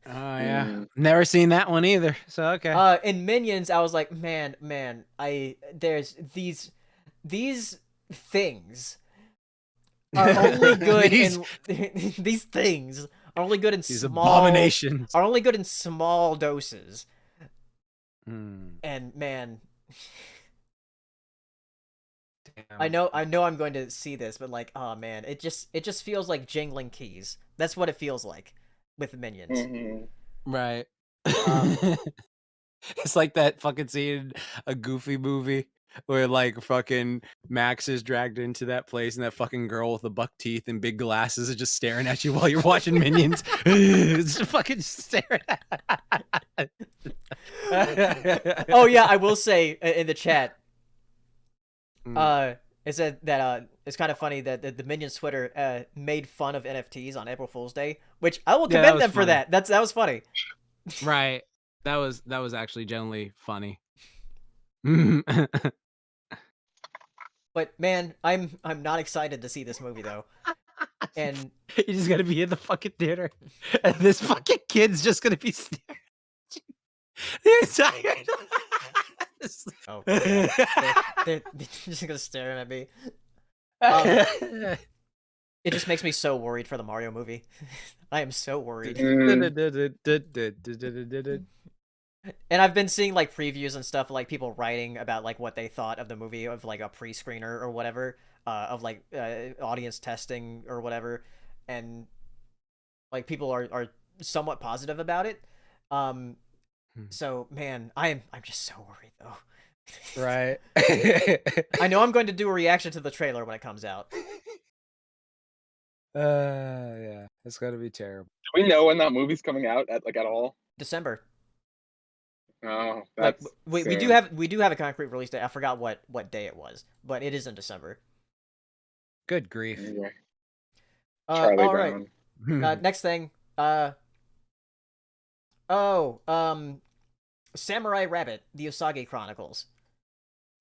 Speaker 2: Oh yeah, never seen that one either. So okay.
Speaker 1: In Minions, I was like, man, there's these things are only good these things are only good in
Speaker 2: these
Speaker 1: small
Speaker 2: abominations.
Speaker 1: Are only good in small doses. And man,
Speaker 2: Damn.
Speaker 1: I know I'm going to see this, but like, oh man, it just feels like jingling keys. That's what it feels like with Minions.
Speaker 2: Right. It's like that fucking scene in a Goofy movie where like fucking Max is dragged into that place and that fucking girl with the buck teeth and big glasses is just staring at you while you're watching Minions. It's just fucking staring at.
Speaker 1: Oh yeah, I will say in the chat, It said that it's kind of funny that the Minions Twitter made fun of NFTs on April Fool's Day, which I will commend them for that. That was funny.
Speaker 2: Right. That was actually genuinely funny.
Speaker 1: But man, I'm not excited to see this movie though. And
Speaker 2: you just gotta be in the fucking theater, and this fucking kid's just gonna be staring.
Speaker 1: Oh, they're just gonna stare at me. It just makes me so worried for the Mario movie. I am so worried. And I've been seeing like previews and stuff, like people writing about like what they thought of the movie, of like a pre-screener or whatever, of like audience testing or whatever, and like people are somewhat positive about it. So man, I'm just so worried though.
Speaker 2: Right.
Speaker 1: I know I'm going to do a reaction to the trailer when it comes out.
Speaker 2: Yeah, it's gonna be terrible.
Speaker 5: Do we know when that movie's coming out at all?
Speaker 1: December.
Speaker 5: Oh, that's
Speaker 1: like we do have a concrete release date. I forgot what day it was, but it is in December.
Speaker 2: Good grief.
Speaker 5: Anyway.
Speaker 1: All right. Next thing. Samurai Rabbit: The Usagi Chronicles.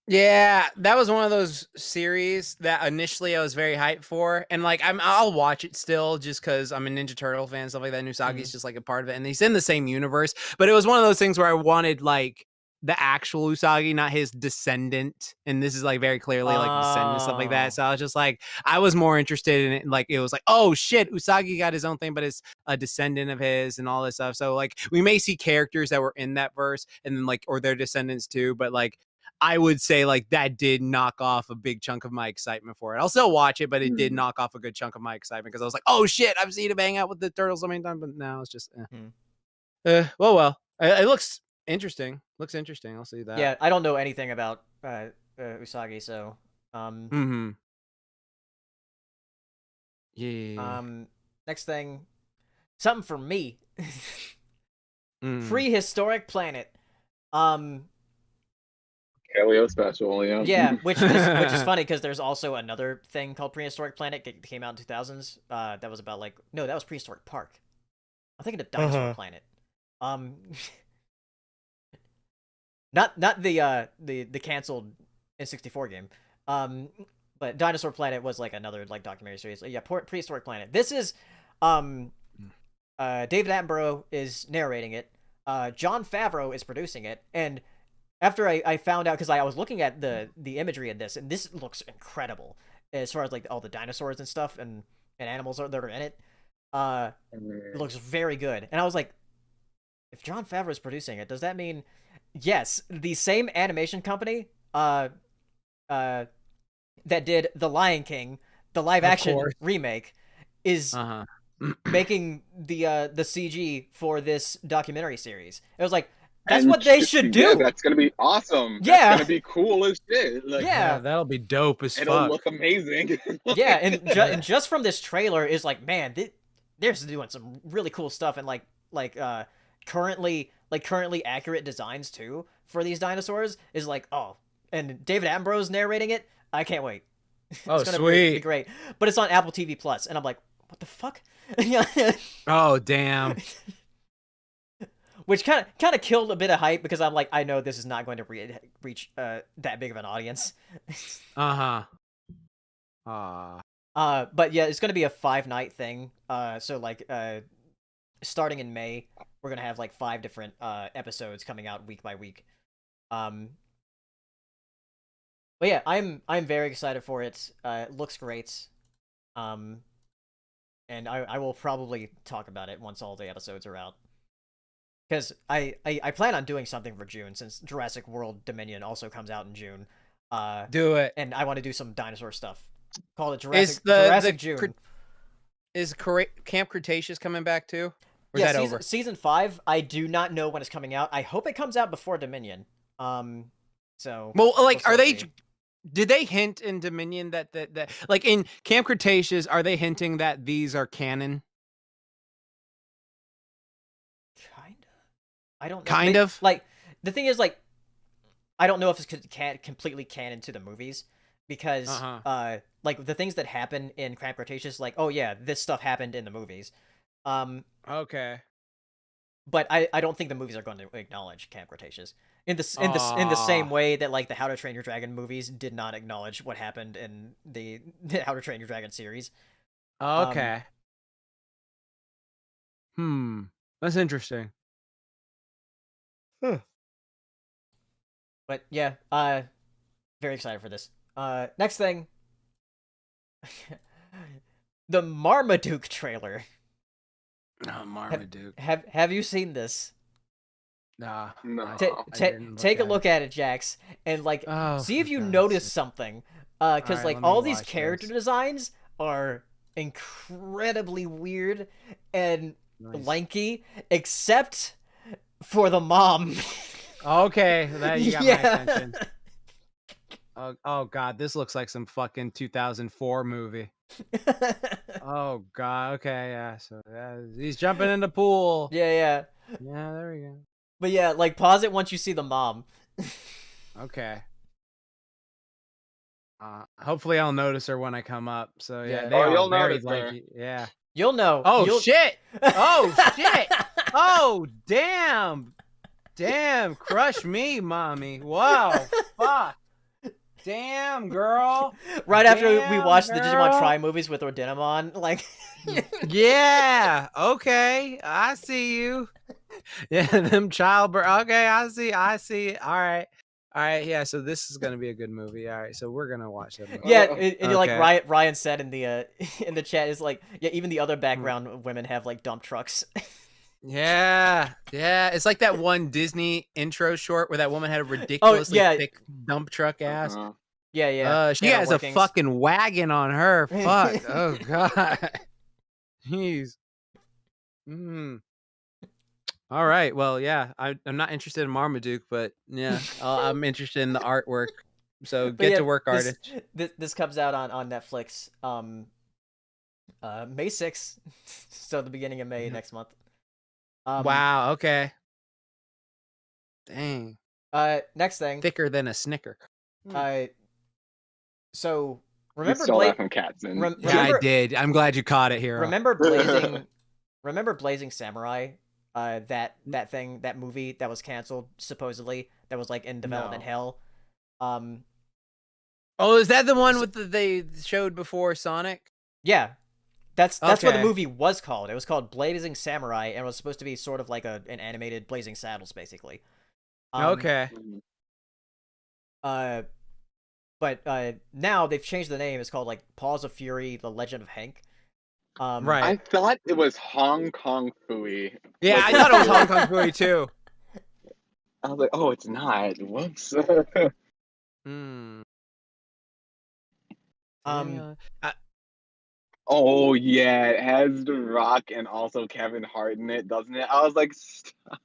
Speaker 2: Yeah, that was one of those series that initially I was very hyped for, and like I'll watch it still just because I'm a Ninja Turtle fan, stuff like that. And Usagi's just like a part of it, and he's in the same universe. But it was one of those things where I wanted like the actual Usagi, not his descendant. And this is like very clearly like descendant and stuff like that. So I was just like, I was more interested in it. Like it was like, oh shit, Usagi got his own thing, but it's a descendant of his and all this stuff. So like we may see characters that were in that verse and then like or their descendants too, but like I would say like that did knock off a big chunk of my excitement for it. I'll still watch it, but it did knock off a good chunk of my excitement because I was like, oh shit, I've seen him hang out with the turtles so many times, but now it's just well. It looks interesting. Looks interesting. I'll see that.
Speaker 1: Yeah, I don't know anything about Usagi, so
Speaker 2: yeah.
Speaker 1: Next thing, something for me. Prehistoric Planet.
Speaker 5: Paleo special, yeah.
Speaker 1: Yeah, which is funny because there's also another thing called Prehistoric Planet that came out in 2000s. That was about like that was Prehistoric Park. I'm thinking of Dinosaur Planet. Not the canceled N64 game. But Dinosaur Planet was like another like documentary series. Yeah, Prehistoric Planet. This is David Attenborough is narrating it. Jon Favreau is producing it, and after I found out, because I was looking at the imagery in this, and this looks incredible as far as like all the dinosaurs and stuff and animals that are in it. It looks very good, and I was like, if Jon Favreau is producing it, does that mean yes, the same animation company that did The Lion King, the live action remake, is making the CG for this documentary series? It was like, that's what they should do.
Speaker 5: Yeah, that's gonna be awesome.
Speaker 1: Yeah,
Speaker 5: that's gonna be cool as shit. Like,
Speaker 2: yeah, that'll be dope as fuck.
Speaker 5: It'll look amazing.
Speaker 1: Yeah, and just from this trailer is like, man, they're doing some really cool stuff, and like currently accurate designs too for these dinosaurs is like, oh, and David Attenborough's narrating it. I can't wait.
Speaker 2: Oh, it's gonna be
Speaker 1: great. But it's on Apple TV Plus, and I'm like, what the fuck?
Speaker 2: Oh, damn.
Speaker 1: Which kind of killed a bit of hype because I'm like, I know this is not going to reach that big of an audience.
Speaker 2: But
Speaker 1: yeah, it's going to be a 5-night thing. So like starting in May, we're going to have like 5 different episodes coming out week by week. But yeah, I'm very excited for it. It looks great. And I will probably talk about it once all the episodes are out. Because I plan on doing something for June, since Jurassic World Dominion also comes out in June.
Speaker 2: Do it.
Speaker 1: And I want to do some dinosaur stuff. Call it Jurassic June.
Speaker 2: Is Camp Cretaceous coming back too? Or is that over?
Speaker 1: Season 5, I do not know when it's coming out. I hope it comes out before Dominion. So
Speaker 2: well, like, are they? Did they hint in Dominion that like in Camp Cretaceous, are they hinting that these are canon?
Speaker 1: I don't know.
Speaker 2: Kind of.
Speaker 1: Like, the thing is, like, I don't know if it's completely canon to the movies. because like the things that happen in Camp Cretaceous, like, oh yeah, this stuff happened in the movies.
Speaker 2: Okay.
Speaker 1: But I don't think the movies are going to acknowledge Camp Cretaceous in the same way that like the How to Train Your Dragon movies did not acknowledge what happened in the How to Train Your Dragon series.
Speaker 2: Okay. That's interesting. Huh.
Speaker 1: But yeah, very excited for this. Next thing, the Marmaduke trailer.
Speaker 2: Oh, Marmaduke.
Speaker 1: Have you seen this?
Speaker 2: Nah.
Speaker 4: No.
Speaker 1: Take a look at it, Jax, and like see if you notice something. Because like all these character designs are incredibly weird and lanky, except for the mom.
Speaker 2: Okay, you got my attention. Oh god, this looks like some fucking 2004 movie. Oh god, okay, yeah. So he's jumping in the pool.
Speaker 1: Yeah,
Speaker 2: there we go.
Speaker 1: But yeah, like pause it once you see the mom.
Speaker 2: Okay. Hopefully I'll notice her when I come up. So yeah, they
Speaker 4: you'll
Speaker 2: are very
Speaker 4: notice her.
Speaker 2: lanky. Yeah.
Speaker 1: You'll know.
Speaker 2: Oh shit! Oh shit! Oh damn! Damn, crush me, mommy. Wow, fuck. Damn, girl.
Speaker 1: Right after we watched the Digimon Tri movies with Ordinamon, like.
Speaker 2: Yeah. Okay, I see you. Yeah, them childbirth. Okay, I see. All right. Yeah. So this is gonna be a good movie. All right. So we're gonna watch that movie.
Speaker 1: Yeah, and like Ryan said in the chat is like, yeah, even the other background women have like dump trucks.
Speaker 2: Yeah. It's like that one Disney intro short where that woman had a ridiculously thick dump truck ass.
Speaker 1: Yeah.
Speaker 2: She has a fucking wagon on her. Fuck. Oh god. Jeez. All right. Well, yeah. I'm not interested in Marmaduke, but yeah, I'm interested in the artwork. So get to work, artist.
Speaker 1: This comes out on Netflix. May 6th, so the beginning of May next month.
Speaker 2: Wow. Okay. Dang.
Speaker 1: Next thing.
Speaker 2: Thicker than a Snicker.
Speaker 1: So remember
Speaker 4: that from Katzen.
Speaker 2: Yeah, I did. I'm glad you caught it here.
Speaker 1: Remember Blazing Samurai? That movie that was canceled supposedly, that was like in development hell.
Speaker 2: Oh, is that the one with they showed before Sonic?
Speaker 1: Yeah. That's what the movie was called. It was called Blazing Samurai, and it was supposed to be sort of like an animated Blazing Saddles, basically.
Speaker 2: Okay.
Speaker 1: But now they've changed the name. It's called like Paws of Fury: The Legend of Hank.
Speaker 2: Right.
Speaker 4: I thought it was Hong Kong Phooey.
Speaker 2: Yeah, I thought it was Hong Kong Phooey too.
Speaker 4: I was like, oh, it's not. Whoops. Oh yeah, it has The Rock and also Kevin Hart in it, doesn't it? I was like, stop.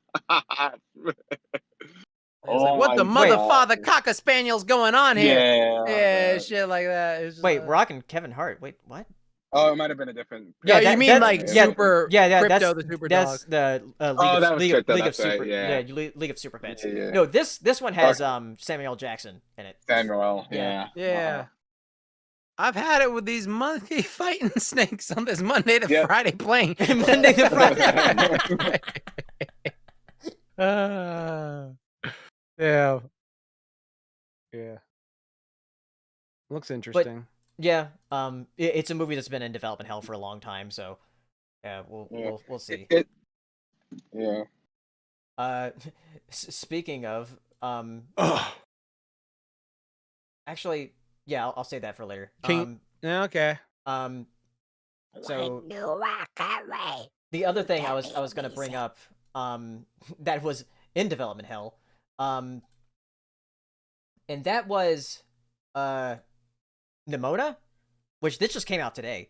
Speaker 2: What the father cocker spaniel's going on here? Yeah, shit like that.
Speaker 1: Wait, Rock and Kevin Hart. Wait, what?
Speaker 4: Oh, it might have been a different.
Speaker 2: Yeah, you mean like Super? Yeah, Crypto, the Super
Speaker 1: That's
Speaker 2: dog.
Speaker 1: The League of Super Pets.
Speaker 4: Yeah.
Speaker 1: No, this one has Samuel Jackson in it.
Speaker 4: Samuel, yeah.
Speaker 2: Yeah. I've had it with these monkey fighting snakes on this Monday to Friday plane.
Speaker 1: Monday to Friday.
Speaker 2: Yeah. Looks interesting.
Speaker 1: But, yeah, it's a movie that's been in development hell for a long time, so yeah, we'll see. Speaking of, actually, yeah, I'll say that for later.
Speaker 2: Okay.
Speaker 1: So the other thing I was gonna bring up, that was in development hell, and that was Nimona, which this just came out today.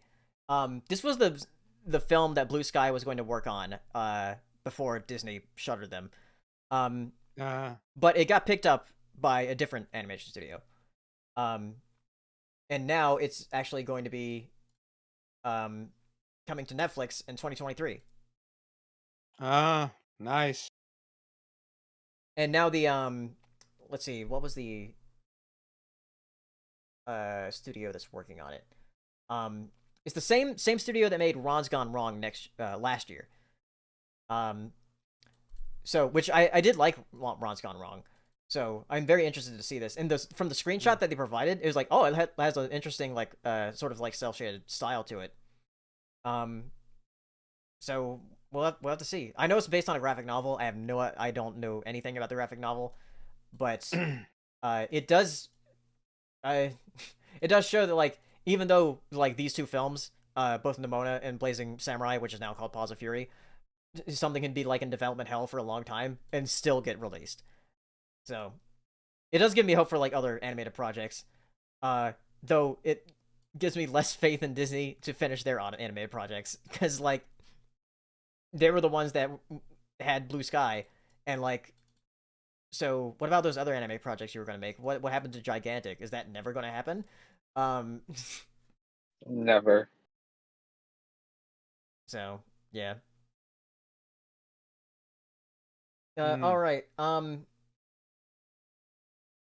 Speaker 1: This was the film that Blue Sky was going to work on before Disney shuttered them. But it got picked up by a different animation studio. And now it's actually going to be coming to Netflix in 2023.
Speaker 2: Nice.
Speaker 1: And now the let's see, what was the studio that's working on it. It's the same studio that made Ron's Gone Wrong last year. So which I did like Ron's Gone Wrong. So I'm very interested to see this. And from the screenshot that they provided, it was like, oh, it has an interesting like sort of like cel shaded style to it. So we'll have to see. I know it's based on a graphic novel. I don't know anything about the graphic novel, but it does show that like even though like these two films, both Nimona and Blazing Samurai, which is now called Paws of Fury, something can be like in development hell for a long time and still get released. So it does give me hope for like other animated projects, though it gives me less faith in Disney to finish their animated projects, because like they were the ones that had Blue Sky, and like, so what about those other anime projects you were going to make? What happened to Gigantic? Is that never going to happen?
Speaker 5: Never.
Speaker 1: So yeah. All right.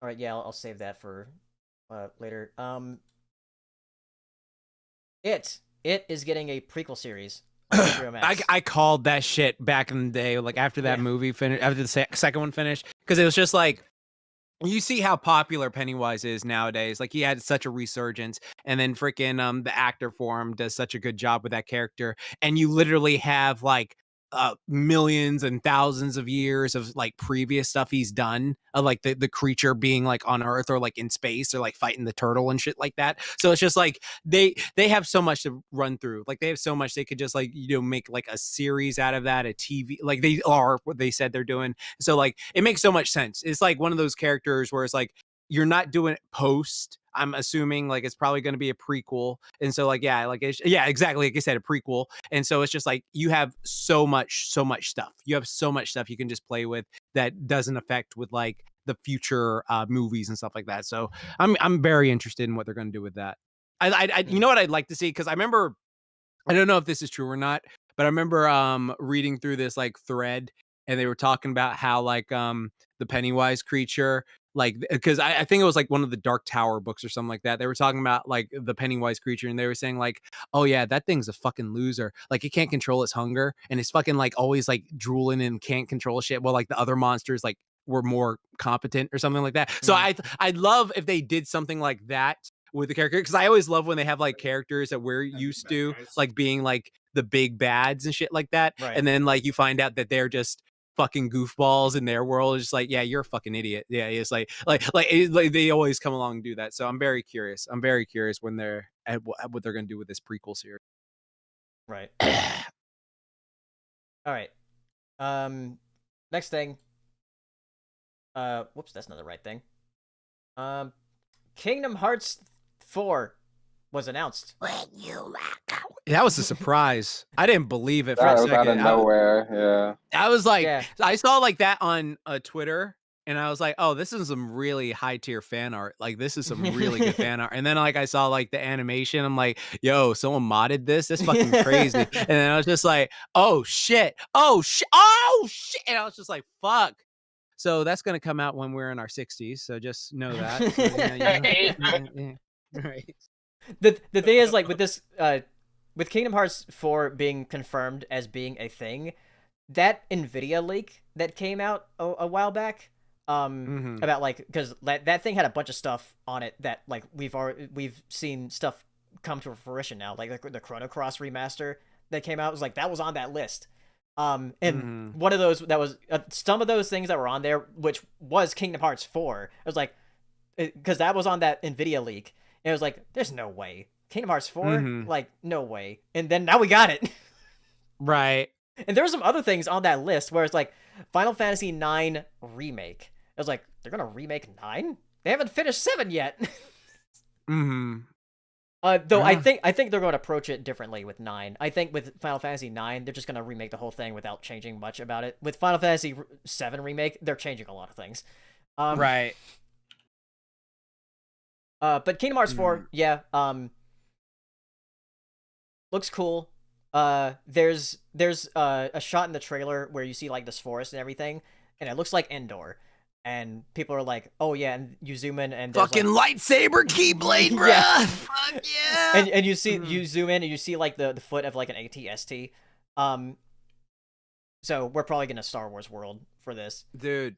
Speaker 1: All right, yeah, I'll save that for later. It is getting a prequel series on HBO Max.
Speaker 2: I called that shit back in the day, like after that movie finished, after the second one finished, because it was just like, you see how popular Pennywise is nowadays. Like he had such a resurgence, and then freaking the actor for him does such a good job with that character, and you literally have like millions and thousands of years of like previous stuff he's done, of like the creature being like on Earth or like in space or like fighting the turtle and shit like that. So it's just like they have so much to run through. Like they have so much they could just like, you know, make like a series out of that, a TV, like they are what they said they're doing. So like it makes so much sense. It's like one of those characters where it's like you're not doing it post. I'm assuming like it's probably going to be a prequel. And so like, yeah, like, yeah, exactly. Like I said, a prequel. And so it's just like, you have so much stuff. You have so much stuff you can just play with that doesn't affect with like the future movies and stuff like that. So I'm very interested in what they're going to do with that. I you know what I'd like to see? Cause I remember, I don't know if this is true or not, but I remember reading through this like thread, and they were talking about how like the Pennywise creature, like, because I think it was like one of the Dark Tower books or something like that. They were talking about like the Pennywise creature, and they were saying like, oh yeah, that thing's a fucking loser. Like it can't control its hunger, and it's fucking like always like drooling and can't control shit. Well, like the other monsters like were more competent or something like that. So I'd love if they did something like that with the character, because I always love when they have like characters that we're used to like being like the big bads and shit like that, and then like you find out that they're just fucking goofballs in their world. It's just like, yeah, you're a fucking idiot. Yeah, it's like they always come along and do that. So I'm very curious when they're at what they're gonna do with this prequel series.
Speaker 1: Right. All right. Next thing. Whoops, that's not the right thing. Kingdom Hearts 4 was announced.
Speaker 2: That was a surprise. I didn't believe it for
Speaker 5: that
Speaker 2: a
Speaker 5: was
Speaker 2: second.
Speaker 5: out of nowhere. Yeah.
Speaker 2: I was like, I saw like that on Twitter, and I was like, oh, this is some really high tier fan art. Like this is some really good fan art. And then like I saw like the animation. I'm like, yo, someone modded this. That's fucking crazy. And then I was just like, oh shit. And I was just like, fuck. So that's gonna come out when we're in our 60s. So just know that. So, yeah. Right.
Speaker 1: The thing is, like, with this with Kingdom Hearts 4 being confirmed as being a thing, that NVIDIA leak that came out a while back, about like, because that thing had a bunch of stuff on it that like we've seen stuff come to fruition now, like the Chrono Cross remaster that came out was like that was on that list. And one of those that was some of those things that were on there, which was Kingdom Hearts 4. It was like, because that was on that NVIDIA leak. And it was like, there's no way. Kingdom Hearts 4? Like, no way. And then now we got it.
Speaker 2: Right.
Speaker 1: And there were some other things on that list where it's like Final Fantasy 9 remake. I was like, they're gonna remake 9? They haven't finished 7 yet. Though I think they're going to approach it differently with 9. I think with Final Fantasy 9, they're just going to remake the whole thing without changing much about it. With Final Fantasy 7 remake, they're changing a lot of things.
Speaker 2: Right.
Speaker 1: But Kingdom Hearts 4, yeah, looks cool. There's a shot in the trailer where you see like this forest and everything, and it looks like Endor. and people are like, "Oh yeah," and you zoom in and
Speaker 2: fucking like, lightsaber keyblade, bruh. Yeah. Fuck yeah.
Speaker 1: And you see you zoom in and you see like the foot of like an ATST. So we're probably gonna Star Wars world for this,
Speaker 2: dude.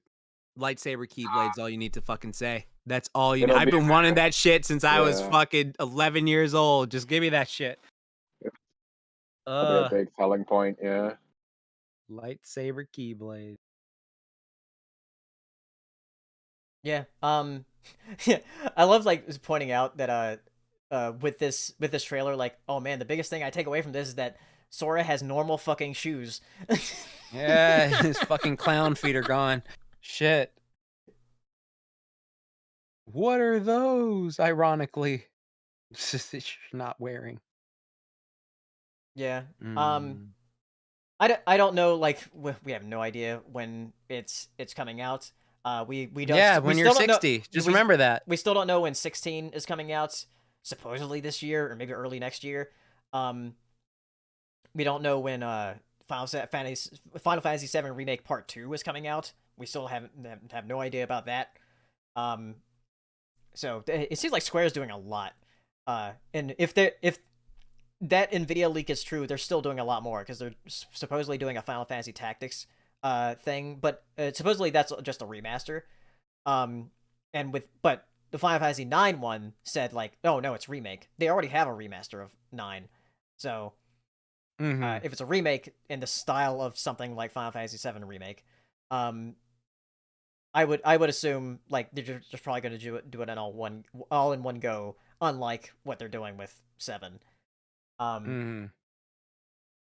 Speaker 2: Lightsaber keyblades, all you need to fucking say. That's all you. I've been wanting that shit since I was fucking 11 years old. Just give me that shit.
Speaker 5: That'll be a big selling point, yeah.
Speaker 2: Lightsaber keyblade.
Speaker 1: Yeah. Yeah. I love like pointing out that with this trailer, like, oh man, the biggest thing I take away from this is that Sora has normal fucking shoes.
Speaker 2: Yeah, his fucking clown feet are gone. Shit. What are those? Ironically, not wearing.
Speaker 1: Yeah. I don't know. Like we have no idea when it's coming out. We don't.
Speaker 2: Yeah, when you're 60, just remember that.
Speaker 1: We still don't know when 16 is coming out. Supposedly this year or maybe early next year. We don't know when Final Fantasy 7 Remake Part 2 is coming out. We still have no idea about that. So it seems like Square is doing a lot. And if that Nvidia leak is true, they're still doing a lot more because they're supposedly doing a Final Fantasy Tactics thing, but supposedly that's just a remaster. But the Final Fantasy 9 one said like, oh no, it's remake. They already have a remaster of 9, so if it's a remake in the style of something like Final Fantasy 7 remake, I would assume like they're just probably going to do it in all in one go, unlike what they're doing with 7.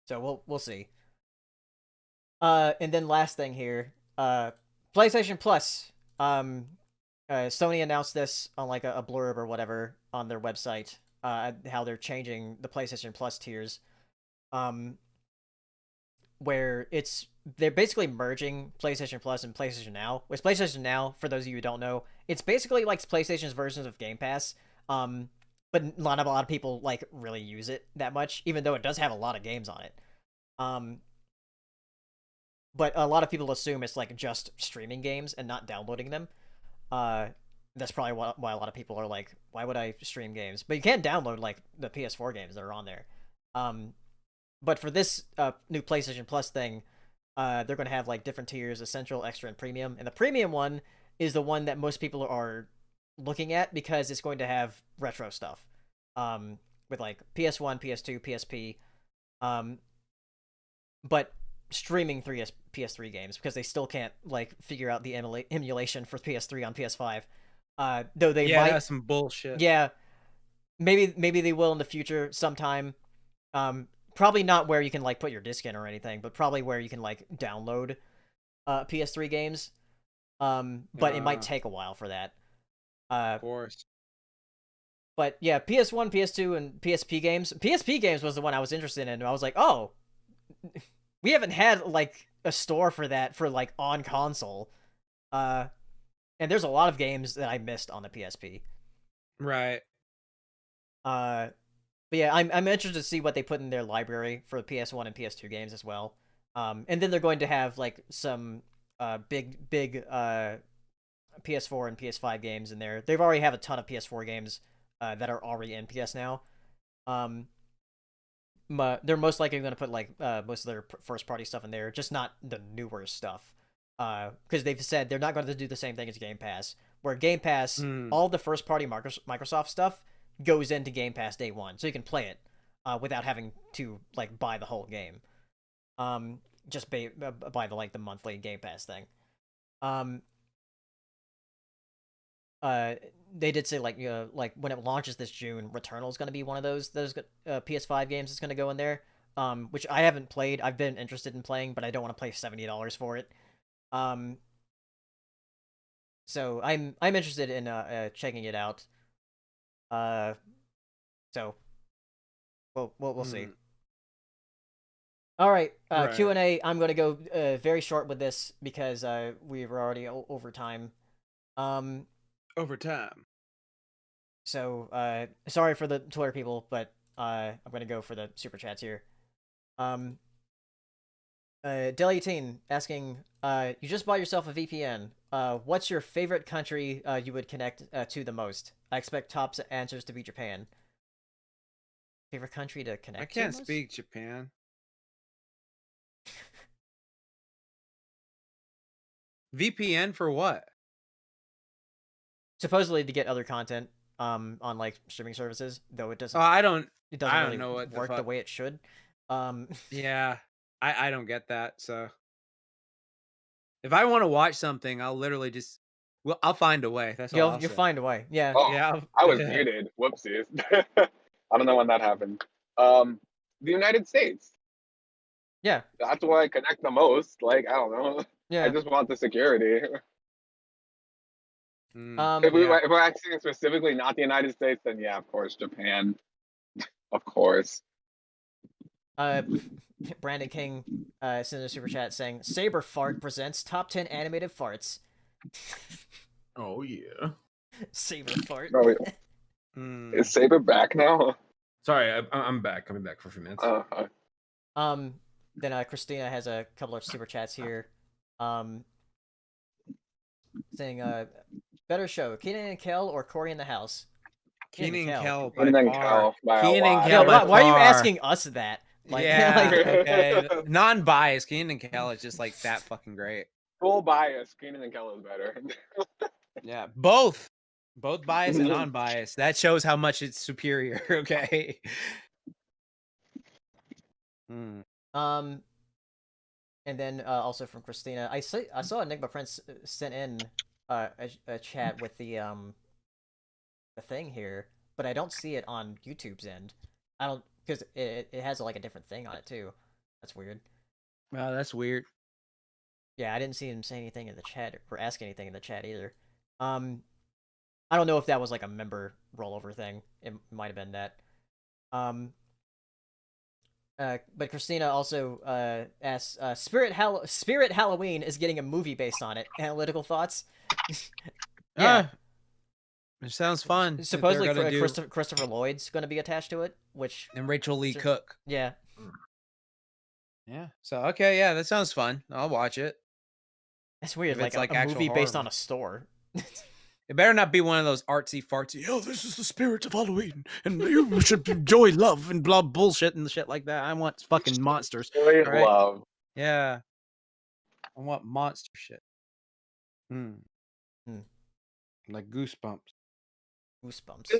Speaker 1: So we'll see. And then last thing here, PlayStation Plus. Sony announced this on like a blurb or whatever on their website. How they're changing the PlayStation Plus tiers. Where they're basically merging PlayStation Plus and PlayStation Now. With PlayStation Now, for those of you who don't know, it's basically like PlayStation's versions of Game Pass. But not a lot of people like really use it that much, even though it does have a lot of games on it. But a lot of people assume it's like just streaming games and not downloading them. That's probably why a lot of people are like, why would I stream games? But you can download like the PS4 games that are on there. But for this new PlayStation Plus thing, they're going to have like different tiers: Essential, Extra, and Premium. And the Premium one is the one that most people are looking at because it's going to have retro stuff, with like PS1, PS2, PSP, but streaming PS3 games because they still can't like figure out the emulation for PS3 on PS5. Though they might.
Speaker 2: That's some bullshit.
Speaker 1: Yeah, maybe they will in the future sometime. Probably not where you can like put your disc in or anything, but probably where you can like download PS3 games. But it might take a while for that.
Speaker 2: Of course.
Speaker 1: But yeah, PS1, PS2, and PSP games. PSP games was the one I was interested in. I was like, oh, we haven't had like a store for that for like on console. And there's a lot of games that I missed on the PSP.
Speaker 2: Right.
Speaker 1: But yeah, I'm interested to see what they put in their library for the PS1 and PS2 games as well. And then they're going to have like some big PS4 and PS5 games in there. They've already have a ton of PS4 games that are already in PS Now. They're most likely going to put like most of their first party stuff in there, just not the newer stuff. Because they've said they're not going to do the same thing as Game Pass, where Game Pass, all the first party Microsoft stuff goes into Game Pass day one, so you can play it without having to like buy the whole game. Just buy the monthly Game Pass thing. They did say like when it launches this June, Returnal is going to be one of those PS5 games that's going to go in there. Which I haven't played. I've been interested in playing, but I don't want to pay $70 for it. So I'm interested in checking it out. So we'll see. All right, right. Q&A. I'm going to go very short with this because we were already over time. So sorry for the Twitter people, but I'm going to go for the super chats here. Del18 asking, you just bought yourself a VPN. What's your favorite country you would connect to the most? I expect top answers to be Japan. Favorite country to connect to?
Speaker 2: I can't speak Japan. VPN for what?
Speaker 1: Supposedly to get other content on like streaming services, though it doesn't. It doesn't really
Speaker 2: know what
Speaker 1: work the way it should.
Speaker 2: Yeah, I don't get that. So if I want to watch something, I'll literally just I'll find a way. That's all.
Speaker 1: You'll find a way. Yeah.
Speaker 5: Oh,
Speaker 2: yeah.
Speaker 5: I was muted. Whoopsies. I don't know when that happened. The United States.
Speaker 1: Yeah.
Speaker 5: That's where I connect the most. Like, I don't know.
Speaker 1: Yeah.
Speaker 5: I just want the security. If we're asking specifically not the United States, then yeah, of course, Japan. Of course.
Speaker 1: Brandon King sent a super chat saying, Saber Fart presents top 10 animated farts.
Speaker 3: Oh, yeah.
Speaker 1: Saber Fart.
Speaker 5: Oh, is Saber back now?
Speaker 3: Sorry, I'm back. Coming back for a few minutes.
Speaker 1: Then Christina has a couple of super chats here. Saying, better show, Keenan and Kel or Cory in the House?
Speaker 2: Keenan and Kel
Speaker 5: by far.
Speaker 2: Keenan and Kel
Speaker 1: why are you asking us that? Like,
Speaker 2: yeah, okay. Non-biased. Keenan and Kel is just like that fucking great.
Speaker 5: Full bias. Keenan and Kel is better.
Speaker 2: Yeah, both biased and non-biased. That shows how much it's superior. Okay.
Speaker 1: And then also from Christina, I saw Enigma Prince sent in a chat with the thing here, but I don't see it on YouTube's end. I don't, because it has like a different thing on it too. That's weird.
Speaker 2: Wow, that's weird.
Speaker 1: Yeah, I didn't see him say anything in the chat or ask anything in the chat either. I don't know if that was like a member rollover thing. It might have been that. But Christina also asks, Spirit Halloween is getting a movie based on it. Analytical thoughts? Yeah.
Speaker 2: It sounds fun.
Speaker 1: Supposedly Christopher Lloyd's going to be attached to it,
Speaker 2: and Rachel Lee Cook.
Speaker 1: Yeah.
Speaker 2: Yeah. So okay, yeah, that sounds fun. I'll watch it.
Speaker 1: That's weird. Like a movie based on a store.
Speaker 2: It better not be one of those artsy fartsy. Oh, this is the spirit of Halloween, and you should enjoy love and blah bullshit and shit like that. I want fucking monsters.
Speaker 5: Right? Love.
Speaker 2: Yeah. I want monster shit. Like Goosebumps.
Speaker 1: Goosebumps.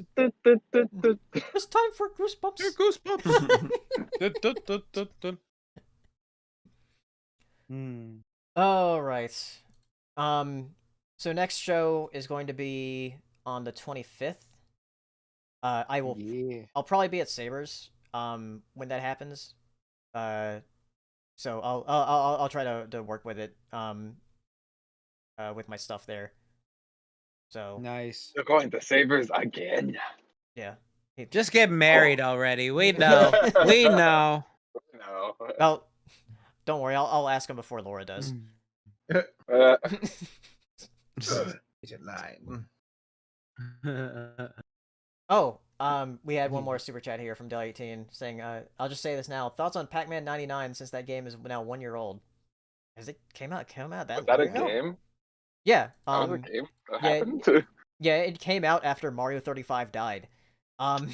Speaker 1: It's time for Goosebumps.
Speaker 2: Goosebumps.
Speaker 1: All right. So next show is going to be on the 25th. I'll probably be at Sabres when that happens. So I'll try to work with it with my stuff there. So
Speaker 2: nice.
Speaker 5: They're going to Sabres again.
Speaker 1: Yeah.
Speaker 2: Just get married already. We know. We know.
Speaker 5: No.
Speaker 1: Well, don't worry. I'll ask him before Laura does.
Speaker 3: Is it lying?
Speaker 1: We had one more super chat here from Del18 saying, I'll just say this now. Thoughts on Pac-Man 99 since that game is now 1 year old? Has it come out that?
Speaker 5: Was that a game?
Speaker 1: Yeah.
Speaker 5: That was a game? What happened?
Speaker 1: Yeah, it came out after Mario 35 died.
Speaker 5: Bro,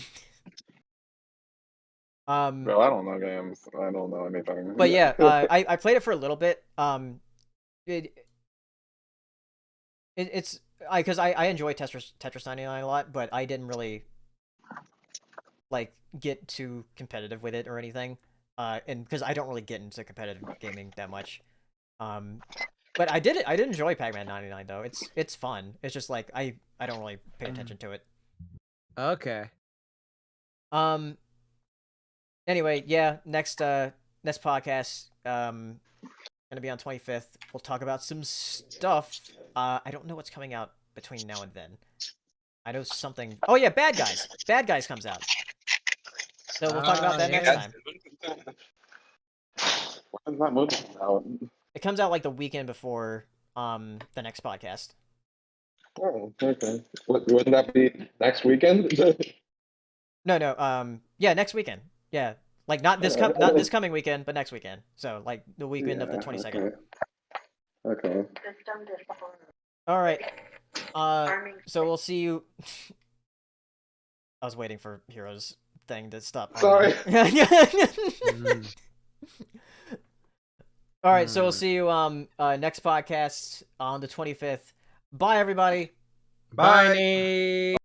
Speaker 5: I don't know games. I don't know anything.
Speaker 1: But yeah, I played it for a little bit. It's because I enjoy Tetris 99 a lot, but I didn't really like get too competitive with it or anything. And because I don't really get into competitive gaming that much. But I did enjoy Pac-Man 99 though. It's fun. It's just like I don't really pay attention to it.
Speaker 2: Okay.
Speaker 1: Anyway, yeah, next podcast gonna be on 25th. We'll talk about some stuff. I don't know what's coming out between now and then. I know something. Oh yeah, Bad Guys. Bad Guys comes out. So we'll talk about that next time.
Speaker 5: When is that movie out?
Speaker 1: It comes out like the weekend before the next podcast.
Speaker 5: Oh, okay. Wouldn't that be next weekend?
Speaker 1: No. Yeah, next weekend. Yeah, Like not this coming weekend, but next weekend. So like the weekend of the 22nd.
Speaker 6: Okay.
Speaker 1: All right. So we'll see you. I was waiting for Hero's thing to stop.
Speaker 6: Sorry.
Speaker 1: All right, so we'll see you next podcast on the 25th. Bye, everybody.
Speaker 3: Bye.